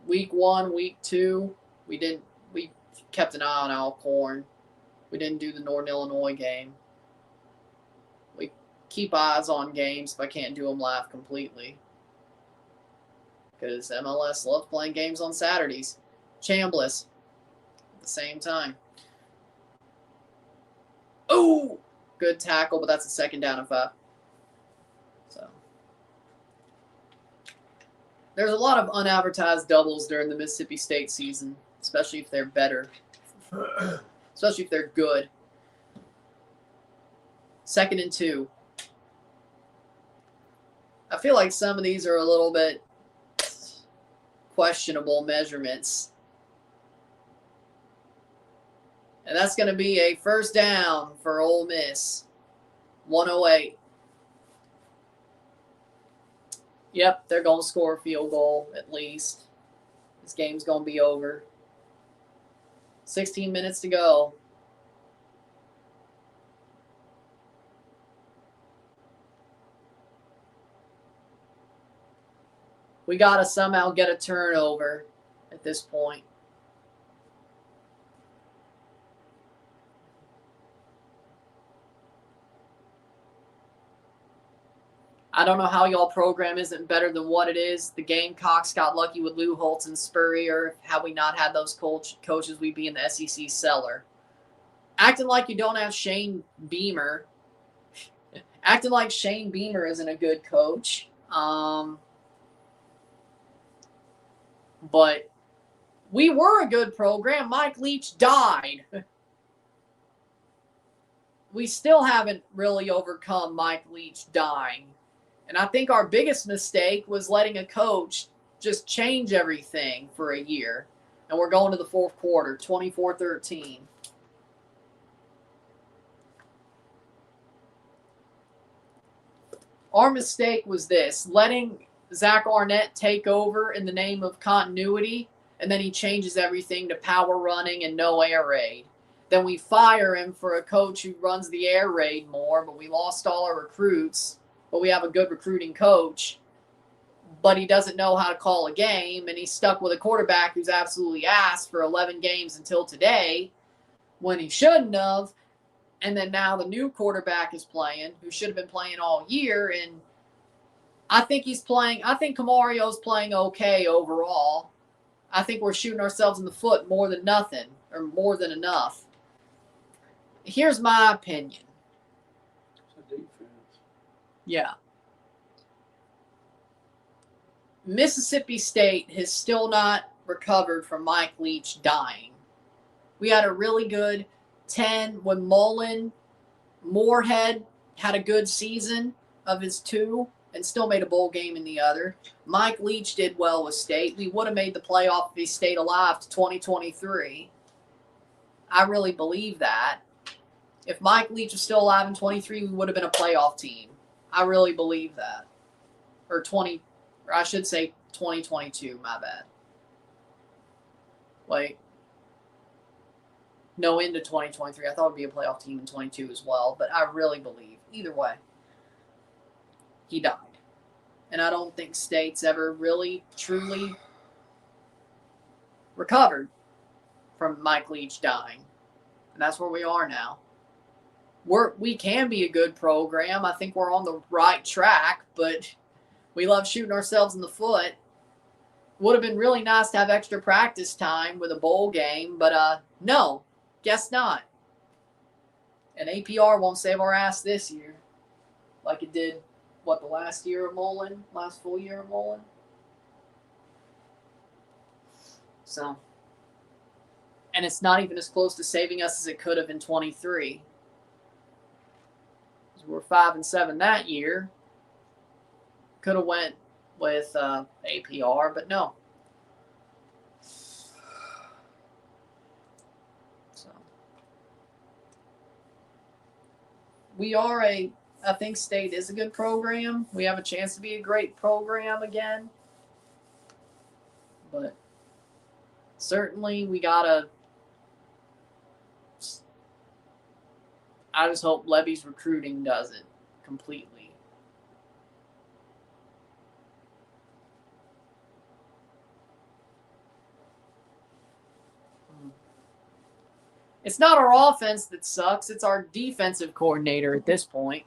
week 1, week 2. We kept an eye on Alcorn. We didn't do the Northern Illinois game. We keep eyes on games if I can't do them live completely. Because MLS loves playing games on Saturdays. Chambliss at the same time. Oh! Good tackle, but that's a 2nd down and 5. So there's a lot of unadvertised doubles during the Mississippi State season, especially if they're better, especially if they're good. 2nd and 2. feel like some of these are a little bit questionable measurements. And that's going to be a first down for Ole Miss. 108. Yep, they're going to score a field goal at least. This game's going to be over. 16 minutes to go. We got to somehow get a turnover at this point. I don't know how y'all program isn't better than what it is. The Gamecocks got lucky with Lou Holtz and Spurrier. Had we not had those coaches, we'd be in the SEC cellar. Acting like you don't have Shane Beamer. Acting like Shane Beamer isn't a good coach. But we were a good program. Mike Leach died. We still haven't really overcome Mike Leach dying. And I think our biggest mistake was letting a coach just change everything for a year. And we're going to the fourth quarter, 24-13. Our mistake was this, letting Zach Arnett take over in the name of continuity, and then he changes everything to power running and no air raid. Then we fire him for a coach who runs the air raid more, but we lost all our recruits. But we have a good recruiting coach, but he doesn't know how to call a game, and he's stuck with a quarterback who's absolutely ass for 11 games until today when he shouldn't have. And then now the new quarterback is playing, who should have been playing all year, and I think Camario's playing okay overall. I think we're shooting ourselves in the foot more than nothing, or more than enough. Here's my opinion. Yeah. Mississippi State has still not recovered from Mike Leach dying. We had a really good 10 when Moorhead had a good season of his 2 and still made a bowl game in the other. Mike Leach did well with State. We would have made the playoff if he stayed alive to 2023. I really believe that. If Mike Leach was still alive in 23, we would have been a playoff team. I really believe that. Or I should say 2022, my bad. Wait. No, into 2023. I thought it would be a playoff team in 22 as well, but I really believe, either way, he died. And I don't think State's ever really, truly recovered from Mike Leach dying. And that's where we are now. We can be a good program. I think we're on the right track, but we love shooting ourselves in the foot. Would have been really nice to have extra practice time with a bowl game, but no, guess not. And APR won't save our ass this year like it did, the last full year of Mullen? So, and it's not even as close to saving us as it could have in 23. We were 5-7 that year. Could have went with APR, but no. So I think State is a good program. We have a chance to be a great program again. But certainly we gotta. I just hope Levy's recruiting does it completely. It's not our offense that sucks. It's our defensive coordinator at this point.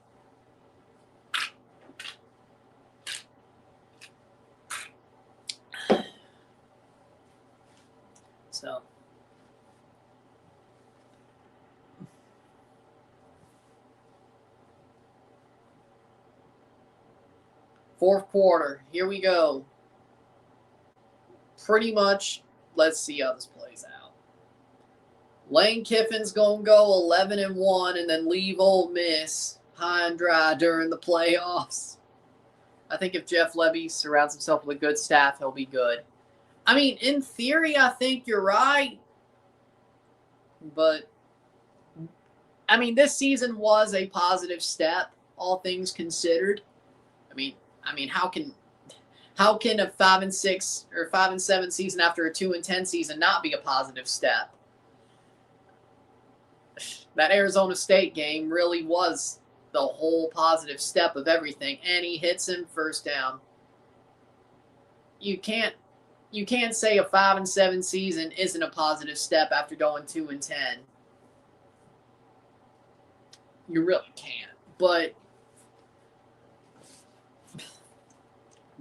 So. Fourth quarter. Here we go. Pretty much, let's see how this plays out. Lane Kiffin's going to go 11-1 and then leave Ole Miss high and dry during the playoffs. I think if Jeff Lebby surrounds himself with a good staff, he'll be good. I mean, in theory, I think you're right. But, I mean, this season was a positive step, all things considered. I mean, how can a 5-6 or 5-7 season after a 2-10 season not be a positive step? That Arizona State game really was the whole positive step of everything. And he hits him first down. You can't say a 5-7 season isn't a positive step after going 2-10. You really can't. But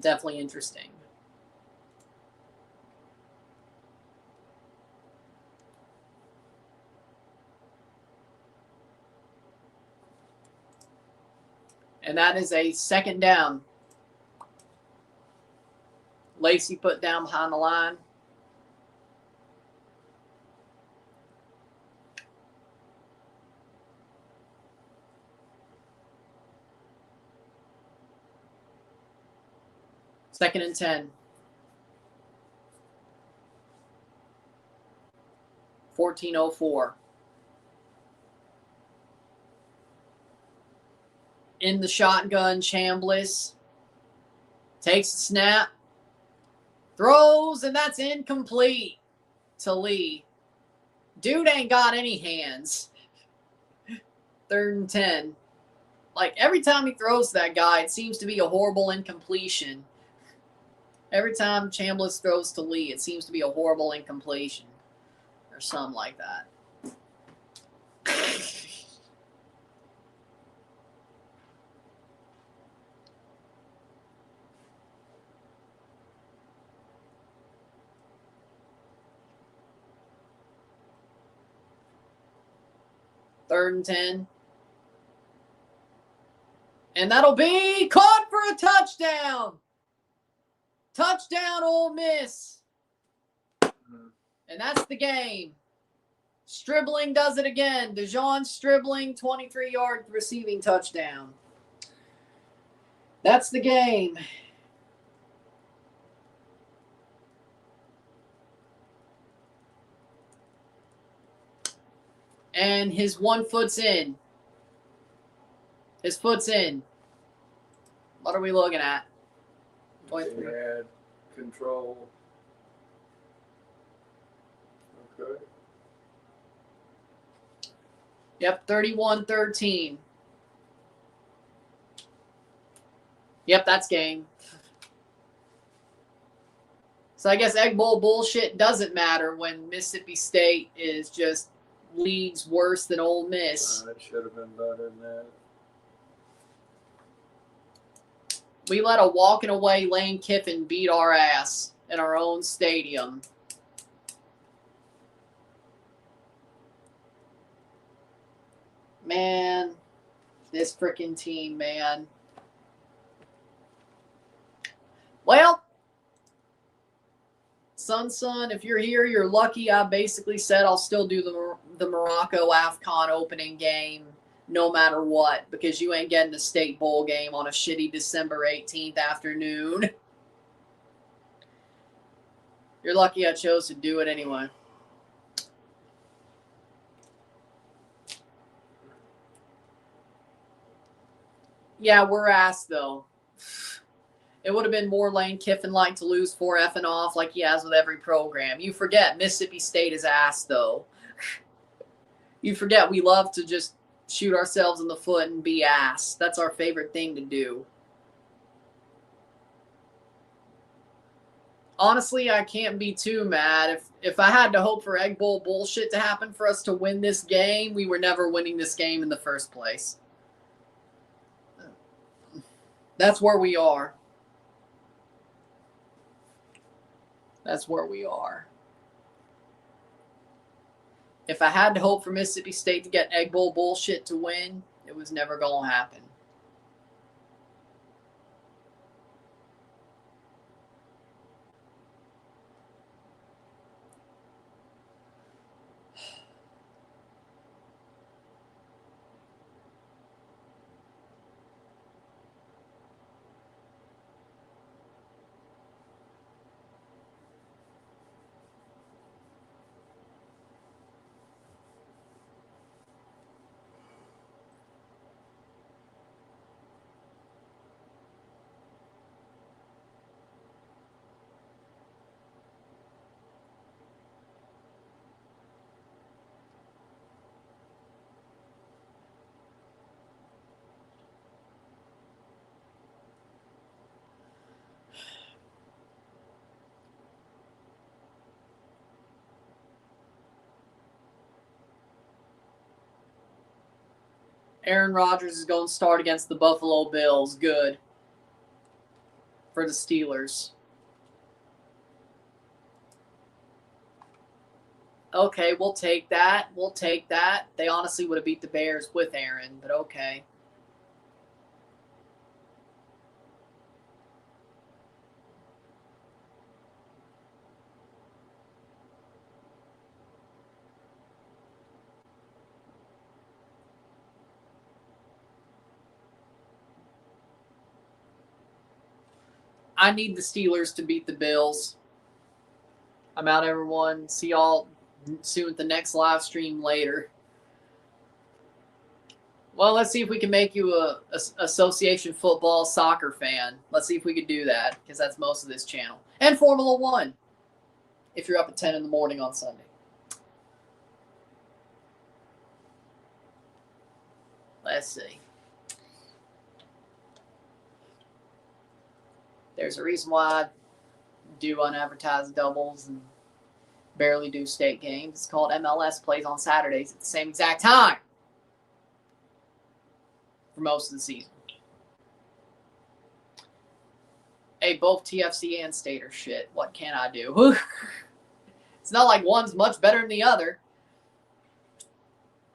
definitely interesting. And that is a second down. Lacey put down behind the line. Second and 10. 14:04. In the shotgun, Chambliss takes the snap, throws, and that's incomplete to Lee. Dude ain't got any hands. 3rd and 10. Like, every time he throws to that guy, it seems to be a horrible incompletion. Every time Chambliss throws to Lee, it seems to be a horrible incompletion. Or something like that. Third and 10. And that'll be caught for a touchdown. Touchdown, Ole Miss. And that's the game. Stribling does it again. Dillon Stribling, 23-yard receiving touchdown. That's the game. And his 1 foot's in. His foot's in. What are we looking at? He had control. Okay. Yep, 31-13. Yep, that's game. So I guess Egg Bowl bullshit doesn't matter when Mississippi State is just leagues worse than Ole Miss. It should have been better than that. We let a walking away Lane Kiffin beat our ass in our own stadium. Man, this freaking team, man. Well, Son, if you're here, you're lucky. I basically said I'll still do the Morocco AFCON opening game no matter what, because you ain't getting the State Bowl game on a shitty December 18th afternoon. You're lucky I chose to do it anyway. Yeah, we're ass, though. It would have been more Lane Kiffin-like to lose 4 effing off like he has with every program. You forget Mississippi State is ass, though. You forget we love to just shoot ourselves in the foot and be ass. That's our favorite thing to do. Honestly, I can't be too mad. If I had to hope for Egg Bowl bullshit to happen for us to win this game, we were never winning this game in the first place. That's where we are. That's where we are. If I had to hope for Mississippi State to get Egg Bowl bullshit to win, it was never going to happen. Aaron Rodgers is going to start against the Buffalo Bills. Good for the Steelers. Okay, we'll take that. We'll take that. They honestly would have beat the Bears with Aaron, but okay. I need the Steelers to beat the Bills. I'm out, everyone. See y'all soon at the next live stream later. Well, let's see if we can make you a association football soccer fan. Let's see if we can do that, because that's most of this channel. And Formula One, if you're up at 10 in the morning on Sunday. Let's see. There's a reason why I do unadvertised doubles and barely do state games. It's called MLS plays on Saturdays at the same exact time for most of the season. Hey, both TFC and state are shit. What can I do? It's not like one's much better than the other.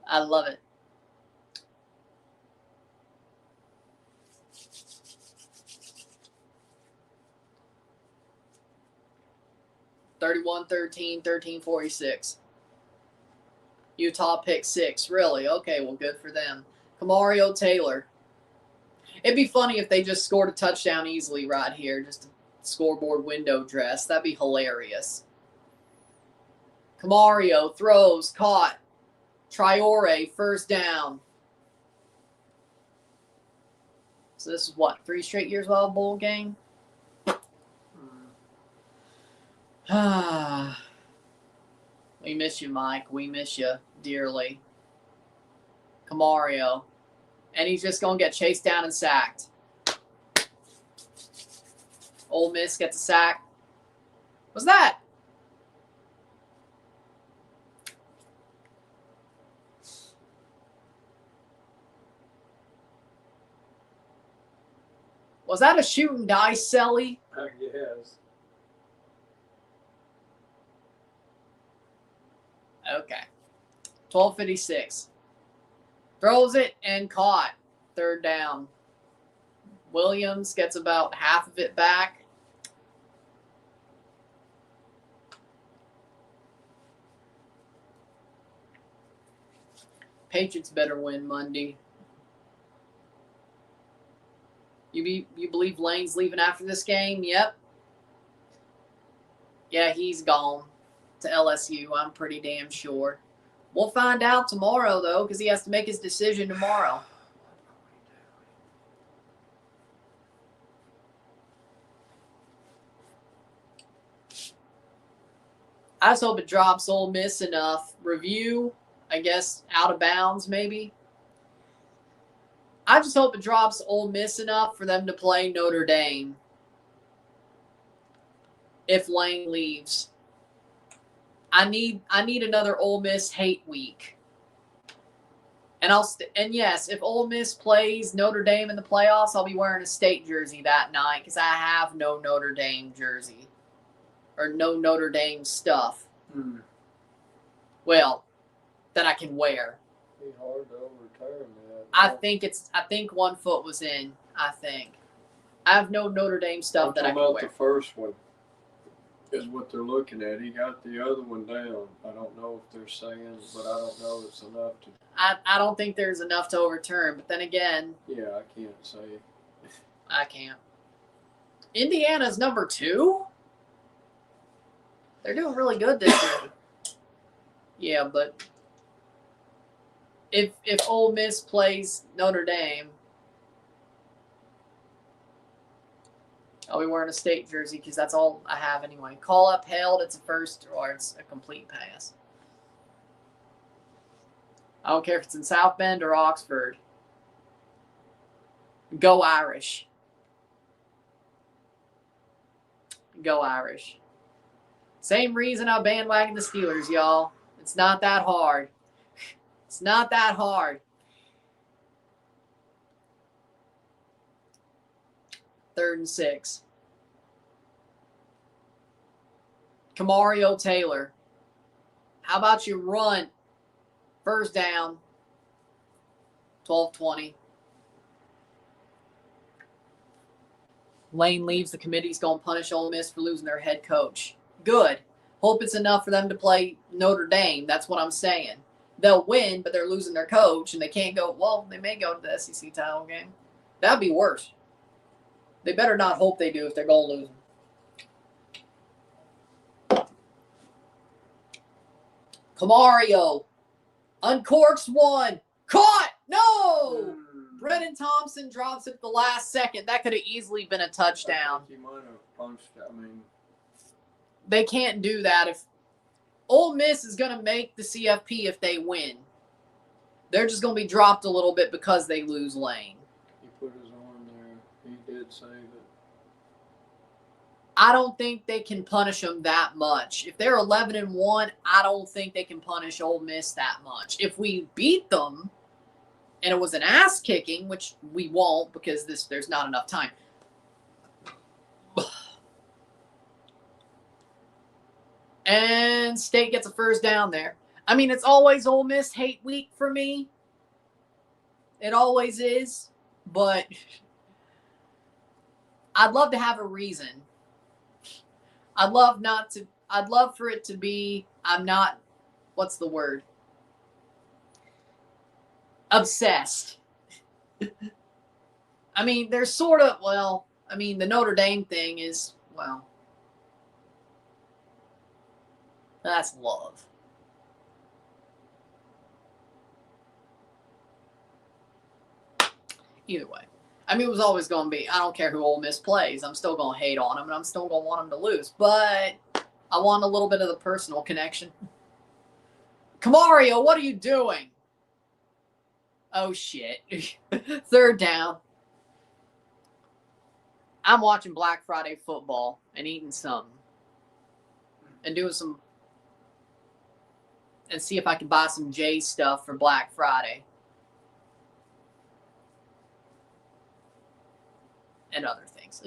I love it. (31-13, 13-46). Utah picked 6. Really? Okay, well, good for them. Kamario Taylor. It'd be funny if they just scored a touchdown easily right here. Just a scoreboard window dress. That'd be hilarious. Kamario throws, caught. Traore, first down. So this is what, 3 straight years without a bowl game? We miss you, Mike. We miss you dearly. Kamario. And he's just going to get chased down and sacked. Ole Miss gets a sack. What's that? Was that a shooting dice, Selly? Yes. Okay. 12:56. Throws it and caught. Third down. Williams gets about half of it back. Patriots better win Monday. You believe Lane's leaving after this game? Yep. Yeah, he's gone to LSU. I'm pretty damn sure. We'll find out tomorrow, though, because he has to make his decision tomorrow. I just hope it drops Ole Miss enough. Review, I guess, out of bounds, maybe. I just hope it drops Ole Miss enough for them to play Notre Dame if Lane leaves. I need another Ole Miss hate week. And yes, if Ole Miss plays Notre Dame in the playoffs, I'll be wearing a state jersey that night because I have no Notre Dame jersey or no Notre Dame stuff. Well, that I can wear. It'd be hard to overturn that. I think 1 foot was in. I have no Notre Dame stuff that I can wear. The first one is what they're looking at. He got the other one down. I don't know if they're saying, but I don't know it's enough to. I don't think there's enough to overturn. But then again, yeah, I can't say. I can't. Indiana's number 2. They're doing really good this year. Yeah, but if Ole Miss plays Notre Dame, I'll be wearing a state jersey because that's all I have anyway. Call upheld, it's a first or it's a complete pass. I don't care if it's in South Bend or Oxford. Go Irish. Go Irish. Same reason I bandwagon the Steelers, y'all. It's not that hard. It's not that hard. 3rd and 6. Camario Taylor. How about you run? 1st down. 12-20. Lane leaves. The committee's going to punish Ole Miss for losing their head coach. Good. Hope it's enough for them to play Notre Dame. That's what I'm saying. They'll win, but they're losing their coach, and they can't go, well, they may go to the SEC title game. That'd be worse. They better not hope they do if they're going to lose them. Camario. Uncorks one. Caught! No! Brennan Thompson drops it at the last second. That could have easily been a touchdown. He might have punched. I mean, they can't do that. If Ole Miss is going to make the CFP if they win, they're just going to be dropped a little bit because they lose Lane. he put his arm there. He did save it. I don't think they can punish them that much. If they're 11-1, I don't think they can punish Ole Miss that much. If we beat them, and it was an ass kicking, which we won't because there's not enough time. And State gets a 1st down there. I mean, it's always Ole Miss hate week for me. It always is. But I'd love to have a reason. I'd love for it to be, I'm not, what's the word? Obsessed. I mean, there's sort of, well, I mean, the Notre Dame thing is, well, that's love. Either way. I mean, it was always going to be, I don't care who Ole Miss plays. I'm still going to hate on them, and I'm still going to want them to lose. But I want a little bit of the personal connection. Camario, what are you doing? Oh, shit. 3rd down. I'm watching Black Friday football and eating something. And doing some... And see if I can buy some J stuff for Black Friday. And other things.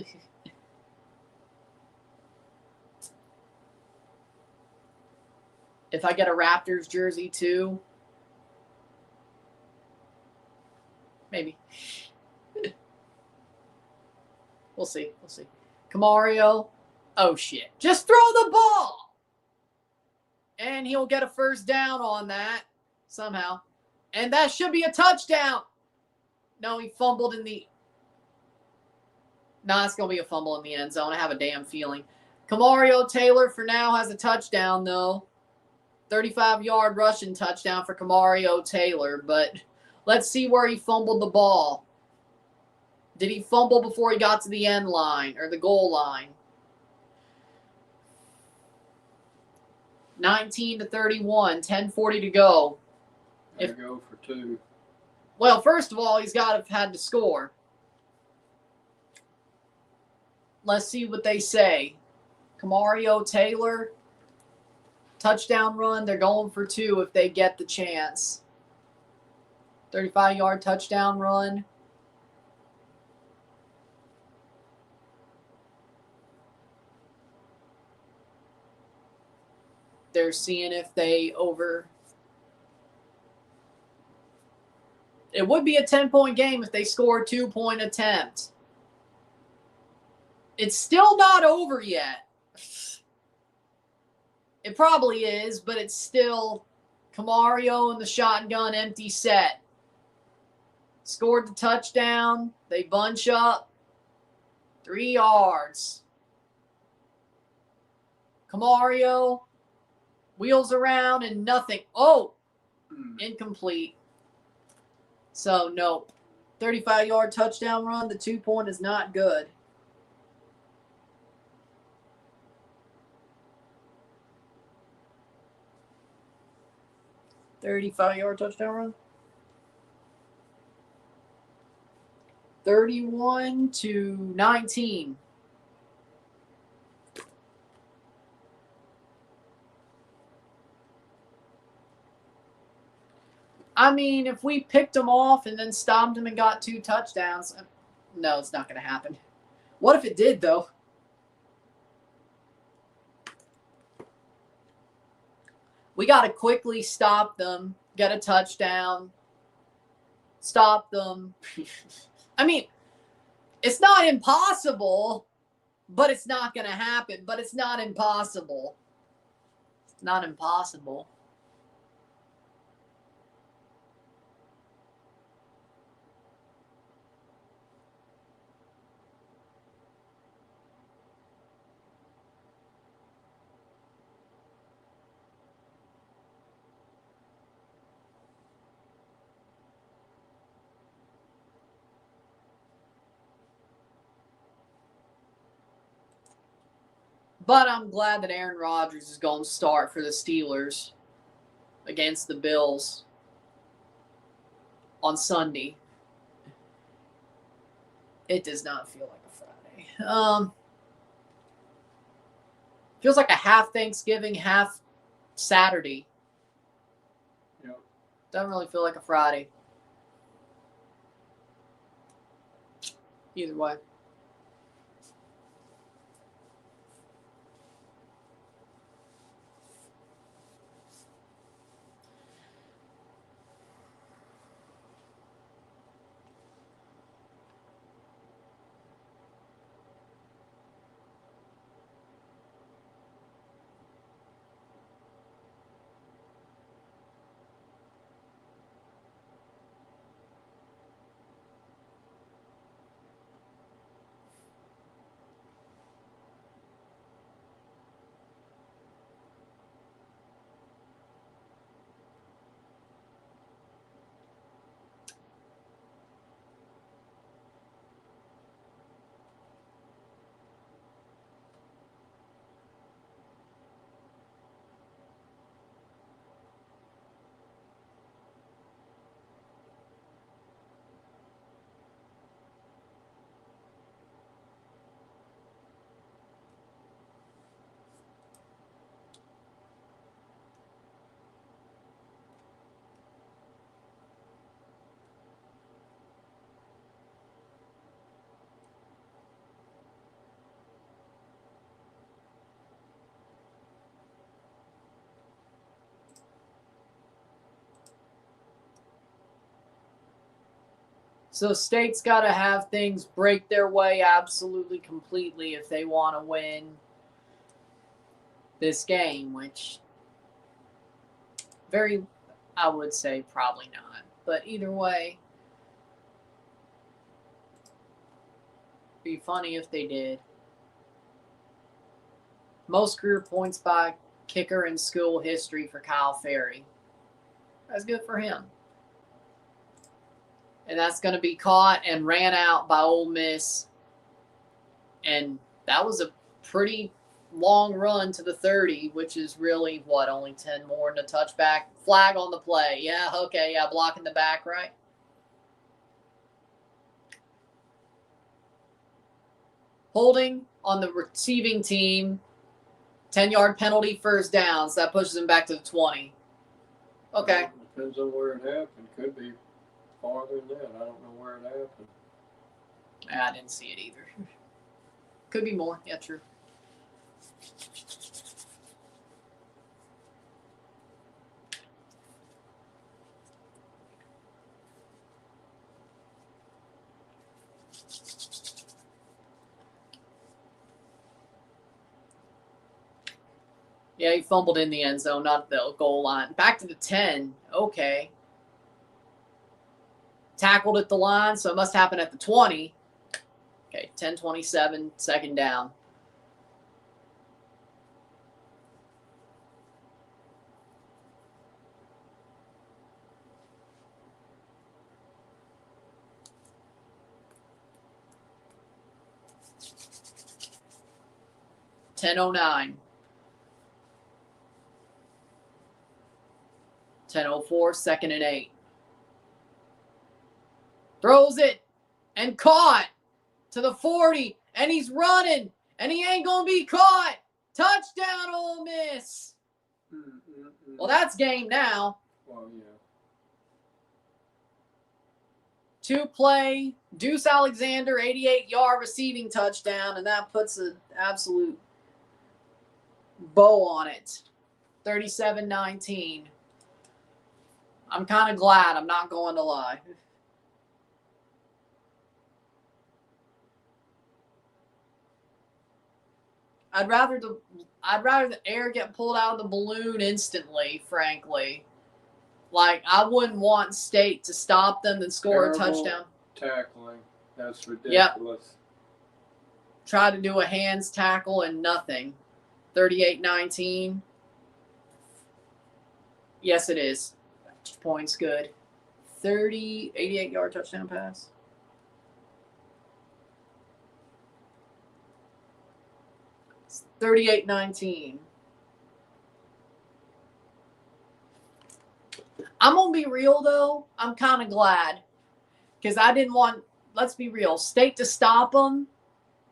If I get a Raptors jersey too, maybe. We'll see. We'll see. Camario. Oh, shit. Just throw the ball. And he'll get a 1st down on that somehow. And that should be a touchdown. No, he fumbled in the... Nah, it's going to be a fumble in the end zone. I have a damn feeling. Camario Taylor for now has a touchdown, though. 35-yard rushing touchdown for Camario Taylor. But let's see where he fumbled the ball. Did he fumble before he got to the end line or the goal line? 19-31, 10:40 to go. Gotta go for 2. Well, first of all, he's got to have had to score. Let's see what they say. Camario Taylor, touchdown run. They're going for 2 if they get the chance. 35-yard touchdown run. They're seeing if they over. It would be a 10-point game if they score a 2-point attempt. It's still not over yet. It probably is, but it's still Camario and the shotgun empty set. Scored the touchdown. They bunch up. 3 yards. Camario wheels around and nothing. Oh, incomplete. So, nope. 35-yard touchdown run. The 2-point is not good. $35-yard touchdown run. 31-19. I mean, if we picked them off and then stopped them and got 2 touchdowns, no, it's not going to happen. What if it did, though? We got to quickly stop them, get a touchdown, stop them. I mean, it's not impossible, but it's not going to happen. But it's not impossible. It's not impossible. But I'm glad that Aaron Rodgers is going to start for the Steelers against the Bills on Sunday. It does not feel like a Friday. Feels like a half Thanksgiving, half Saturday. Yep. Doesn't really feel like a Friday. Either way. So State's got to have things break their way absolutely completely if they want to win this game, which I would say probably not. But either way, it'd be funny if they did. Most career points by kicker in school history for Kyle Ferry. That's good for him. And that's going to be caught and ran out by Ole Miss. And that was a pretty long run to the 30, which is really, only 10 more than a touchback. Flag on the play. Yeah, okay, yeah, blocking the back, right? Holding on the receiving team. 10-yard penalty, first down. So that pushes him back to the 20. Okay. Depends on where it happened. Could be farther than that. I don't know where it happened. I didn't see it either. Could be more. Yeah, true. Yeah, he fumbled in the end zone, not the goal line. Back to the 10. Okay. Tackled at the line, so it must happen at the 20. Okay, 10-27, second down. $10.09. 10:04, second and 8. Throws it and caught to the 40, and he's running, and he ain't going to be caught. Touchdown, Ole Miss. Well, that's game now. Well, yeah. 2-play, Deuce Alexander, 88-yard receiving touchdown, and that puts an absolute bow on it. 37-19. I'm kind of glad, I'm not going to lie. I'd rather the air get pulled out of the balloon instantly, frankly. Like, I wouldn't want State to stop them and score Terrible a touchdown. Tackling. That's ridiculous. Yep. Try to do a hands tackle and nothing. 38-19. Yes, it is. Points good. 88-yard touchdown pass. It's 38-19. I'm going to be real, though. I'm kind of glad. Because I didn't want, let's be real, State to stop them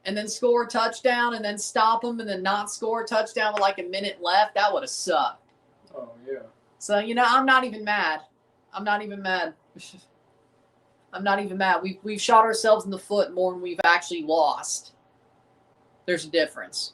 and then score a touchdown and then stop them and then not score a touchdown with like a minute left. That would have sucked. Oh, yeah. So, I'm not even mad. I'm not even mad. I'm not even mad. We've shot ourselves in the foot more than we've actually lost. There's a difference.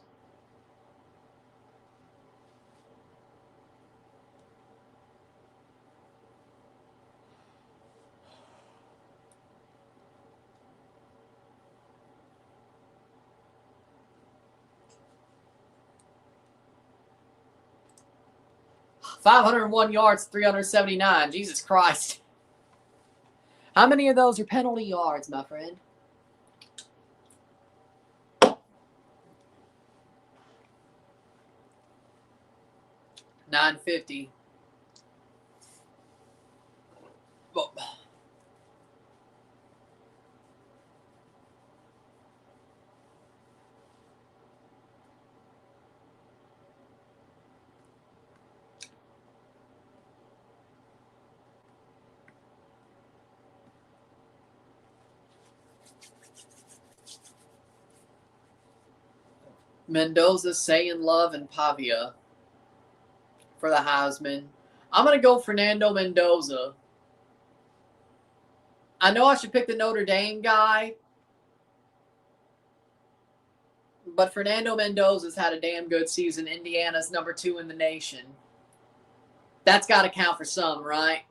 $501 yards, 379. Jesus Christ. How many of those are penalty yards, my friend? $950. Whoa. Mendoza, Saying Love, and Pavia for the Heisman. I'm going to go Fernando Mendoza. I know I should pick the Notre Dame guy, but Fernando Mendoza's had a damn good season. Indiana's number 2 in the nation. That's got to count for some, right?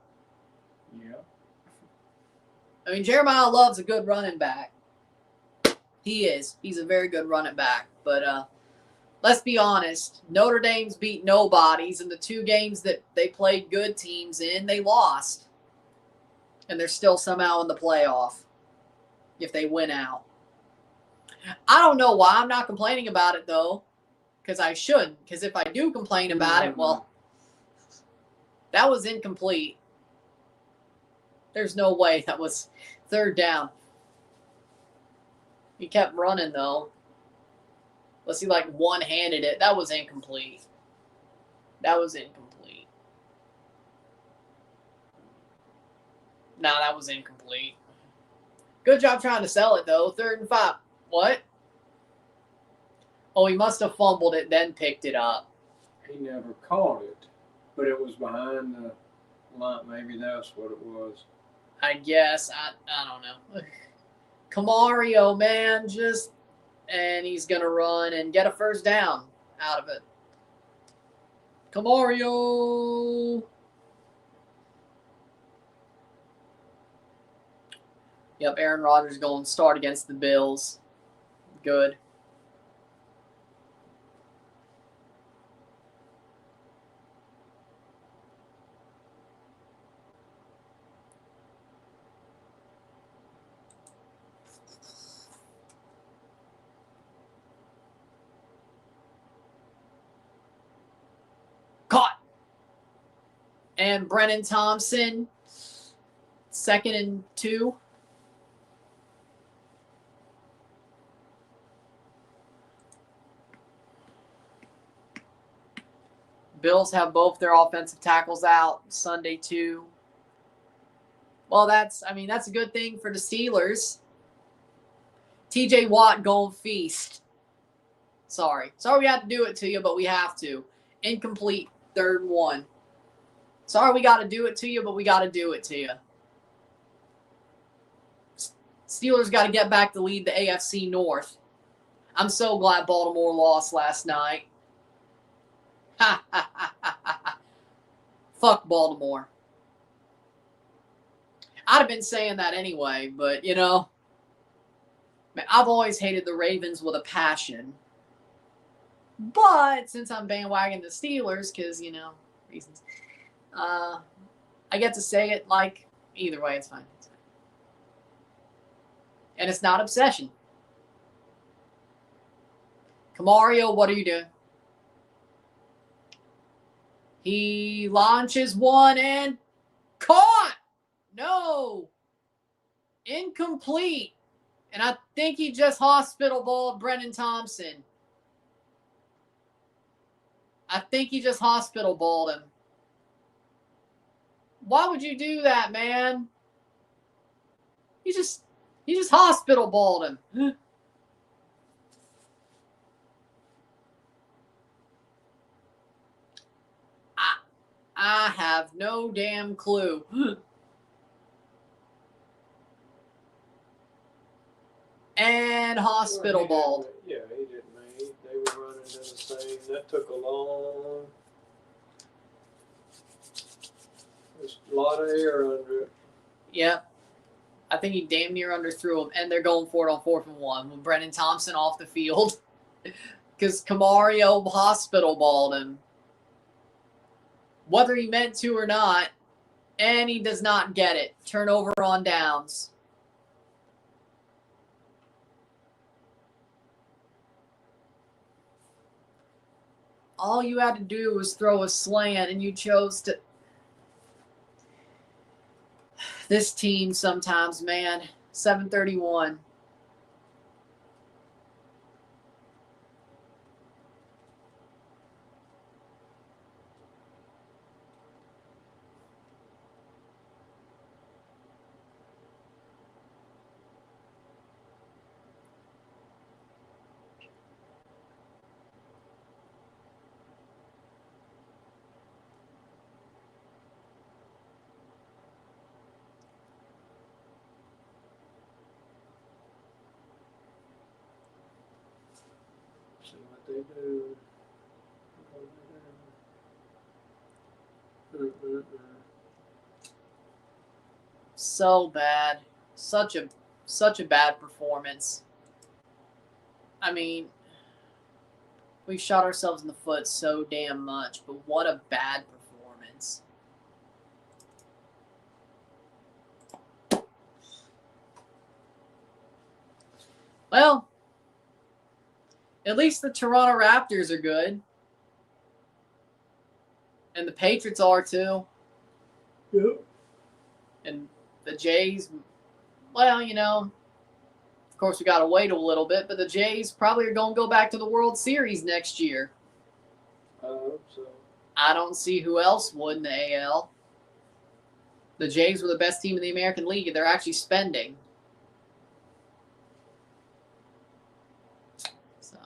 Yeah. I mean, Jeremiah Love's a good running back. He is. He's a very good running back. But let's be honest. Notre Dame's beat nobodies, and the 2 games that they played good teams in, they lost. And they're still somehow in the playoff if they win out. I don't know why I'm not complaining about it, though, because I shouldn't. Because if I do complain about it, well, that was incomplete. There's no way that was 3rd down. He kept running, though. Let's see, like, one-handed it. That was incomplete. That was incomplete. No, that was incomplete. Good job trying to sell it, though. 3rd and 5. What? Oh, he must have fumbled it, then picked it up. He never caught it, but it was behind the line. Maybe that's what it was. I guess. I don't know. Camario, man, and he's going to run and get a 1st down out of it. Camario. Yep, Aaron Rodgers going to start against the Bills. Good. Caught. And Brennan Thompson, 2nd and 2. Bills have both their offensive tackles out Sunday too. Well, that's a good thing for the Steelers. TJ Watt going feast. Sorry we had to do it to you, but we have to. Incomplete, 3rd and 1. Sorry we got to do it to you, but we got to do it to you. Steelers got to get back to lead the AFC North. I'm so glad Baltimore lost last night. Ha, ha, ha, ha, ha. Fuck Baltimore. I'd have been saying that anyway, but, you know, I've always hated the Ravens with a passion. But since I'm bandwagoning the Steelers, because, you know, reasons, I get to say it like either way, it's fine. And it's not obsession. Camario, what are you doing? He launches one and caught. No. Incomplete. And I think he just hospital balled Brennan Thompson. I think he just hospital balled him. Why would you do that, man? He just hospital balled him. I have no damn clue. And hospital balled. Yeah, he didn't. They were running in the same. That took a long. There's a lot of air under it. Yep. I think he damn near underthrew him, and they're going for it on 4th and 1 with Brennan Thompson off the field because Camario hospital balled him. Whether he meant to or not, and he does not get it. Turnover on downs. All you had to do was throw a slant, and you chose to. This team sometimes, man. 7:31. See what they do. So bad. Such a bad performance. I mean, we shot ourselves in the foot so damn much, but what a bad performance. Well, at least the Toronto Raptors are good. And the Patriots are too. Yep. And the Jays, well, you know, of course we got to wait a little bit, but the Jays probably are going to go back to the World Series next year. I hope so. I don't see who else would in the AL. The Jays were the best team in the American League, and they're actually spending. So.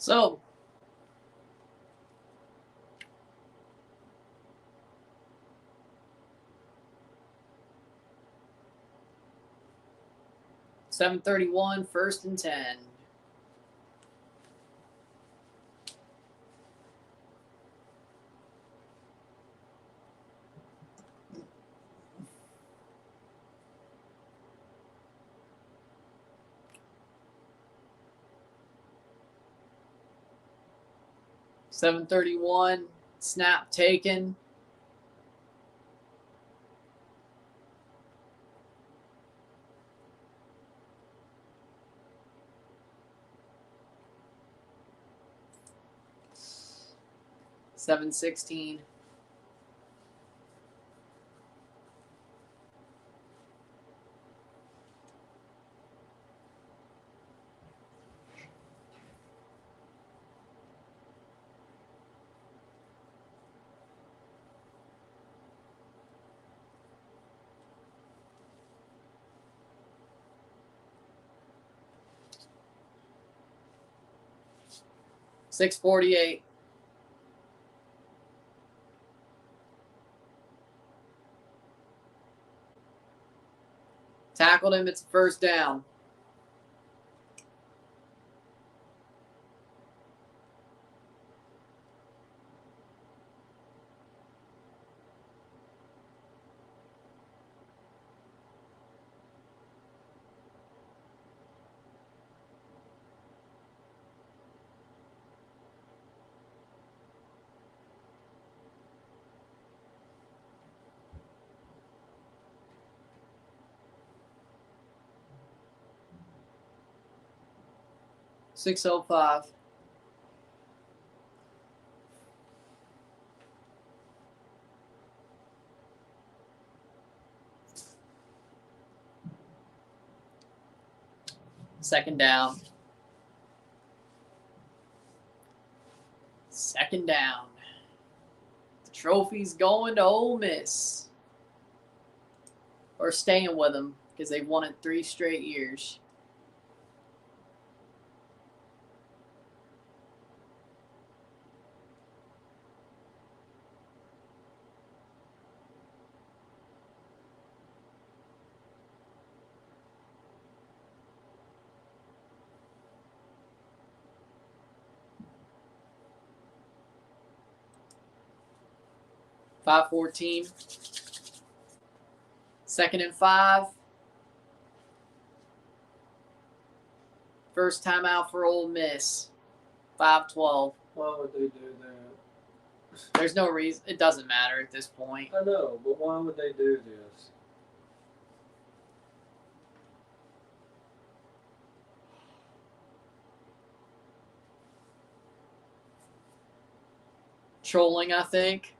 So, .731, 1st and 10. .731, snap taken. .716. .648. Tackled him. It's 1st down. .605. Second down. Second down. The trophy's going to Ole Miss. Or staying with them because they've won it 3 straight years. .514. 2nd and 5. First time out for Ole Miss. 5-12. Why would they do that? There's no reason. It doesn't matter at this point. I know, but why would they do this? Trolling, I think.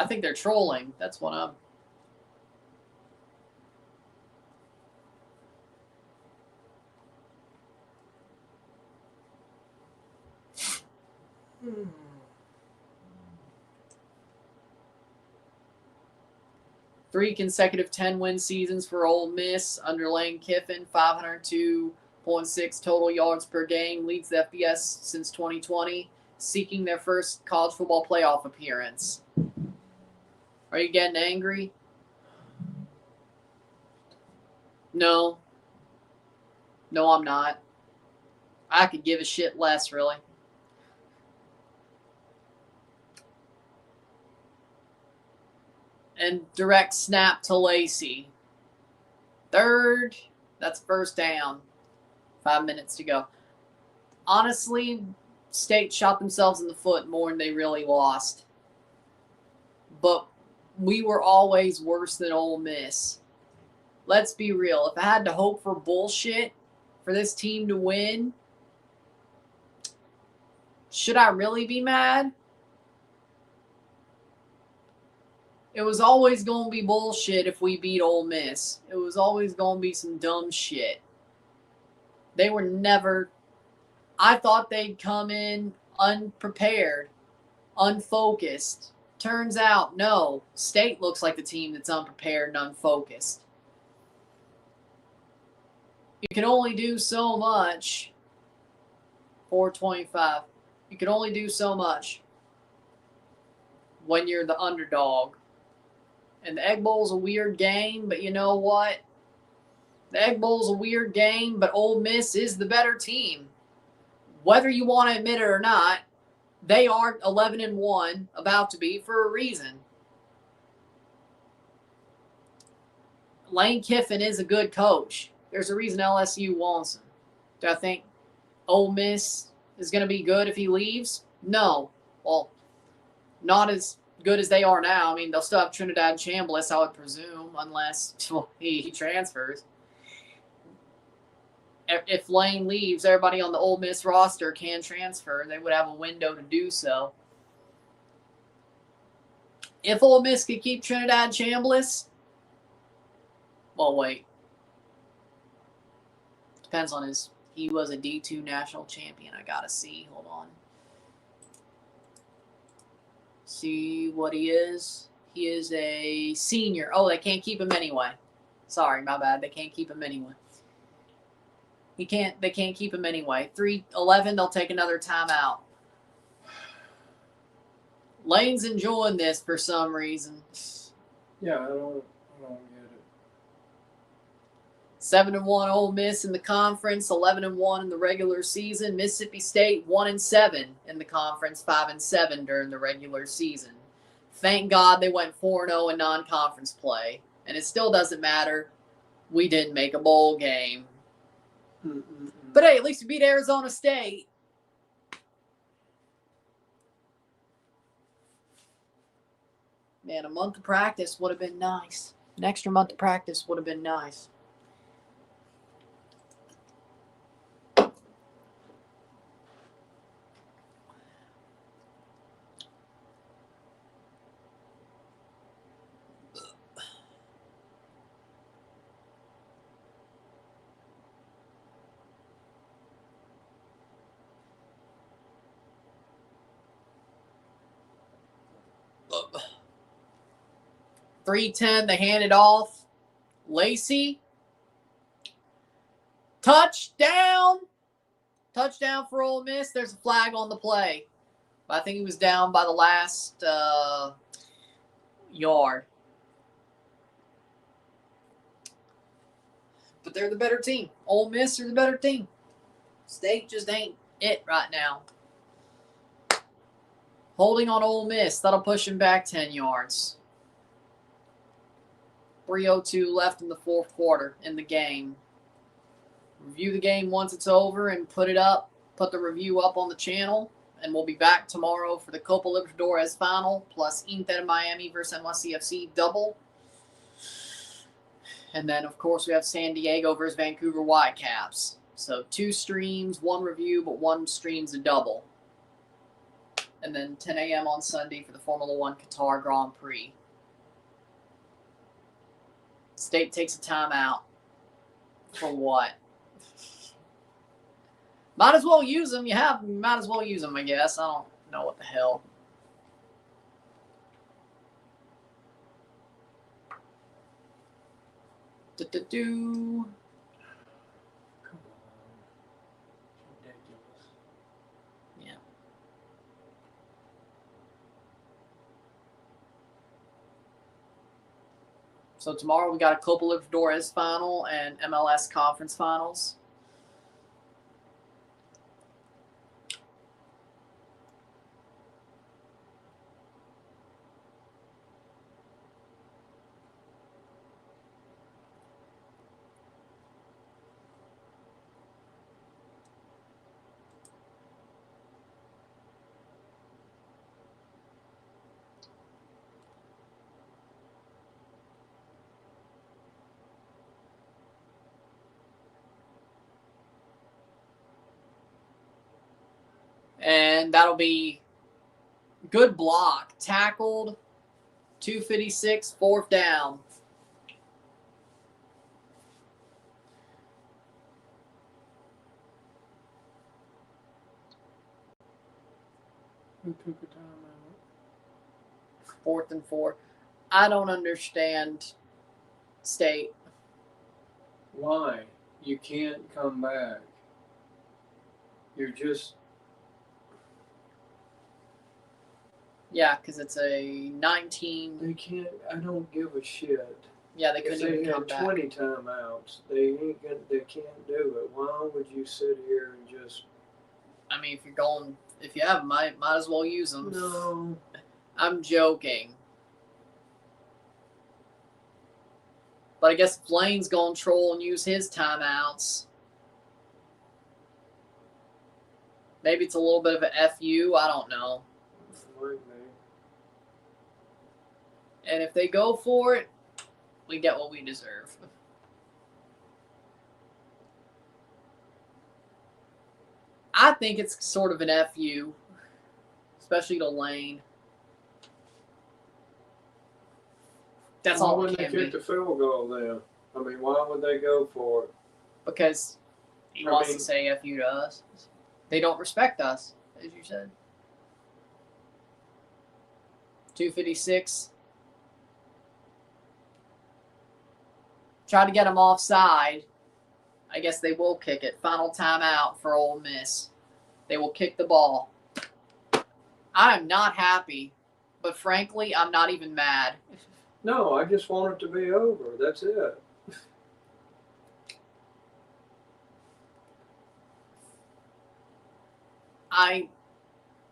I think they're trolling. That's what I'm. Three consecutive 10-win seasons for Ole Miss under Lane Kiffin. 502.6 total yards per game. Leads the FBS since 2020. Seeking their first college football playoff appearance. Are you getting angry? No. No, I'm not. I could give a shit less, really. And direct snap to Lacey. 3rd. That's 1st down. 5 minutes to go. Honestly, State shot themselves in the foot more than they really lost. But we were always worse than Ole Miss. Let's be real. If I had to hope for bullshit for this team to win, should I really be mad? It was always going to be bullshit if we beat Ole Miss. It was always going to be some dumb shit. They were never... I thought they'd come in unprepared, unfocused. Turns out, no. State looks like the team that's unprepared and unfocused. You can only do so much 425. You can only do so much when you're the underdog. And the Egg Bowl's a weird game, but you know what? The Egg Bowl's a weird game, but Ole Miss is the better team. Whether you want to admit it or not, they are 11-1, about to be, for a reason. Lane Kiffin is a good coach. There's a reason LSU wants him. Do I think Ole Miss is going to be good if he leaves? No. Well, not as good as they are now. I mean, they'll still have Trinidad Chambliss, I would presume, unless he transfers. If Lane leaves, everybody on the Ole Miss roster can transfer. They would have a window to do so. If Ole Miss could keep Trinidad Chambliss, well, wait. Depends on his. He was a D2 national champion. I gotta see. Hold on. See what he is. He is a senior. Oh, they can't keep him anyway. Sorry, my bad. They can't keep him anyway. They can't keep him anyway. 3-11, they'll take another timeout. Lane's enjoying this for some reason. Yeah, I don't get it. 7-1 Ole Miss in the conference, 11-1 in the regular season. Mississippi State 1-7 in the conference, 5-7 during the regular season. Thank God they went 4-0 in non-conference play, and it still doesn't matter. We didn't make a bowl game. But hey, at least we beat Arizona State. Man, a month of practice would have been nice. An extra month of practice would have been nice. Ugh. 3-10, they hand it off. Lacey. Touchdown. Touchdown for Ole Miss. There's a flag on the play. I think he was down by the last yard. But they're the better team. Ole Miss are the better team. State just ain't it right now. Holding on Ole Miss. That'll push him back 10 yards. 3:02 left in the fourth quarter in the game. Review the game once it's over and put the review up on the channel. And we'll be back tomorrow for the Copa Libertadores final, plus Inter Miami versus NYCFC double. And then, of course, we have San Diego versus Vancouver Whitecaps. So 2 streams, 1 review, but 1 stream's a double. And then 10 a.m. on Sunday for the Formula 1 Qatar Grand Prix. State takes a timeout. For what? Might as well use them. Might as well use them, I guess. I don't know what the hell. Come on. Ridiculous. Yeah. So tomorrow we got a Copa Libertadores final and MLS conference finals. And that'll be good block. Tackled. 2:56, 4th down. Who took a timeout? 4th and 4. I don't understand State. Why? You can't come back. You're just Yeah, because it's a 19. They can't. I don't give a shit. Yeah, they If couldn't they even come had back. 20 timeouts, they ain't gonna. They can't do it. Why would you sit here and just? I mean, if you have them, might as well use them. No. I'm joking. But I guess if Lane's going to troll and use his timeouts, maybe it's a little bit of a FU. I don't know. And if they go for it, we get what we deserve. I think it's sort of an FU, especially to Lane. That's all it Why can wouldn't they kick the field goal then? I mean, why would they go for it? Because he wants to say FU to us. They don't respect us, as you said. 2:56. Try to get them offside. I guess they will kick it. Final timeout for Ole Miss. They will kick the ball. I am not happy, but frankly, I'm not even mad. No, I just want it to be over. That's it.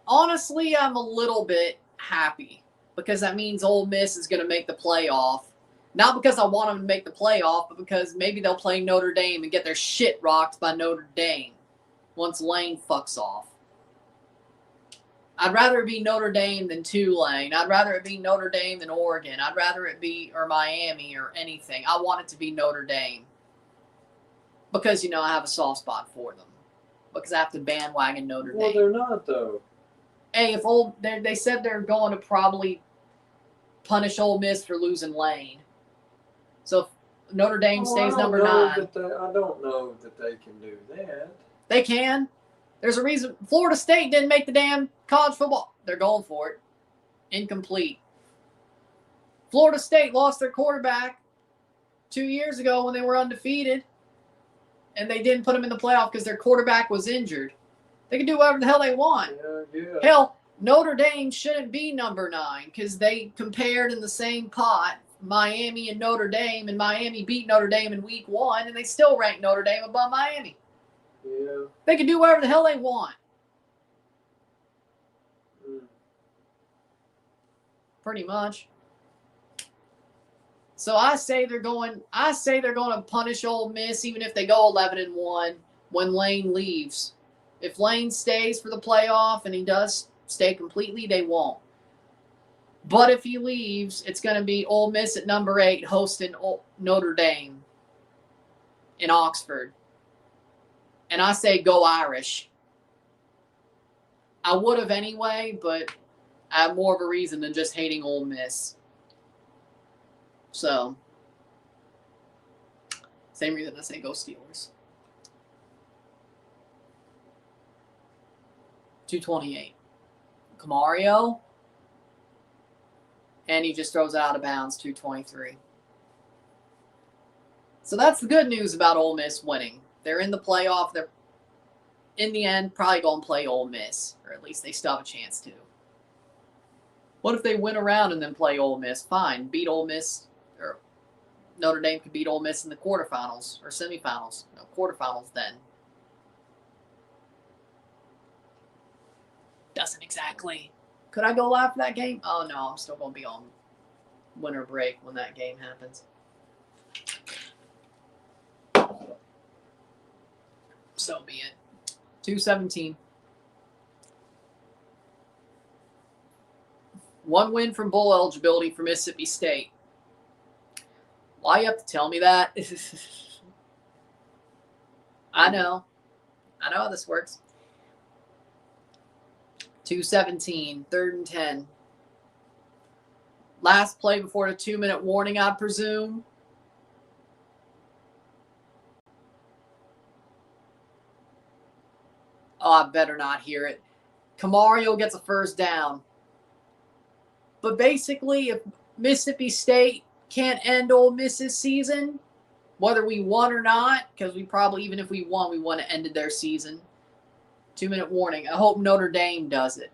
Honestly, I'm a little bit happy because that means Ole Miss is going to make the playoff. Not because I want them to make the playoff, but because maybe they'll play Notre Dame and get their shit rocked by Notre Dame once Lane fucks off. I'd rather it be Notre Dame than Tulane. I'd rather it be Notre Dame than Oregon. I'd rather it be or Miami or anything. I want it to be Notre Dame because, I have a soft spot for them. Because I have to bandwagon Notre Dame. Well, they're not, though. Hey, they said they're going to probably punish Ole Miss for losing Lane. So if Notre Dame stays number 9. I don't know that they can do that. They can. There's a reason. Florida State didn't make the damn college football. They're going for it. Incomplete. Florida State lost their quarterback 2 years ago when they were undefeated. And they didn't put them in the playoff because their quarterback was injured. They can do whatever the hell they want. Yeah. Hell, Notre Dame shouldn't be number 9 because they compared in the same pot Miami and Notre Dame, and Miami beat Notre Dame in week 1, and they still ranked Notre Dame above Miami. Yeah. They can do whatever the hell they want. Pretty much. So I say they're going to punish Ole Miss even if they go 11-1 when Lane leaves. If Lane stays for the playoff and he does stay completely, they won't. But if he leaves, it's going to be Ole Miss at number 8 hosting Notre Dame in Oxford. And I say go Irish. I would have anyway, but I have more of a reason than just hating Ole Miss. So, same reason I say go Steelers. 2:28. Camario. And he just throws it out of bounds, 2:23. So that's the good news about Ole Miss winning. They're in the playoff. They're, in the end, probably going to play Ole Miss. Or at least they still have a chance to. What if they win around and then play Ole Miss? Fine. Beat Ole Miss. Or Notre Dame could beat Ole Miss in the quarterfinals. Or semifinals. No, quarterfinals then. Doesn't exactly. Could I go live for that game? Oh, no. I'm still going to be on winter break when that game happens. So be it. 2:17. One win from bowl eligibility for Mississippi State. Why you have to tell me that? I know how this works. 2:17, 3rd and 10. Last play before the 2-minute warning, I presume. Oh, I better not hear it. Camario gets a first down. But basically, if Mississippi State can't end Ole Miss's season, whether we won or not, because we probably, even if we won, we wouldn't have ended their season. 2-minute warning. I hope Notre Dame does it.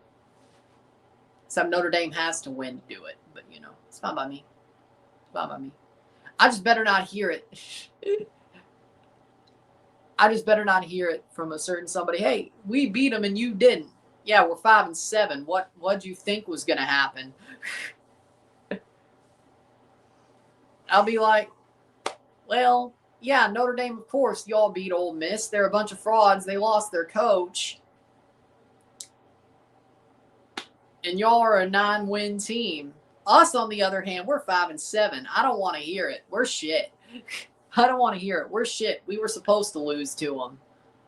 Except Notre Dame has to win to do it. But, you know, it's fine by me. It's fine by me. I just better not hear it. I just better not hear it from a certain somebody. Hey, we beat them and you didn't. Yeah, we're 5-7. What'd you think was going to happen? I'll be like, well, yeah, Notre Dame, of course, y'all beat Ole Miss. They're a bunch of frauds. They lost their coach. And y'all are a 9-win team. Us, on the other hand, we're 5-7. I don't want to hear it. We're shit. I don't want to hear it. We're shit. We were supposed to lose to them.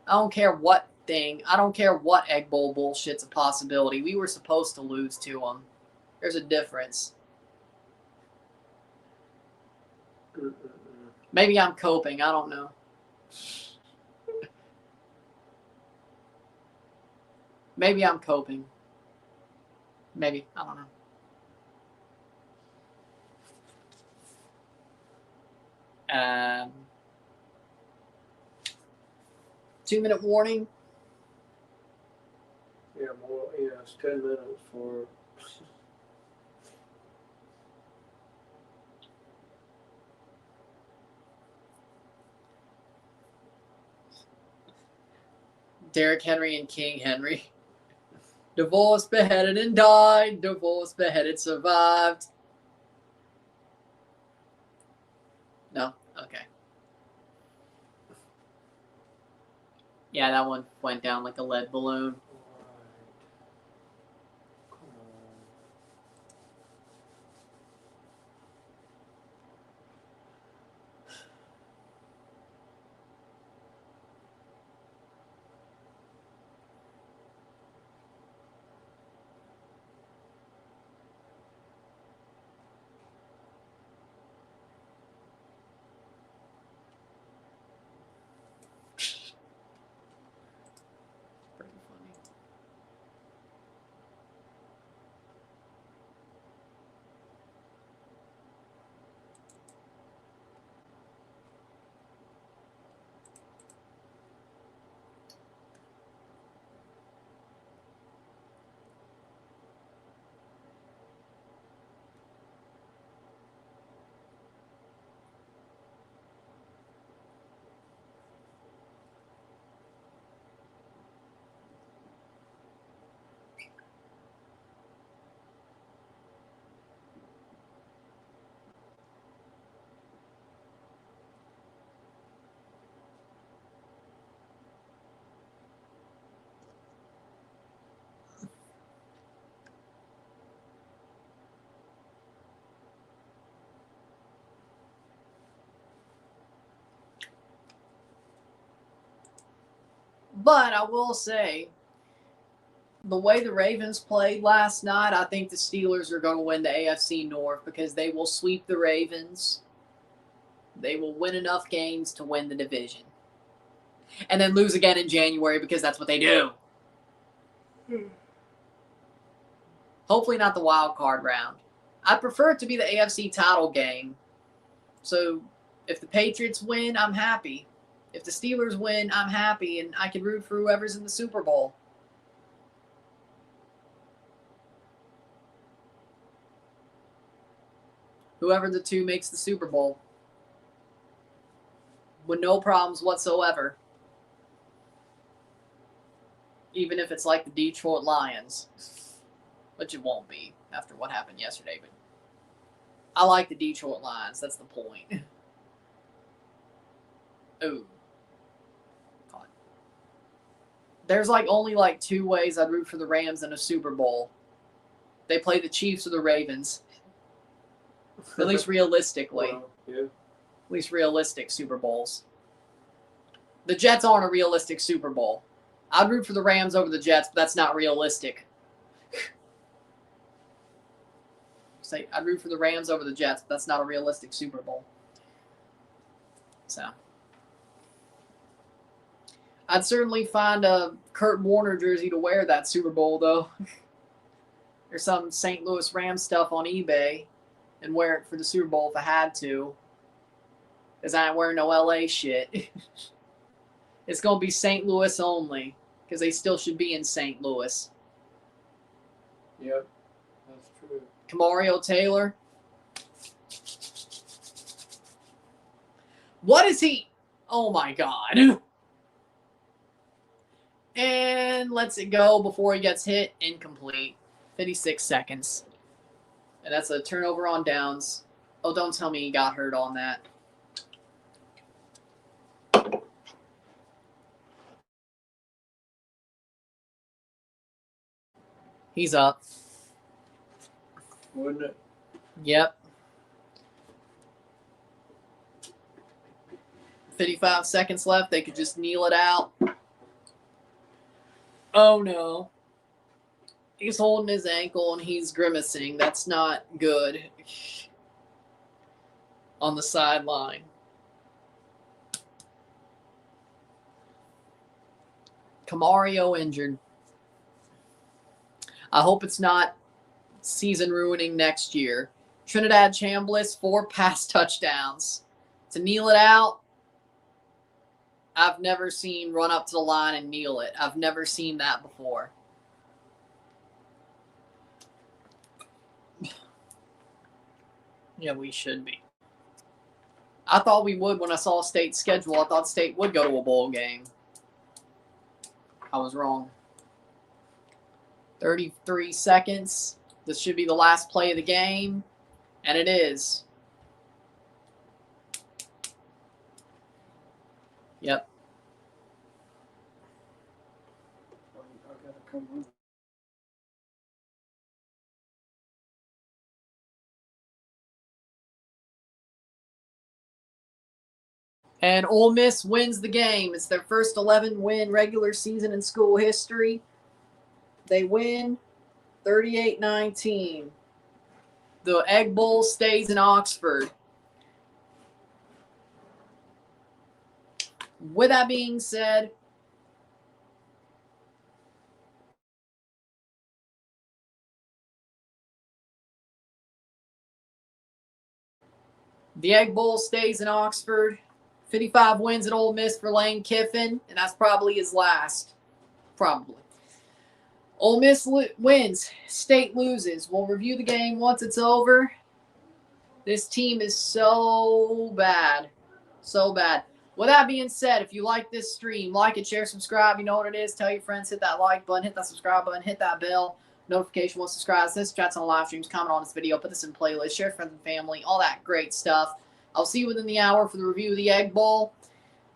I don't care what thing. I don't care what Egg Bowl bullshit's a possibility. We were supposed to lose to them. There's a difference. Maybe I'm coping. I don't know. Maybe I'm coping. Maybe. I don't know. 2-minute warning. Yeah, more. Yeah, it's 10 minutes for. Derrick Henry and King Henry. Divorced, beheaded, and died. Divorced, beheaded, survived. No? Okay. Yeah, that one went down like a lead balloon. Pretty funny. But I will say, the way the Ravens played last night, I think the Steelers are going to win the AFC North because they will sweep the Ravens. They will win enough games to win the division. And then lose again in January because that's what they do. Hopefully not the wild card round. I prefer it to be the AFC title game. So if the Patriots win, I'm happy. If the Steelers win, I'm happy, and I can root for whoever's in the Super Bowl. Whoever the two makes the Super Bowl. With no problems whatsoever. Even if it's like the Detroit Lions. Which it won't be after what happened yesterday. But I like the Detroit Lions. That's the point. Ooh. God. There's only 2 ways I'd root for the Rams in a Super Bowl. They play the Chiefs or the Ravens. At least realistically. Well, yeah. At least realistic Super Bowls. The Jets aren't a realistic Super Bowl. I'd root for the Rams over the Jets, but that's not realistic. I'd root for the Rams over the Jets, but that's not a realistic Super Bowl. So. I'd certainly find a Kurt Warner jersey to wear that Super Bowl, though. There's some St. Louis Rams stuff on eBay and wear it for the Super Bowl if I had to. Because I ain't wearing no LA shit. It's going to be St. Louis only. Because they still should be in St. Louis. Yep. Kamario Taylor. What is he? Oh, my God. And lets it go before he gets hit. Incomplete. 56 seconds. And that's a turnover on downs. Oh, don't tell me he got hurt on that. He's up. Wouldn't it? Yep. 55 seconds left. They could just kneel it out. Oh, no. He's holding his ankle and he's grimacing. That's not good. On the sideline. Kamario injured. I hope it's not season ruining next year. Trinidad Chambliss, 4 pass touchdowns. To kneel it out, I've never seen run up to the line and kneel it. I've never seen that before. Yeah, we should be. I thought we would when I saw State's schedule. I thought State would go to a bowl game. I was wrong. 33 seconds. This should be the last play of the game. And it is. Yep. And Ole Miss wins the game. It's their first 11-win regular season in school history. They win 38-19. The Egg Bowl stays in Oxford. With that being said, the Egg Bowl stays in Oxford. 55 wins at Ole Miss for Lane Kiffin, and that's probably his last. Probably. Ole Miss wins. State loses. We'll review the game once it's over. This team is so bad. So bad. With that being said, if you like this stream, like it, share, subscribe. You know what it is. Tell your friends. Hit that like button. Hit that subscribe button. Hit that bell. Notification once subscribe. This chats on live streams. Comment on this video. Put this in playlist. Share with friends and family. All that great stuff. I'll see you within the hour for the review of the Egg Bowl.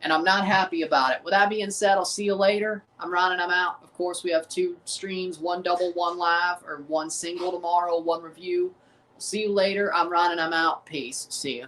And I'm not happy about it. With that being said, I'll see you later. I'm Ron and I'm out. Of course, we have 2 streams, 1 double, 1 live, or 1 single tomorrow, 1 review. See you later. I'm Ron and I'm out. Peace. See you.